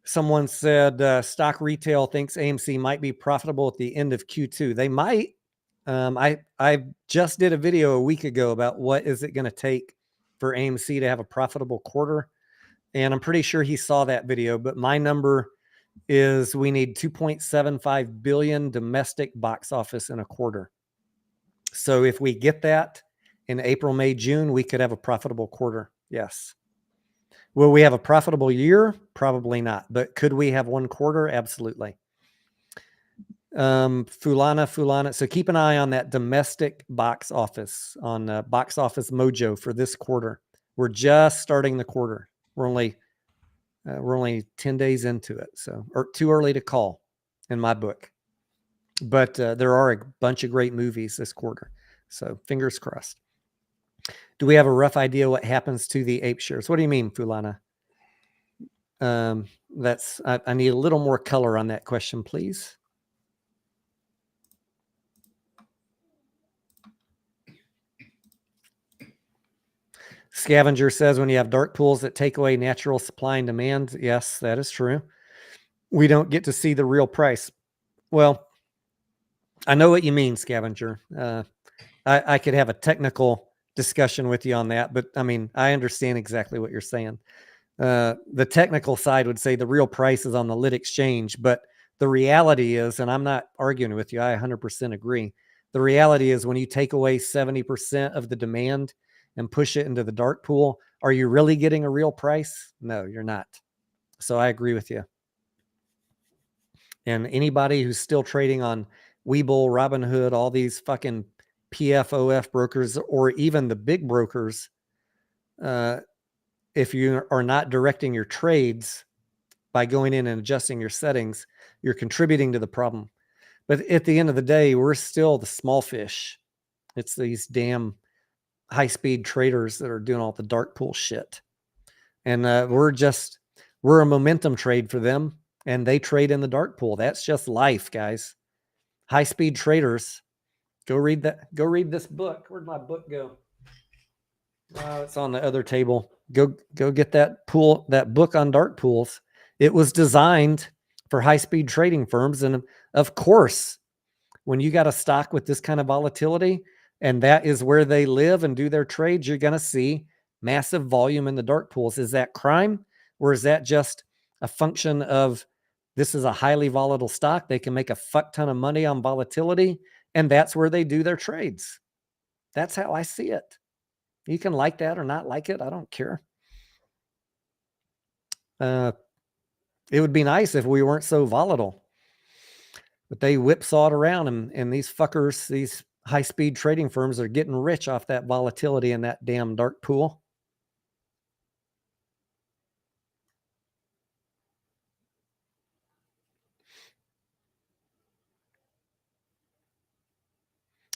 someone said stock retail thinks AMC might be profitable at the end of Q2. They might. I just did a video a week ago about what is it going to take for AMC to have a profitable quarter. And I'm pretty sure he saw that video, but my number is we need 2.75 billion domestic box office in a quarter. So if we get that in April, May, June, we could have a profitable quarter. Yes. Will we have a profitable year? Probably not. But could we have one quarter? Absolutely. Fulana. So keep an eye on that domestic box office on Box Office Mojo for this quarter. We're just starting the quarter. We're only 10 days into it. So, or too early to call in my book. But there are a bunch of great movies this quarter. So fingers crossed. Do we have a rough idea what happens to the ape shares? What do you mean, Fulana? I need a little more color on that question, please. Scavenger says when you have dark pools that take away natural supply and demand, yes, that is true. We don't get to see the real price. Well, I know what you mean, Scavenger. I could have a technical discussion with you on that, but I mean, I understand exactly what you're saying. The technical side would say the real price is on the lit exchange, but the reality is, and I'm not arguing with you, I 100% agree. The reality is when you take away 70% of the demand and push it into the dark pool, are you really getting a real price? No, you're not. So I agree with you. And anybody who's still trading on Webull, Robinhood, all these fucking PFOF brokers, or even the big brokers, if you are not directing your trades by going in and adjusting your settings, you're contributing to the problem. But at the end of the day, we're still the small fish. It's these damn high-speed traders that are doing all the dark pool shit. And we're a momentum trade for them, and they trade in the dark pool. That's just life, guys. High-speed traders. Go read that. Go read this book. Where'd my book go? It's on the other table. Go get that book on dark pools. It was designed for high-speed trading firms. And of course, when you got a stock with this kind of volatility, and that is where they live and do their trades, you're going to see massive volume in the dark pools. Is that crime? Or is that just a function of this is a highly volatile stock? They can make a fuck ton of money on volatility, and that's where they do their trades. That's how I see it. You can like that or not like it. I don't care. It would be nice if we weren't so volatile. But they whipsaw it around, and these fuckers, these high-speed trading firms are getting rich off that volatility in that damn dark pool.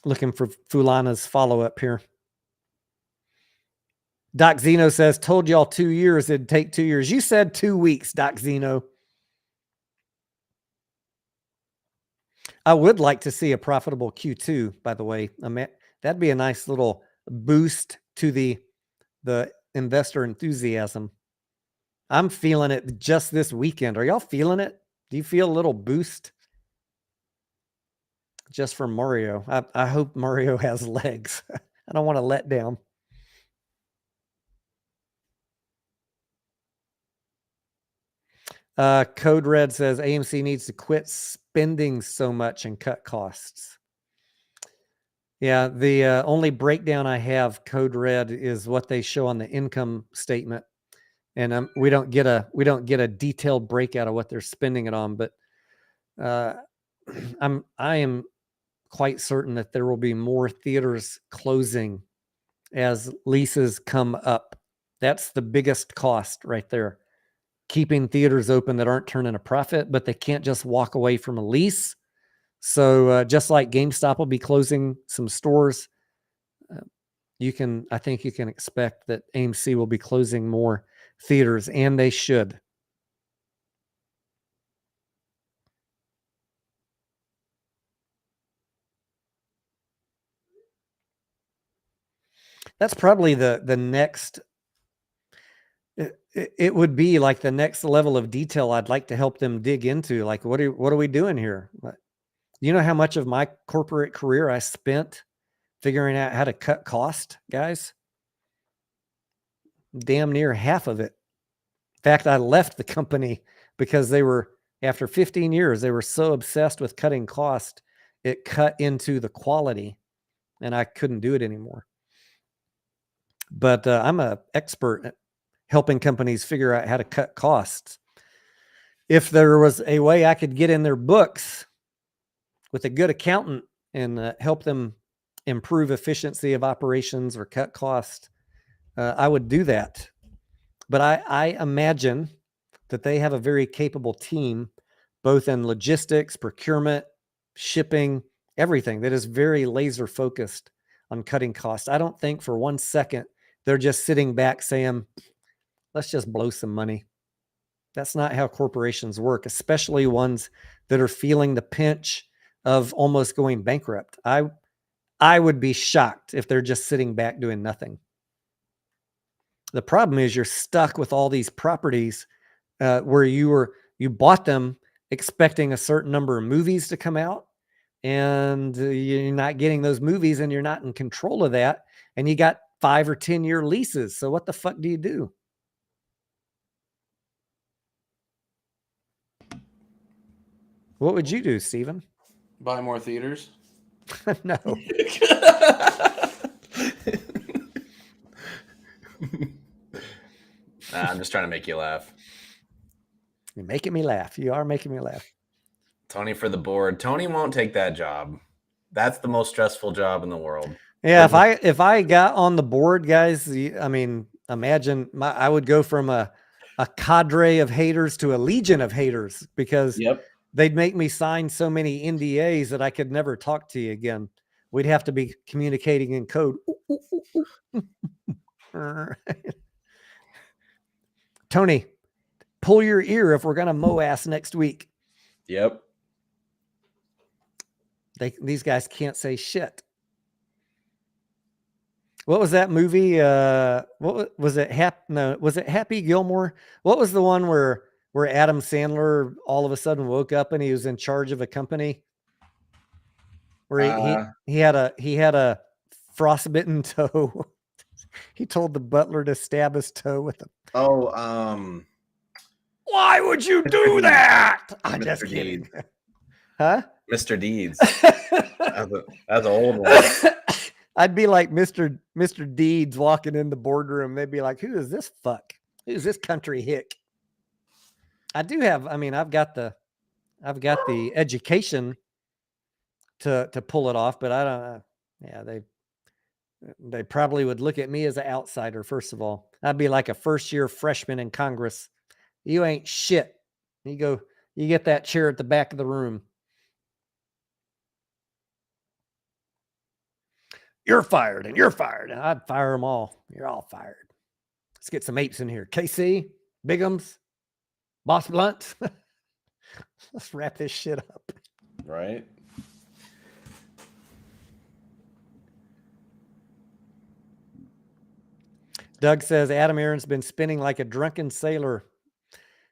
Looking for Fulana's follow-up here. Doc Zeno says, told y'all 2 years, it'd take 2 years. You said 2 weeks, Doc Zeno. I would like to see a profitable Q2, by the way. That'd be a nice little boost to the investor enthusiasm. I'm feeling it just this weekend. Are y'all feeling it? Do you feel a little boost? Just from Mario. I hope Mario has legs. I don't want to let down. Code Red says AMC needs to quit spending so much and cut costs. Yeah, the only breakdown I have, Code Red, is what they show on the income statement, and we don't get a detailed breakout of what they're spending it on. But I am quite certain that there will be more theaters closing as leases come up. That's the biggest cost right there. Keeping theaters open that aren't turning a profit, but they can't just walk away from a lease. So just like GameStop will be closing some stores, I think you can expect that AMC will be closing more theaters, and they should. That's probably the next. It would be like the next level of detail I'd like to help them dig into. Like, what are we doing here? You know how much of my corporate career I spent figuring out how to cut cost, guys? Damn near half of it. In fact, I left the company because after 15 years, they were so obsessed with cutting cost, it cut into the quality, and I couldn't do it anymore. But I'm an expert at helping companies figure out how to cut costs. If there was a way I could get in their books with a good accountant and help them improve efficiency of operations or cut costs, I would do that. But I imagine that they have a very capable team, both in logistics, procurement, shipping, everything that is very laser focused on cutting costs. I don't think for 1 second they're just sitting back saying, let's just blow some money. That's not how corporations work, especially ones that are feeling the pinch of almost going bankrupt. I would be shocked if they're just sitting back doing nothing. The problem is you're stuck with all these properties where you bought them expecting a certain number of movies to come out, and you're not getting those movies, and you're not in control of that, and you got 5 or 10-year leases. So what the fuck do you do? What would you do, Steven? Buy more theaters. No. I'm just trying to make you laugh. You're making me laugh. You are making me laugh. Tony for the board. Tony won't take that job. That's the most stressful job in the world. Yeah, if I got on the board, guys, I mean, imagine I would go from a cadre of haters to a legion of haters, because they'd make me sign so many NDAs that I could never talk to you again. We'd have to be communicating in code. Tony, pull your ear if we're going to mow ass next week. Yep. These guys can't say shit. What was that movie? What was it? Was it Happy Gilmore? What was the one where Adam Sandler all of a sudden woke up and he was in charge of a company? Where he had a frostbitten toe. He told the butler to stab his toe with a. Why would you do that? I'm just kidding. Huh? Mr. Deeds. That's an old one. I'd be like Mr. Deeds walking in the boardroom. They'd be like, "Who is this fuck? Who's this country hick?" I've got the education to pull it off, but I don't. Yeah, they probably would look at me as an outsider. First of all, I'd be like a first-year freshman in Congress. You ain't shit. You get that chair at the back of the room. You're fired, and you're fired. And I'd fire them all. You're all fired. Let's get some apes in here. KC, Bigums, Boss Blunt. Let's wrap this shit up. Right. Doug says Adam Aaron's been spinning like a drunken sailor.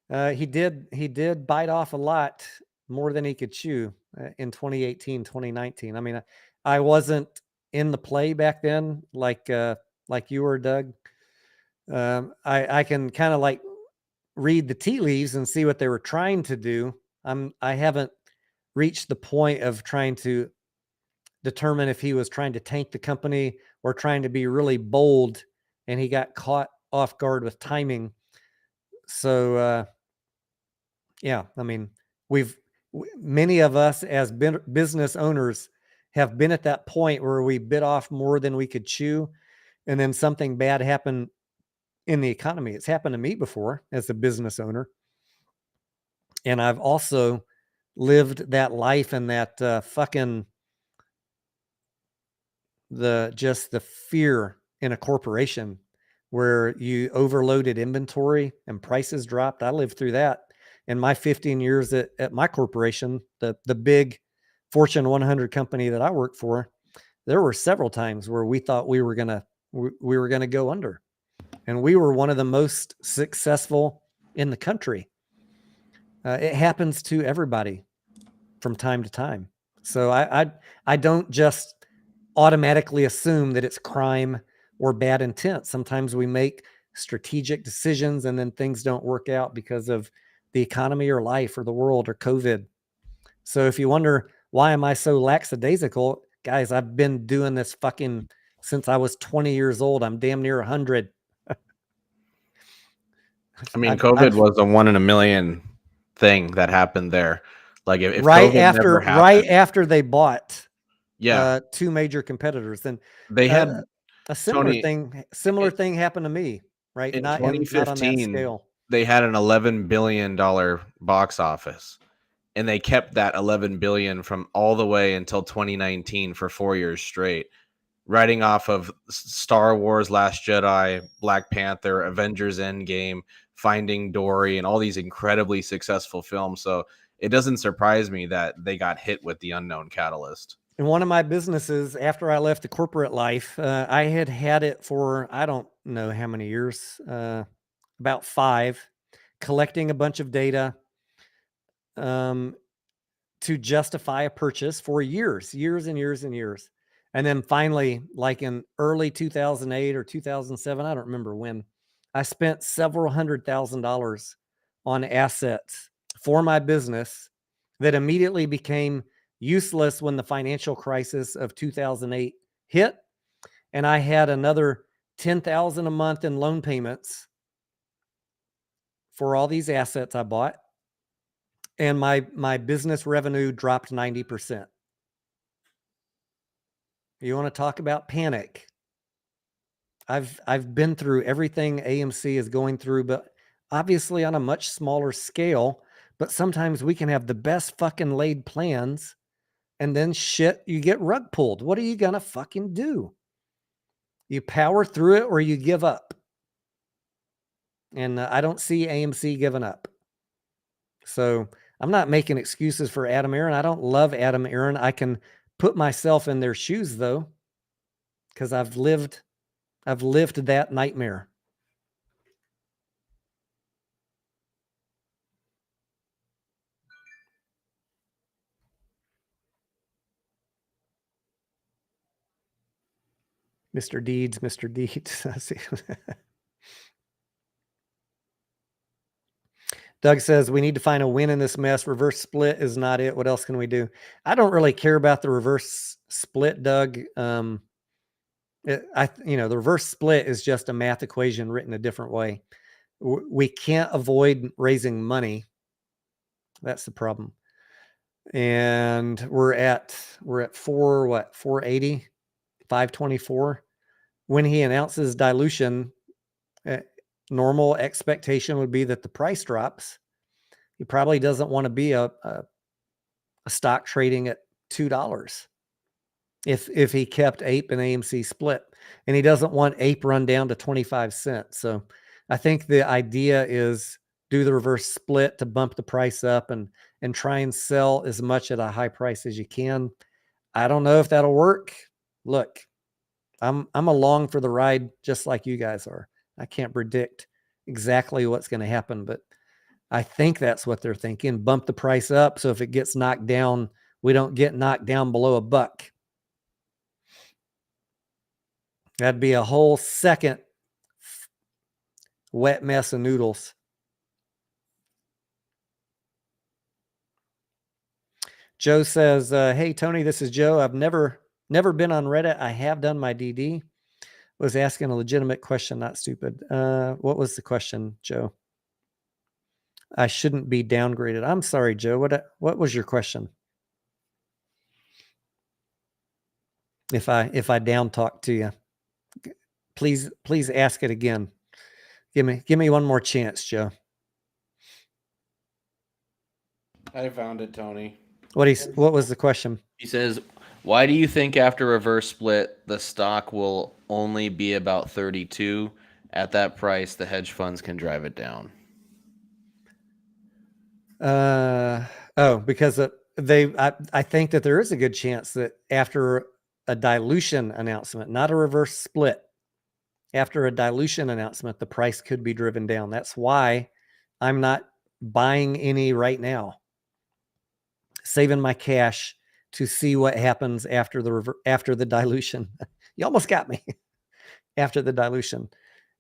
He did bite off a lot more than he could chew in 2018, 2019. I mean, I wasn't in the play back then, like you were, Doug. I can kind of like read the tea leaves and see what they were trying to do. I haven't reached the point of trying to determine if he was trying to tank the company or trying to be really bold, and he got caught off guard with timing. So, yeah, I mean, many of us as business owners have been at that point where we bit off more than we could chew, and then something bad happened in the economy. It's happened to me before as a business owner. And I've also lived that life and that fucking the fear in a corporation where you overloaded inventory and prices dropped. I lived through that in my 15 years at my corporation, the big Fortune 100 company that I worked for. There were several times where we thought we were gonna go under, and we were one of the most successful in the country. It happens to everybody from time to time. So I don't just automatically assume that it's crime or bad intent. Sometimes we make strategic decisions and then things don't work out because of the economy or life or the world or COVID. So if you wonder, why am I so lackadaisical? Guys, I've been doing this fucking since I was 20 years old. I'm damn near 100. I mean, COVID was a 1 in a million thing that happened there. Like if right COVID never happened, right after they bought two major competitors, and they had a similar thing happened to me, right? In not 2015, not on that scale. They had an $11 billion box office, and they kept that 11 billion from all the way until 2019 for 4 years straight, writing off of Star Wars Last Jedi, Black Panther, Avengers Endgame, Finding Dory, and all these incredibly successful films. So it doesn't surprise me that they got hit with the unknown catalyst. in one of my businesses, after I left the corporate life, I had it for, I don't know how many years, about 5, collecting a bunch of data to justify a purchase for years and years. And then finally, like in early 2008 or 2007, I don't remember when, I spent several $100,000 on assets for my business that immediately became useless when the financial crisis of 2008 hit. And I had another $10,000 a month in loan payments for all these assets I bought. And my business revenue dropped 90%. You want to talk about panic? I've been through everything AMC is going through, but obviously on a much smaller scale. But sometimes we can have the best fucking laid plans, and then shit, you get rug pulled. What are you gonna fucking do? You power through it or you give up. And I don't see AMC giving up. So I'm not making excuses for Adam Aaron. I don't love Adam Aaron. I can put myself in their shoes though, because I've lived that nightmare. Mr. Deeds. I see. Doug says we need to find a win in this mess. Reverse split is not it. What else can we do? I don't really care about the reverse split, Doug. The reverse split is just a math equation written a different way. We can't avoid raising money. That's the problem. And we're at 480, 524. When he announces dilution, normal expectation would be that the price drops. He probably doesn't want to be a stock trading at $2 if he kept APE and AMC split, and he doesn't want APE run down to 25 cents. So I think the idea is do the reverse split to bump the price up and try and sell as much at a high price as you can. I don't know if that'll work. Look, I'm along for the ride just like you guys are. I can't predict exactly what's going to happen, but I think that's what they're thinking. Bump the price up so if it gets knocked down, we don't get knocked down below $1. That'd be a whole second wet mess of noodles. Joe says, hey, Tony, this is Joe. I've never been on Reddit. I have done my DD. Was asking a legitimate question, not stupid. What was the question, Joe? I shouldn't be downgraded. I'm sorry, Joe. What was your question? If I down talk to you, please ask it again. Give me one more chance, Joe. I found it, Tony. What was the question? He says, why do you think after reverse split, the stock will only be about 32? At that price, the hedge funds can drive it down. Because I think that there is a good chance that after a dilution announcement, not a reverse split, after a dilution announcement, the price could be driven down. That's why I'm not buying any right now. Saving my cash to see what happens after the dilution. You almost got me. After the dilution.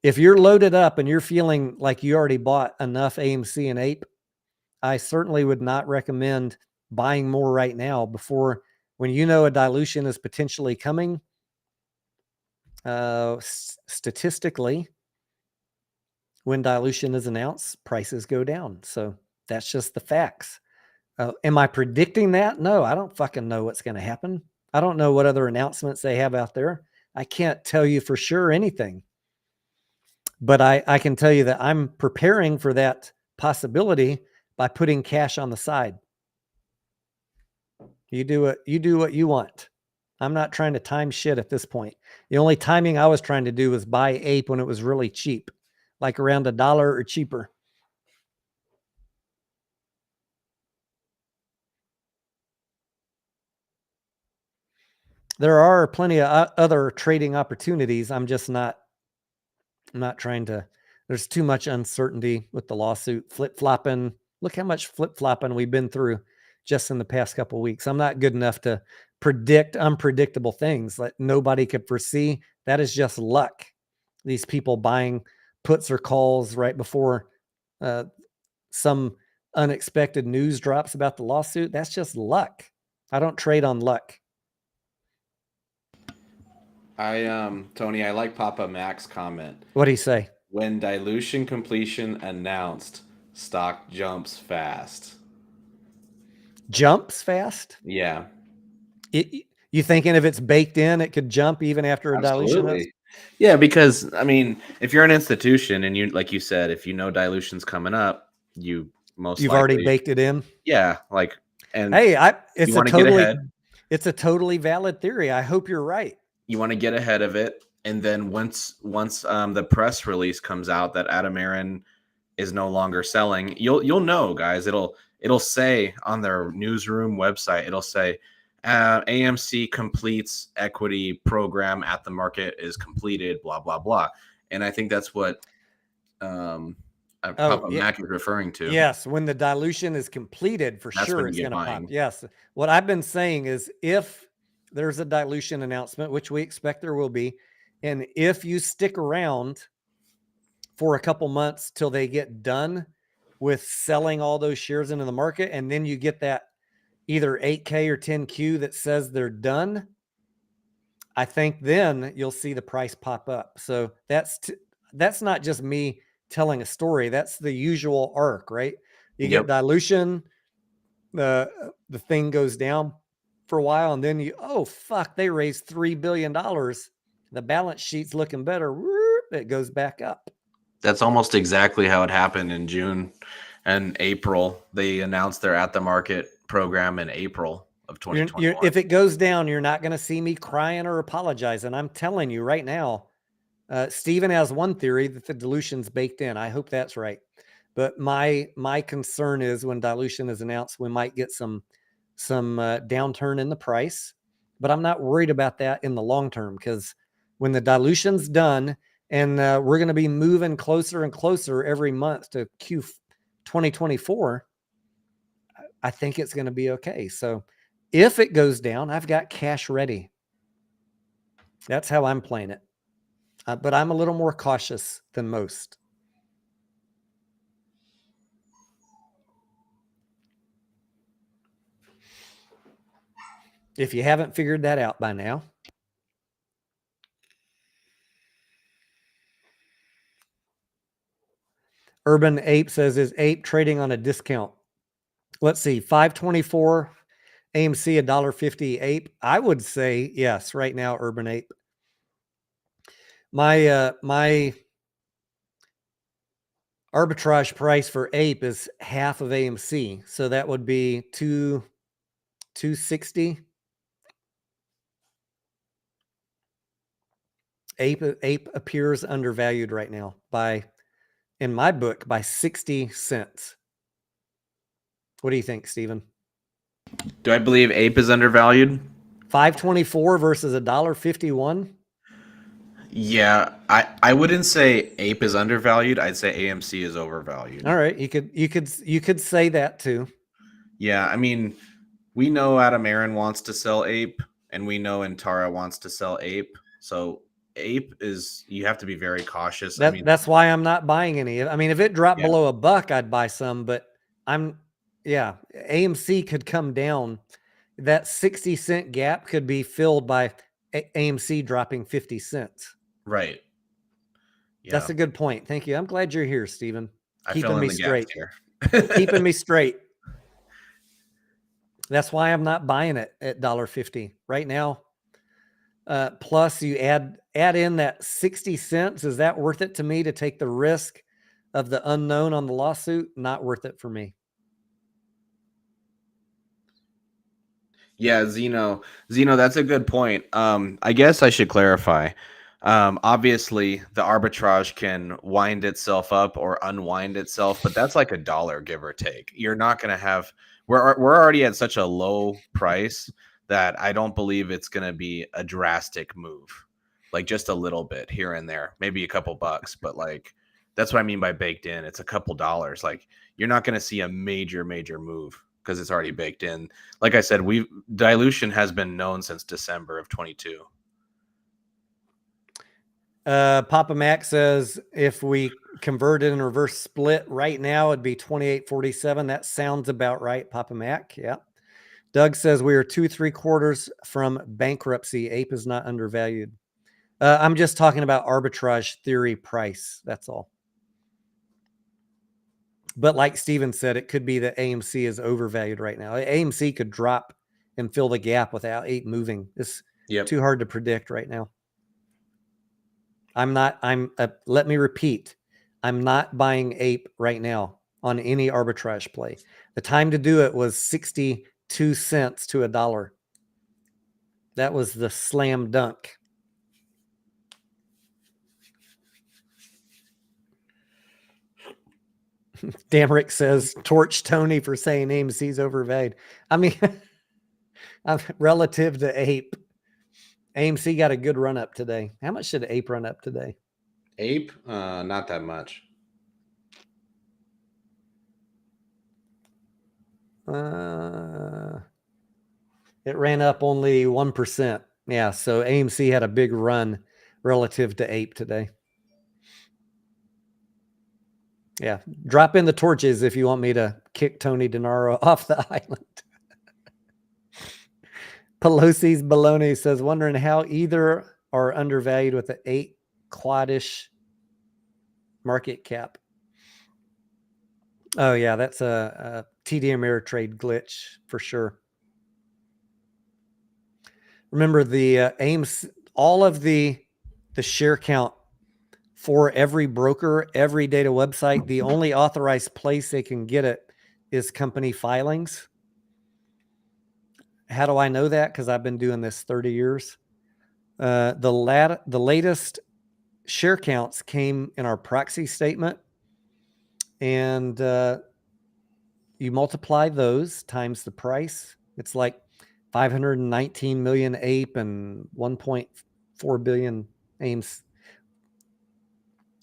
If you're loaded up and you're feeling like you already bought enough AMC and APE, I certainly would not recommend buying more right now before, when you know a dilution is potentially coming. Statistically, when dilution is announced, prices go down. So that's just the facts. Am I predicting that? No, I don't fucking know what's going to happen. I don't know what other announcements they have out there. I can't tell you for sure anything. But I can tell you that I'm preparing for that possibility by putting cash on the side. You do what you want. I'm not trying to time shit at this point. The only timing I was trying to do was buy APE when it was really cheap, like around $1 or cheaper. there are plenty of other trading opportunities. I'm not trying to. There's too much uncertainty with the lawsuit, flip flopping. Look how much flip flopping we've been through just in the past couple of weeks. I'm not good enough to predict unpredictable things that nobody could foresee. That is just luck. These people buying puts or calls right before some unexpected news drops about the lawsuit. That's just luck. I don't trade on luck. Tony, I like Papa Mac's comment. What do you say? When dilution completion announced, stock jumps fast. Jumps fast? Yeah, You thinking if it's baked in, it could jump even after a dilution? absolutely. Yeah, because I mean, if you're an institution and you, like you said, if you know dilution's coming up, you most You've likely, already baked it in. yeah, like, and Hey, it's you a want to get totally ahead. it's a totally valid theory. I hope you're right. You want to get ahead of it, and then once the press release comes out that Adam Aaron is no longer selling, you'll know, guys. It'll say on their newsroom website, it'll say AMC completes equity program at the market is completed, blah blah blah. And I think that's what Papa Mac is referring to. Yes, when the dilution is completed, for That's sure when it's you going get to pop. buying. Yes. What I've been saying is if there's a dilution announcement, which we expect there will be, and if you stick around for a couple months till they get done with selling all those shares into the market, and then you get that either 8K or 10Q that says they're done, I think then you'll see the price pop up. So that's not just me telling a story. That's the usual arc, right? You get dilution, the thing goes down for a while, and then oh fuck, they raised $3 billion. The balance sheet's looking better. It goes back up. That's almost exactly how it happened in June and April. They announced their at the market program in April of 2021. If it goes down, you're not going to see me crying or apologizing. I'm telling you right now. Steven has one theory that the dilution's baked in. I hope that's right. But my concern is when dilution is announced, we might get some downturn in the price. But I'm not worried about that in the long term, because when the dilution's done and we're going to be moving closer and closer every month to Q 2024, I think it's going to be okay. So if it goes down, I've got cash ready. That's how I'm playing it. But I'm a little more cautious than most. If you haven't figured that out by now. Urban Ape says, is Ape trading on a discount? Let's see, 524 AMC, $1.50 Ape. I would say yes right now, Urban Ape. My arbitrage price for Ape is half of AMC, so that would be 260. Ape appears undervalued right now in my book, by 60 cents. What do you think, Steven? Do I believe Ape is undervalued? 524 versus $1.51. Yeah, I wouldn't say Ape is undervalued. I'd say AMC is overvalued. All right, you could say that too. Yeah, I mean, we know Adam Aaron wants to sell Ape, and we know Antara wants to sell Ape. So Ape you have to be very cautious. That's why I'm not buying any. I mean, if it dropped below $1, I'd buy some, but AMC could come down. That 60-cent gap could be filled by AMC dropping 50 cents. Right. Yeah. That's a good point. Thank you. I'm glad you're here, Steven. Keeping me straight. Here. Keeping me straight. That's why I'm not buying it at $1.50 right now. Plus, you add in that 60 cents. Is that worth it to me to take the risk of the unknown on the lawsuit? Not worth it for me. Yeah, Zeno, that's a good point. I guess I should clarify. Obviously, the arbitrage can wind itself up or unwind itself, but that's like $1, give or take. You're not going to have. We're already at such a low price that I don't believe it's going to be a drastic move, like just a little bit here and there, maybe a couple bucks, but like that's what I mean by baked in. It's a couple dollars. Like you're not going to see a major move because it's already baked in. Like I said, dilution has been known since December of 22. Papa Mac says if we converted and reverse split right now, it'd be 28.47. That sounds about right, Papa Mac. Yeah. Doug says we are 2 3/4 from bankruptcy. Ape is not undervalued. I'm just talking about arbitrage theory price. That's all. But like Steven said, it could be that AMC is overvalued right now. AMC could drop and fill the gap without Ape moving. It's too hard to predict right now. Let me repeat. I'm not buying Ape right now on any arbitrage play. The time to do it was 62 cents to $1. That was the slam dunk. Damrick says, torch Tony for saying AMC's overvalued. I mean, relative to Ape, AMC got a good run up today. How much did Ape run up today? Ape, not that much. It ran up only 1%. Yeah, so AMC had a big run relative to Ape today. Yeah, drop in the torches if you want me to kick Tony Denaro off the island. Pelosi's Baloney says, wondering how either are undervalued with an 8 quadish market cap. Oh, yeah, that's a TD Ameritrade glitch for sure. Remember the AIMS, all of the share count for every broker, every data website, the only authorized place they can get it is company filings. How do I know that? Because I've been doing this 30 years. The latest share counts came in our proxy statement, and you multiply those times the price. It's like 519 million Ape and 1.4 billion AIMS.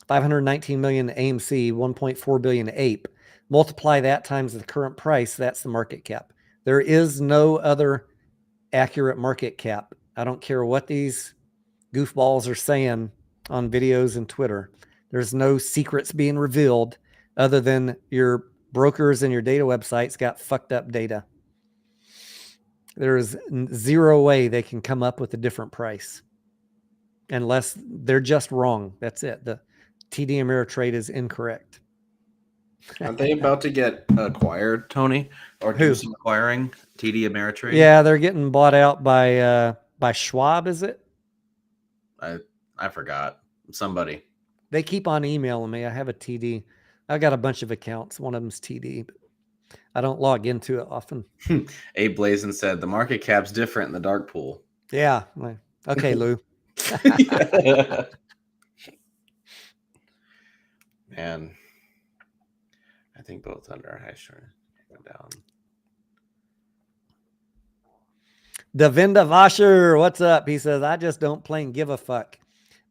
519 million AMC, 1.4 billion Ape. Multiply that times the current price. That's the market cap. There is no other accurate market cap. I don't care what these goofballs are saying on videos and Twitter. There's no secrets being revealed other than your brokers and your data websites got fucked up data. There is zero way they can come up with a different price unless they're just wrong. That's it. The TD Ameritrade is incorrect. Aren't they about to get acquired, Tony? Or do some acquiring? TD Ameritrade? Yeah, they're getting bought out by Schwab, is it? I forgot. Somebody. They keep on emailing me. I have a TD. I got a bunch of accounts. One of them's TD, but I don't log into it often. Abe Blazin said the market cap's different in the dark pool. Yeah. Okay, Lou. Man, I think both under high short down. Davinda Vasher, what's up? He says, I just don't plain give a fuck.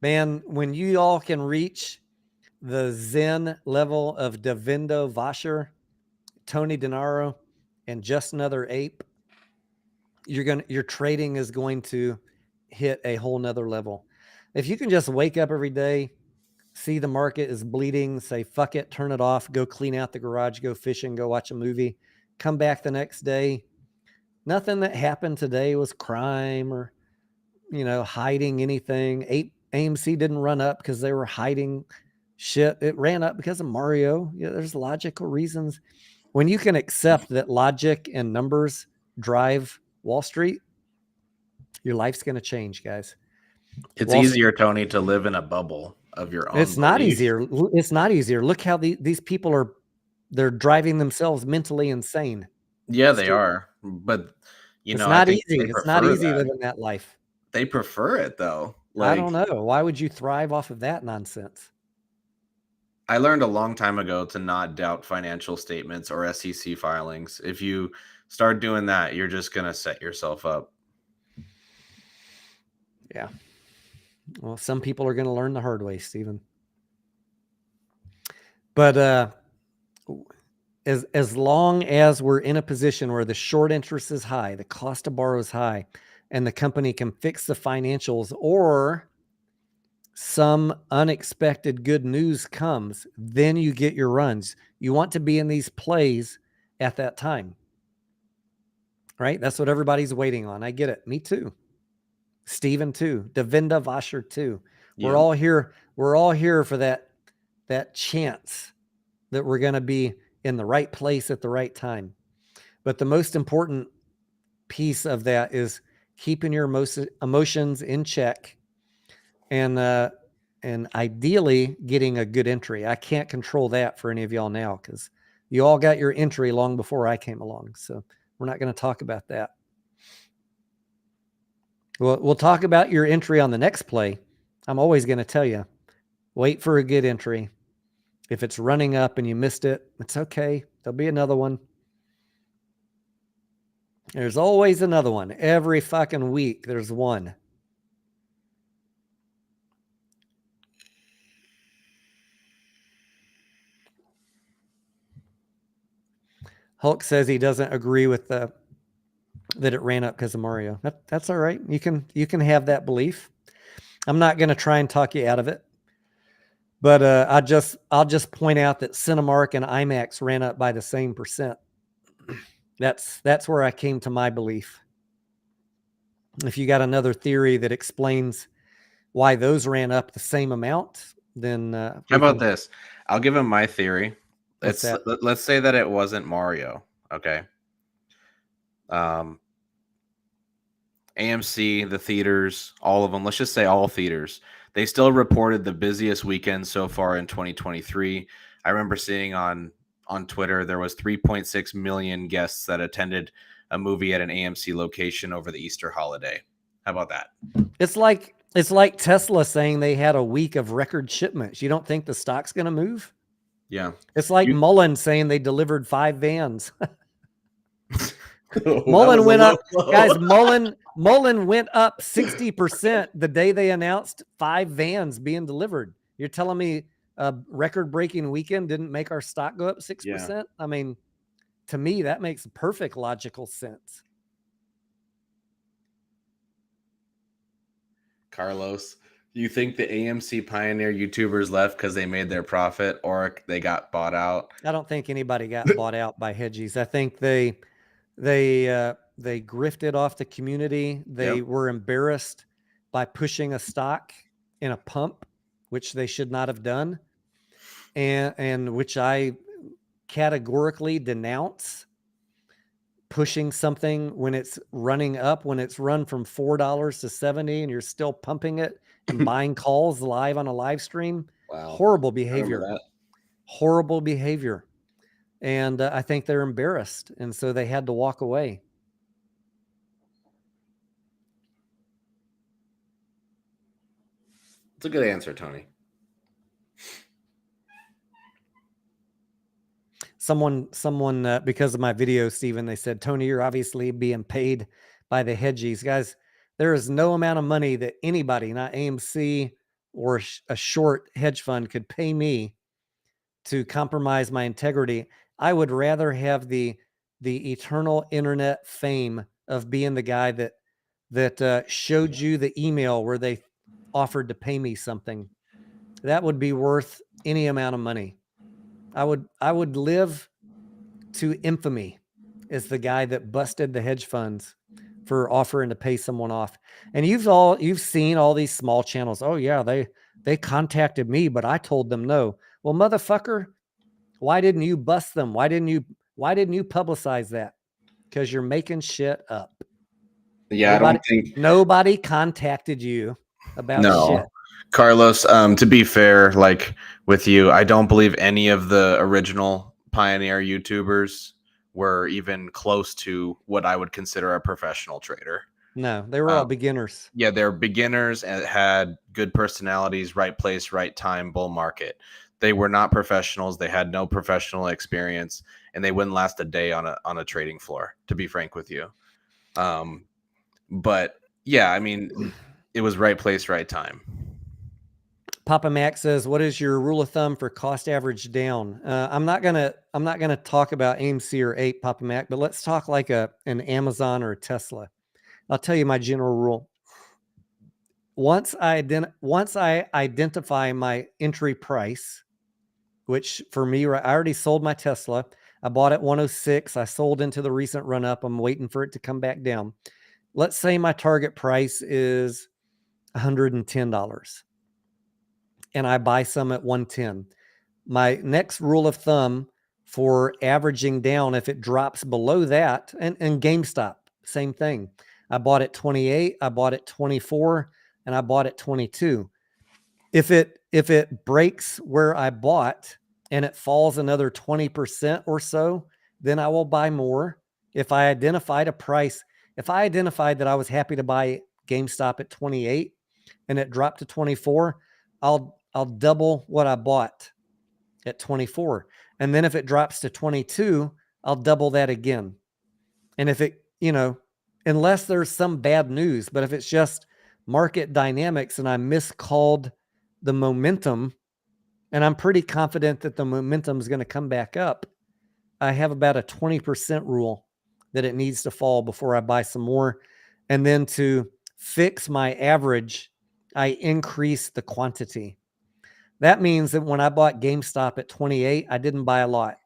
Man, when you all can reach the Zen level of Davinda Vasher, Tony Denaro, and just another ape, your trading is going to hit a whole nother level. If you can just wake up every day, see the market is bleeding, say, fuck it, turn it off, go clean out the garage, go fishing, go watch a movie, come back the next day. Nothing that happened today was crime or, hiding anything. AMC didn't run up because they were hiding shit. It ran up because of Mario. Yeah, there's logical reasons. When you can accept that logic and numbers drive Wall Street, your life's going to change, guys. It's easier, Tony, to live in a bubble of your own. It's not easier. It's not easier. Look how these people they're driving themselves mentally insane. Yeah, they are. But it's not easy. It's not easy living that life. They prefer it though. I don't know. Why would you thrive off of that nonsense? I learned a long time ago to not doubt financial statements or SEC filings. If you start doing that, you're just going to set yourself up Yeah. Well, some people are going to learn the hard way, Stephen. But as long as we're in a position where the short interest is high, the cost to borrow is high, and the company can fix the financials, or some unexpected good news comes, then you get your runs. You want to be in these plays at that time, right? That's what everybody's waiting on. I get it. Me too. Steven too. Devinda Vasher too. We're all here. We're all here for that chance that we're going to be in the right place at the right time. But the most important piece of that is keeping your emotions in check, and ideally getting a good entry. I can't control that for any of y'all now, because you all got your entry long before I came along. So we're not going to talk about that. We'll talk about your entry on the next play. I'm always going to tell you, wait for a good entry. If it's running up and you missed it, it's okay. There'll be another one. There's always another one. Every fucking week, there's one. Hulk says he doesn't agree with that it ran up because of Mario. That's all right. You can have that belief. I'm not going to try and talk you out of it. But I'll just point out that Cinemark and IMAX ran up by the same percent. That's where I came to my belief. If you got another theory that explains why those ran up the same amount, then how about this? I'll give him my theory. Let's say that it wasn't Mario. Okay. AMC, the theaters, all of them. Let's just say all theaters. They still reported the busiest weekend so far in 2023. I remember seeing on Twitter there was 3.6 million guests that attended a movie at an AMC location over the Easter holiday. How about that? It's like Tesla saying they had a week of record shipments. You don't think the stock's going to move? Yeah. It's like Mullen saying they delivered 5 vans. Oh, Mullen went up, guys. Mullen went up 60% the day they announced 5 vans being delivered. You're telling me a record-breaking weekend didn't make our stock go up 6%? Yeah. I mean, to me, that makes perfect logical sense. Carlos, do you think the AMC Pioneer YouTubers left because they made their profit, or they got bought out? I don't think anybody got bought out by hedgies. I think they grifted off the community. They were embarrassed by pushing a stock in a pump, which they should not have done, and which I categorically denounce. Pushing something when it's running up, when it's run from $4 to $70 and you're still pumping it and buying calls live on a live stream. Wow. Horrible behavior. Horrible behavior. And I think they're embarrassed. And so they had to walk away. It's a good answer, Tony. Someone, because of my video, Stephen, they said, Tony, you're obviously being paid by the hedgies. Guys, there is no amount of money that anybody, not AMC or a short hedge fund, could pay me to compromise my integrity. I would rather have the eternal internet fame of being the guy that showed you the email where they offered to pay me something. That would be worth any amount of money. I would live to infamy as the guy that busted the hedge funds for offering to pay someone off. And you've seen all these small channels. Oh yeah, they contacted me, but I told them no. Well, motherfucker, why didn't you bust them? Why didn't you publicize that? Because you're making shit up. Yeah, I don't think nobody contacted you about shit. Carlos, to be fair, like with you, I don't believe any of the original Pioneer YouTubers were even close to what I would consider a professional trader. No, they were all beginners. Yeah, they're beginners and had good personalities, right place, right time, bull market. They were not professionals. They had no professional experience, and they wouldn't last a day on a trading floor, to be frank with you. But yeah, I mean, It was right place, right time. Papa Mac says, "What is your rule of thumb for cost average down?" I'm not gonna talk about AMC or 8, Papa Mac, but let's talk like an Amazon or a Tesla. I'll tell you my general rule. Once I identify my entry price, which for me, I already sold my Tesla. I bought at 106. I sold into the recent run up. I'm waiting for it to come back down. Let's say my target price is $110 and I buy some at 110. My next rule of thumb for averaging down, if it drops below that, and GameStop, same thing. I bought at 28, I bought at 24, and I bought at 22. If it breaks where I bought and it falls another 20% or so, then I will buy more. If I identified a price, if I identified that I was happy to buy GameStop at 28 and it dropped to 24, I'll double what I bought at 24. And then if it drops to 22, I'll double that again. And if it, unless there's some bad news, but if it's just market dynamics and I miscalled the momentum, and I'm pretty confident that the momentum is going to come back up, I have about a 20% rule that it needs to fall before I buy some more. And then to fix my average, I increase the quantity. That means that when I bought GameStop at 28, I didn't buy a lot.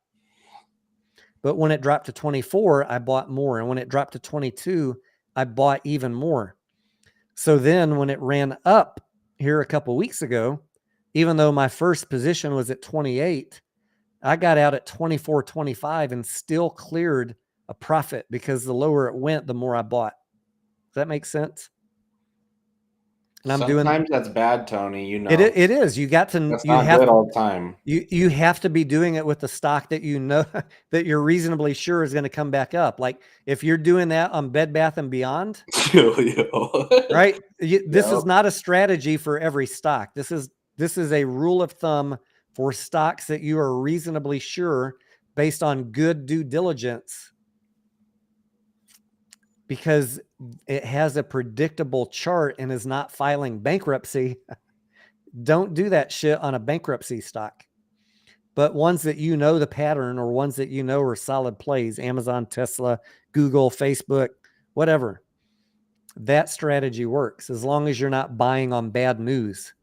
But when it dropped to 24, I bought more. And when it dropped to 22, I bought even more. So then when it ran up here a couple weeks ago, even though my first position was at 28, I got out at 24.25 and still cleared a profit because the lower it went, the more I bought. Does that make sense? And Sometimes that's bad, Tony. It is. You got to. That's not good all the time. You have to be doing it with the stock that you know that you're reasonably sure is going to come back up. Like if you're doing that on Bed Bath and Beyond, right? This is not a strategy for every stock. This is a rule of thumb for stocks that you are reasonably sure, based on good due diligence, because it has a predictable chart and is not filing bankruptcy. Don't do that shit on a bankruptcy stock. But ones that you know the pattern, or ones that you know are solid plays, Amazon, Tesla, Google, Facebook, whatever, that strategy works as long as you're not buying on bad news.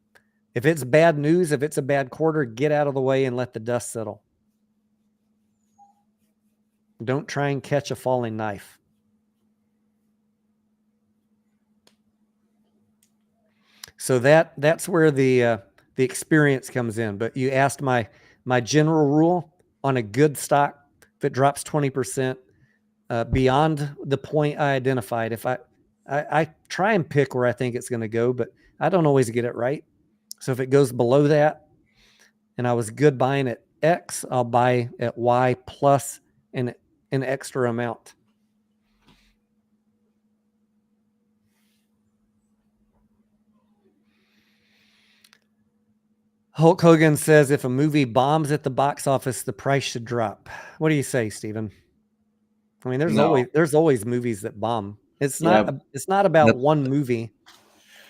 If it's bad news, if it's a bad quarter, get out of the way and let the dust settle. Don't try and catch a falling knife. So that's where the experience comes in. But you asked my general rule on a good stock: if it drops 20% beyond the point I identified, if I try and pick where I think it's going to go, but I don't always get it right. So if it goes below that, and I was good buying at X, I'll buy at Y plus an extra amount. Hulk Hogan says, if a movie bombs at the box office, the price should drop. What do you say, Stephen? I mean, there's always movies that bomb. It's not about one movie.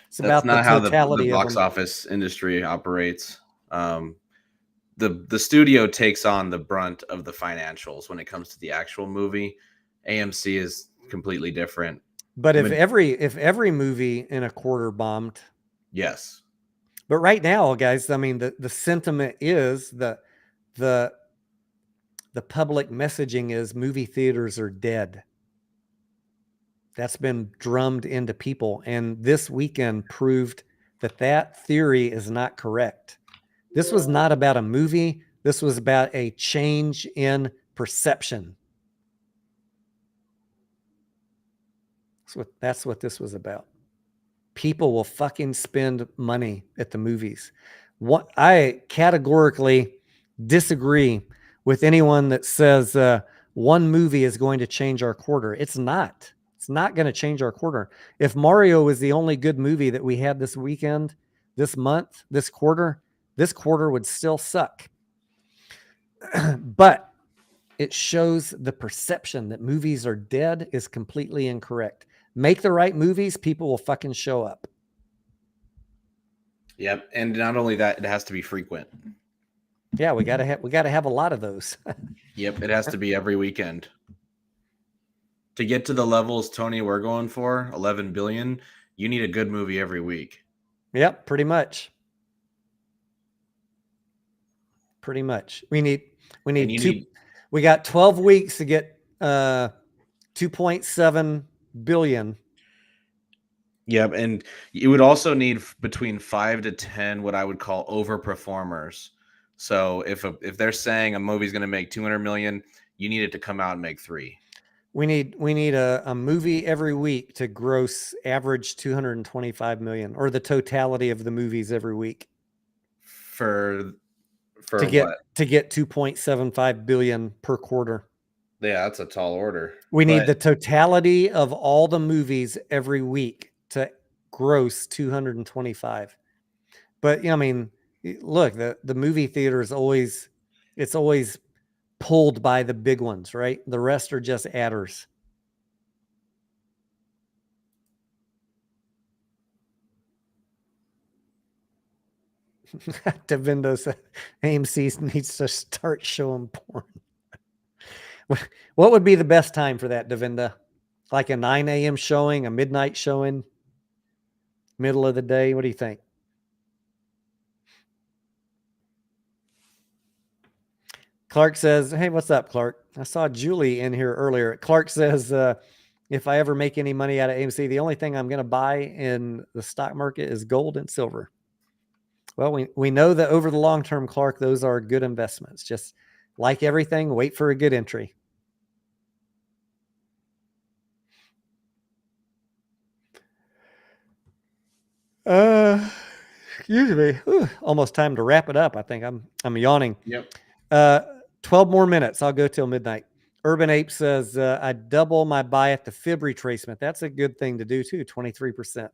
It's about the totality of the box office industry operates. The studio takes on the brunt of the financials when it comes to the actual movie. AMC is completely different. But if every movie in a quarter bombed, yes. But right now, guys, I mean, the sentiment is the public messaging is movie theaters are dead. That's been drummed into people. And this weekend proved that theory is not correct. This was not about a movie. This was about a change in perception. That's what this was about. People will fucking spend money at the movies. I categorically disagree with anyone that says one movie is going to change our quarter. It's not. It's not going to change our quarter. If Mario was the only good movie that we had this weekend, this month, this quarter would still suck. But it shows the perception that movies are dead is completely incorrect. Make the right movies, people will fucking show up. Yep, and not only that, it has to be frequent. Yeah, we gotta have a lot of those. Yep, it has to be every weekend. To get to the levels, Tony, we're going for 11 billion, you need a good movie every week. Yep, pretty much. Pretty much. We need we got 12 weeks to get 2.7 billion. Yep, and you would also need between 5 to 10 what I would call overperformers. So if they're saying a movie's going to make 200 million, you need it to come out and make 3. We need a movie every week to gross average 225 million, or the totality of the movies every week For to get what? to get 2.75 billion per quarter. Yeah, that's a tall order. We need the totality of all the movies every week to gross 225. But I mean, look, the movie theater is always pulled by the big ones, right? The rest are just adders. Davindo said AMC needs to start showing porn. What would be the best time for that, Davinda? Like a 9 a.m. showing, a midnight showing, middle of the day? What do you think? Clark says, hey, what's up, Clark? I saw Julie in here earlier. Clark says, if I ever make any money out of AMC, the only thing I'm going to buy in the stock market is gold and silver. Well, we know that over the long term, Clark, those are good investments. Just like everything, wait for a good entry. Excuse me. Whew, almost time to wrap it up. I think I'm yawning. Yep. 12 more minutes. I'll go till midnight. Urban Ape says, I double my buy at the fib retracement. That's a good thing to do too. 23%.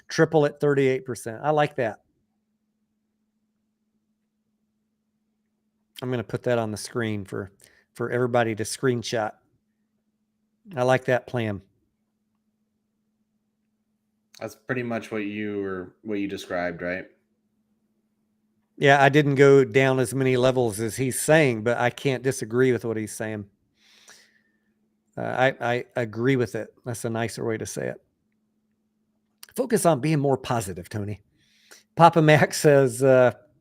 Triple at 38%. I like that. I'm going to put that on the screen for everybody to screenshot. I like that plan. That's pretty much what you described, right? Yeah, I didn't go down as many levels as he's saying, but I can't disagree with what he's saying. I agree with it. That's a nicer way to say it. Focus on being more positive, Tony. Papa Mac says,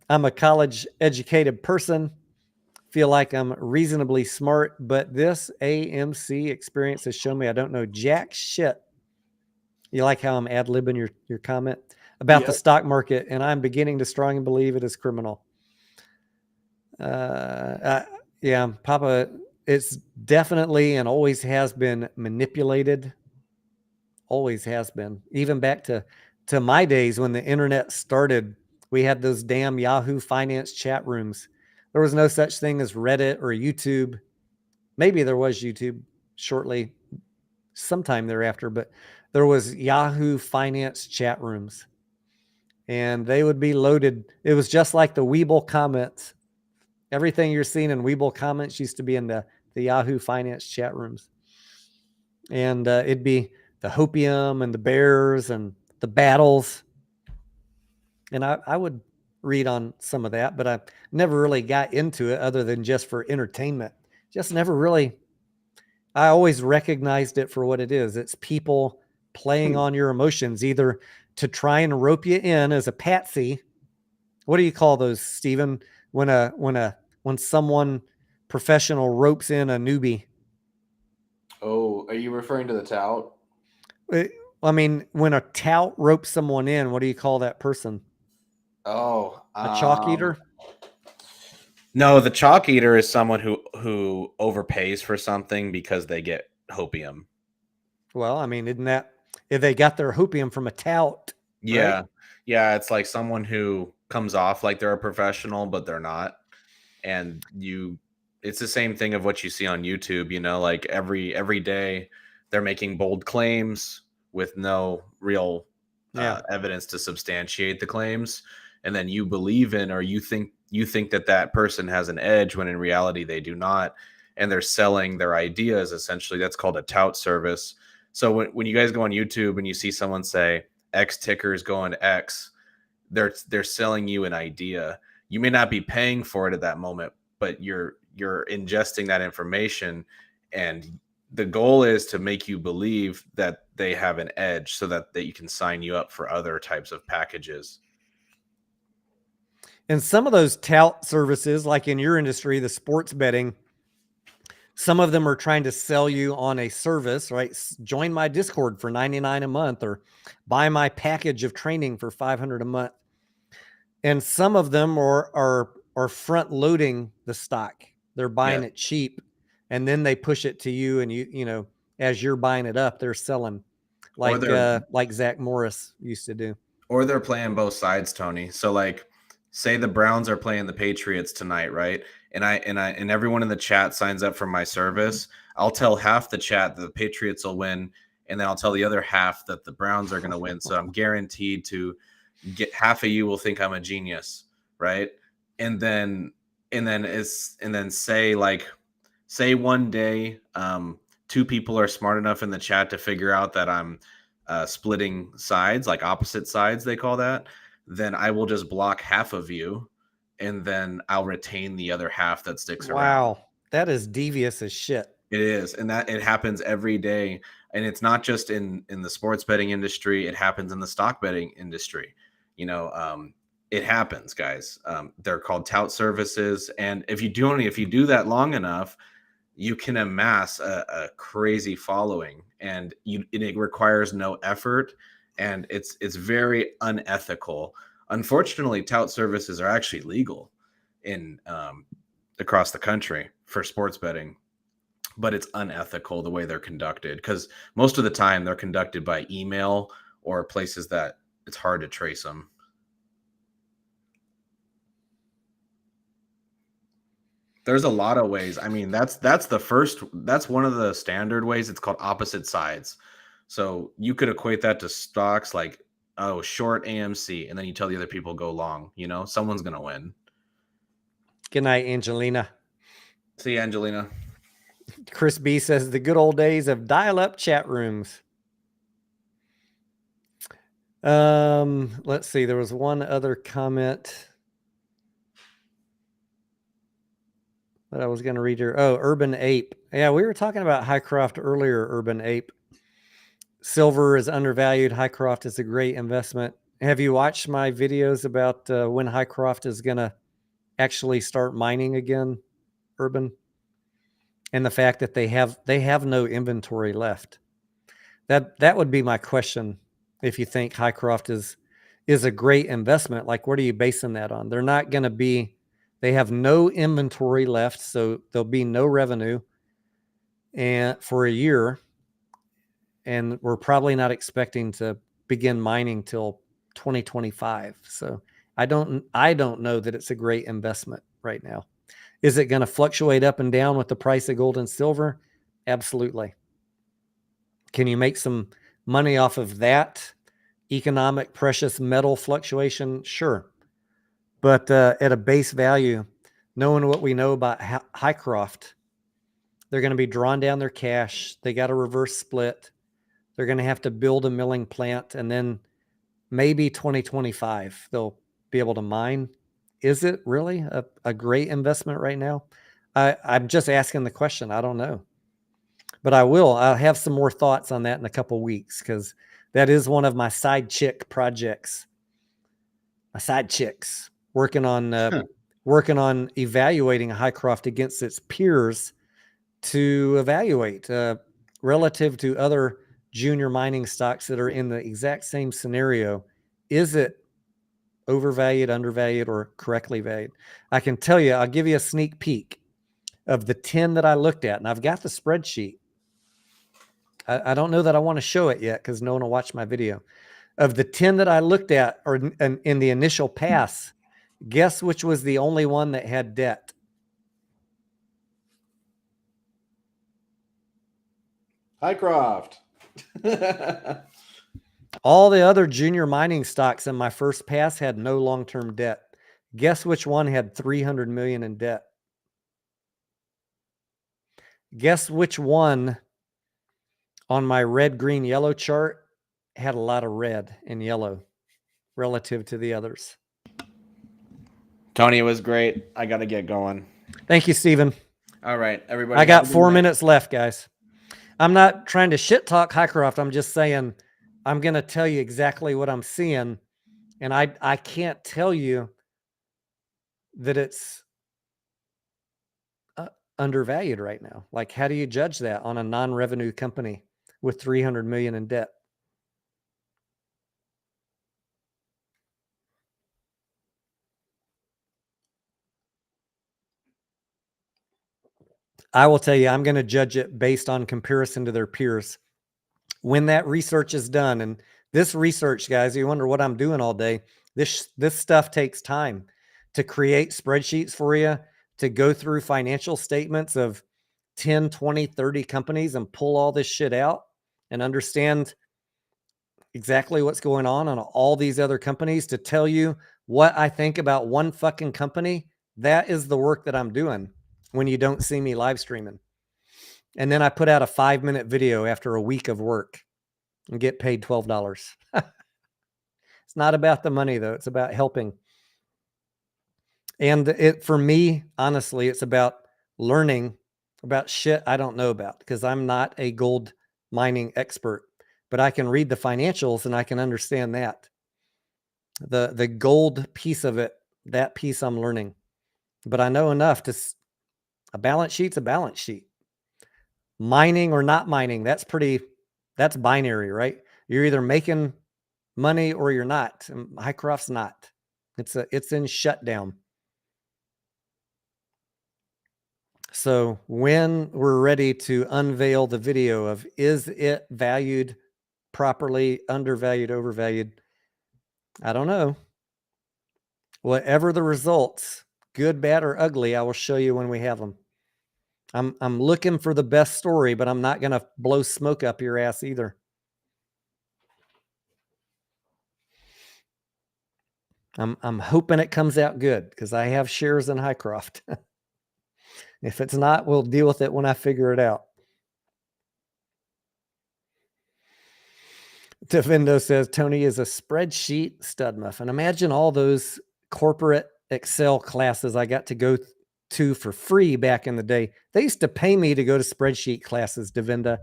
I'm a college-educated person. Feel like I'm reasonably smart, but this AMC experience has shown me I don't know jack shit. You like how I'm ad-libbing your comment? About the stock market, and I'm beginning to strongly believe it is criminal. Yeah, Papa, it's definitely and always has been manipulated. Always has been. Even back to my days when the internet started, we had those damn Yahoo Finance chat rooms. There was no such thing as Reddit or YouTube. Maybe there was YouTube shortly, sometime thereafter, but there was Yahoo Finance chat rooms. And they would be loaded. It was just like the Weeble comments. Everything you're seeing in Weeble comments used to be in the Yahoo Finance chat rooms. And it'd be the Hopium and the Bears and the battles. And I would read on some of that, but I never really got into it other than just for entertainment. Just never really. I always recognized it for what it is. It's people playing on your emotions, either to try and rope you in as a patsy. What do you call those, Steven? When someone professional ropes in a newbie. Oh, are you referring to the tout? I mean, when a tout ropes someone in, what do you call that person? Oh, A chalk eater? No, the chalk eater is someone who overpays for something because they get hopium. Well, I mean, isn't that if they got their hopium from a tout? Yeah. Right? Yeah, it's like someone who comes off like they're a professional, but they're not. And it's the same thing of what you see on YouTube, like every day they're making bold claims with no real evidence to substantiate the claims. And then you believe in, or you think that person has an edge when in reality they do not. And they're selling their ideas. Essentially, that's called a tout service. So when you guys go on YouTube and you see someone say X ticker is going X, they're selling you an idea. You may not be paying for it at that moment, but you're ingesting that information, and the goal is to make you believe that they have an edge so that you can sign you up for other types of packages. And some of those tout services, like in your industry, the sports betting, some of them are trying to sell you on a service, right? Join my Discord for $99 a month, or buy my package of training for $500 a month. And some of them are front loading the stock. They're buying it cheap, and then they push it to you, and you know, as you're buying it up, they're selling, like Zach Morris used to do. Or they're playing both sides, Tony. So like, say the Browns are playing the Patriots tonight, right? And everyone in the chat signs up for my service. I'll tell half the chat that the Patriots will win, and then I'll tell the other half that the Browns are going to win. So I'm guaranteed to get half of you will think I'm a genius, right? And then say one day two people are smart enough in the chat to figure out that I'm splitting sides, like opposite sides, they call that. Then I will just block half of you, and then I'll retain the other half that sticks around. Wow, that is devious as shit. It is, and that it happens every day. And it's not just in the sports betting industry; it happens in the stock betting industry. You know, it happens, guys. They're called tout services, and if you do that long enough, you can amass a crazy following, and it requires no effort, and it's very unethical. Unfortunately, tout services are actually legal in across the country for sports betting, but it's unethical the way they're conducted, because most of the time they're conducted by email or places that it's hard to trace them. There's a lot of ways. I mean, that's one of the standard ways. It's called opposite sides. So you could equate that to stocks, like, oh, short AMC, and then you tell the other people go long. You know, someone's gonna win. Good night, Angelina. See you, Angelina. Chris B says the good old days of dial-up chat rooms. Let's see. There was one other comment that I was going to read here. Oh, Urban Ape. Yeah, we were talking about Highcroft earlier, Urban Ape. Silver is undervalued. Highcroft is a great investment. Have you watched my videos about when Highcroft is going to actually start mining again, Urban? And the fact that they have no inventory left. That would be my question. If you think Highcroft is a great investment, like, what are you basing that on? They're not going to be. They have no inventory left, so there'll be no revenue and for a year, and we're probably not expecting to begin mining till 2025. So I don't know that it's a great investment right now. Is it going to fluctuate up and down with the price of gold and silver? Absolutely. Can you make some money off of that economic precious metal fluctuation? Sure. But at a base value, knowing what we know about Highcroft, they're going to be drawn down their cash. They got a reverse split. They're going to have to build a milling plant, and then maybe 2025 they'll be able to mine. Is it really a great investment right now? I'm just asking the question. I don't know. But I'll have some more thoughts on that in a couple weeks, because that is one of my side chick projects. My side chicks working on evaluating Highcroft against its peers to evaluate relative to other junior mining stocks that are in the exact same scenario. Is it overvalued, undervalued, or correctly valued? I can tell you, I'll give you a sneak peek of the 10 that I looked at, and I've got the spreadsheet. I don't know that I want to show it yet because no one will watch my video. Of the 10 that I looked at, or in the initial pass, guess which was the only one that had debt? Highcroft. All the other junior mining stocks in my first pass had no long-term debt. Guess which one had 300 million in debt? Guess which one on my red, green, yellow chart had a lot of red and yellow? relative to the others. Tony, it was great. I got to get going. Thank you, Stephen. All right, everybody. I have got a good 4 night. minutes left, guys. I'm not trying to shit talk Highcroft. I'm just saying I'm going to tell you exactly what I'm seeing. And I can't tell you that it's undervalued right now. Like, how do you judge that on a non-revenue company with 300 million in debt? I will tell you, I'm going to judge it based on comparison to their peers. When that research is done, and this research, guys, you wonder what I'm doing all day. This stuff takes time to create spreadsheets for you, to go through financial statements of 10, 20, 30 companies and pull all this shit out and understand exactly what's going on all these other companies to tell you what I think about one fucking company. That is the work that I'm doing when you don't see me live streaming. And then I put out a 5-minute video after a week of work and get paid $12. It's not about the money, though. It's about helping. And for me, honestly, it's about learning about shit I don't know about, because I'm not a gold mining expert, but I can read the financials and I can understand that. The gold piece of it, that piece I'm learning. But I know enough a balance sheet's a balance sheet. Mining or not mining, that's binary, right? You're either making money or you're not. And Highcroft's not. It's in shutdown. So when we're ready to unveil the video of, is it valued properly, undervalued, overvalued? I don't know. Whatever the results, good, bad, or ugly, I will show you when we have them. I'm looking for the best story, but I'm not going to blow smoke up your ass either. I'm hoping it comes out good because I have shares in Highcroft. If it's not, we'll deal with it when I figure it out. Devindo says Tony is a spreadsheet stud muffin. Imagine all those corporate Excel classes I got to go to for free back in the day. They used to pay me to go to spreadsheet classes, Devinda.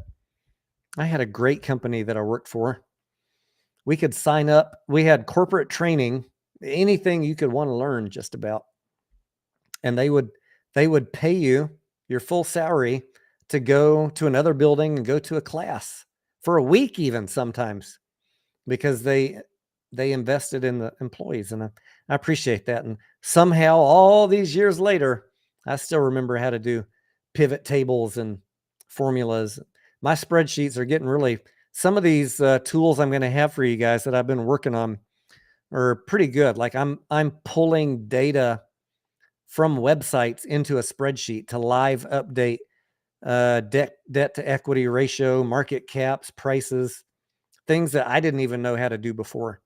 I had a great company that I worked for. We could sign up. We had corporate training, anything you could want to learn just about. And they would pay you your full salary to go to another building and go to a class for a week, even sometimes, because they invested in the employees. And I appreciate that. And somehow all these years later, I still remember how to do pivot tables and formulas. My spreadsheets are getting really, some of these tools I'm going to have for you guys that I've been working on are pretty good. Like I'm pulling data from websites into a spreadsheet to live update debt to equity ratio, market caps, prices, things that I didn't even know how to do before.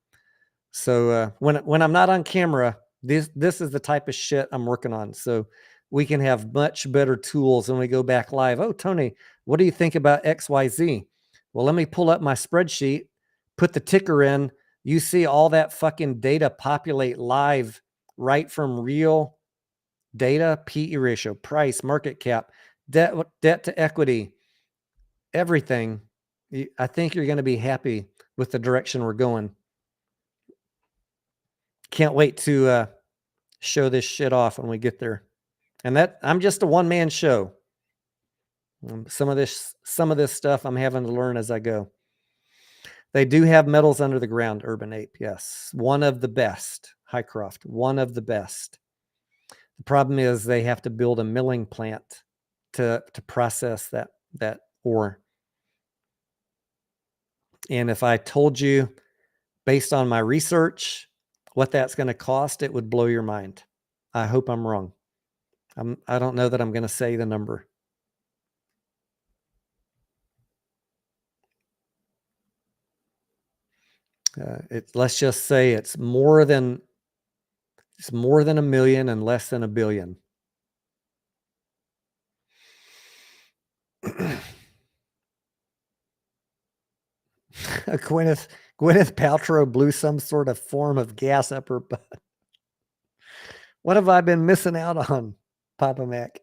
So when I'm not on camera, this is the type of shit I'm working on. So we can have much better tools when we go back live. Oh, Tony, what do you think about XYZ? Well, let me pull up my spreadsheet, put the ticker in. You see all that fucking data populate live right from real data, PE ratio, price, market cap, debt to equity, everything. I think you're going to be happy with the direction we're going. Can't wait to show this shit off when we get there. And that I'm just a one-man show. Some of this stuff I'm having to learn as I go. They do have metals under the ground, Urban Ape. Yes. One of the best. Highcroft, one of the best. The problem is they have to build a milling plant to process that ore. And if I told you, based on my research, what that's going to cost, it would blow your mind. I hope I'm wrong. I don't know that I'm going to say the number. Let's just say it's more than $1 million and less than $1 billion. Gwyneth Gwyneth Paltrow blew some sort of form of gas up her butt. What have I been missing out on, Papa Mac?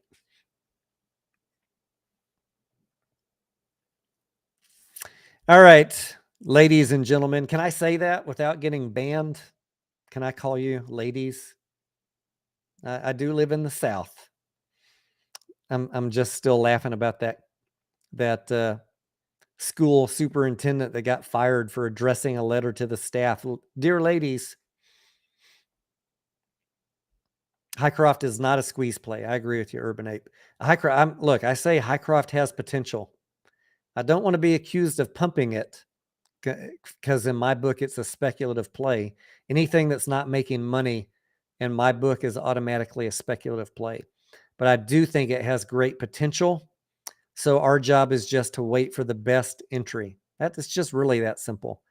All right, ladies and gentlemen, can I say that without getting banned? Can I call you ladies? I do live in the South. I'm just still laughing about that school superintendent that got fired for addressing a letter to the staff. Dear ladies, Highcroft is not a squeeze play. I agree with you, Urban Ape. Look, I say Highcroft has potential. I don't want to be accused of pumping it because in my book, it's a speculative play. Anything that's not making money in my book is automatically a speculative play. But I do think it has great potential. So our job is just to wait for the best entry. It's just really that simple.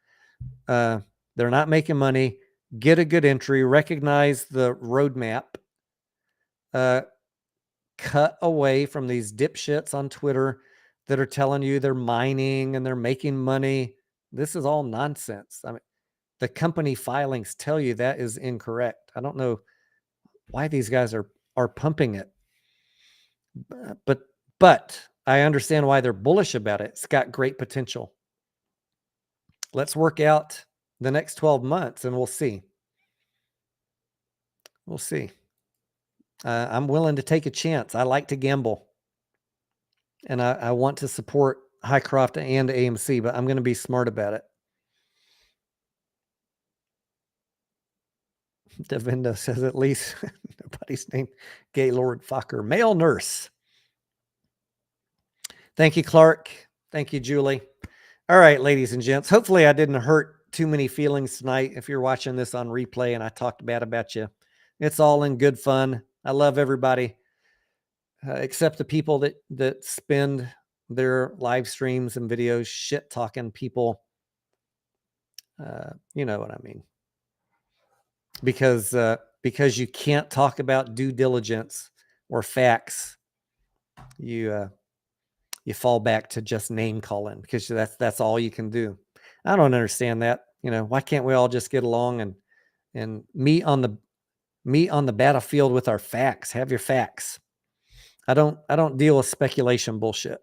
They're not making money. Get a good entry. Recognize the roadmap. Cut away from these dipshits on Twitter that are telling you they're mining and they're making money. This is all nonsense. I mean, the company filings tell you that is incorrect. I don't know why these guys are pumping it. But I understand why they're bullish about it. It's got great potential. Let's work out the next 12 months and we'll see. We'll see. I'm willing to take a chance. I like to gamble. And I want to support Highcroft and AMC, but I'm going to be smart about it. Devinda says at least nobody's named Gaylord Fokker. Male nurse. Thank you, Clark. Thank you, Julie. All right, ladies and gents. Hopefully I didn't hurt too many feelings tonight. If you're watching this on replay and I talked bad about you, it's all in good fun. I love everybody, except the people that spend their live streams and videos shit talking people. You know what I mean? Because you can't talk about due diligence or facts, you fall back to just name calling because that's all you can do. I don't understand that. Why can't we all just get along and meet on the battlefield with our facts? Have your facts. I don't deal with speculation bullshit.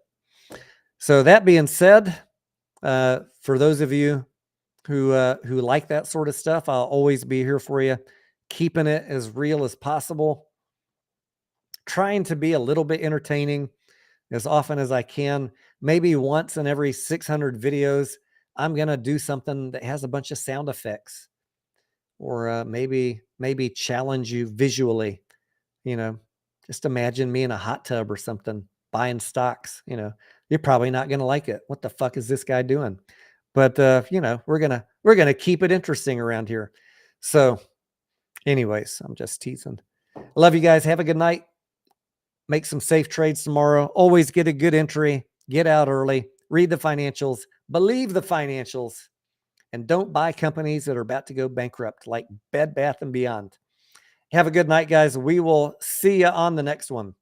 So that being said, for those of you who like that sort of stuff, I'll always be here for you, keeping it as real as possible, trying to be a little bit entertaining as often as I can. Maybe once in every 600 videos, I'm going to do something that has a bunch of sound effects, or maybe challenge you visually. Just imagine me in a hot tub or something buying stocks. You're probably not going to like it. What the fuck is this guy doing? But we're going to keep it interesting around here. So anyways, I'm just teasing. Love you guys. Have a good night. Make some safe trades tomorrow. Always get a good entry. Get out early. Read the financials. Believe the financials. And don't buy companies that are about to go bankrupt, like Bed Bath & Beyond. Have a good night, guys. We will see you on the next one.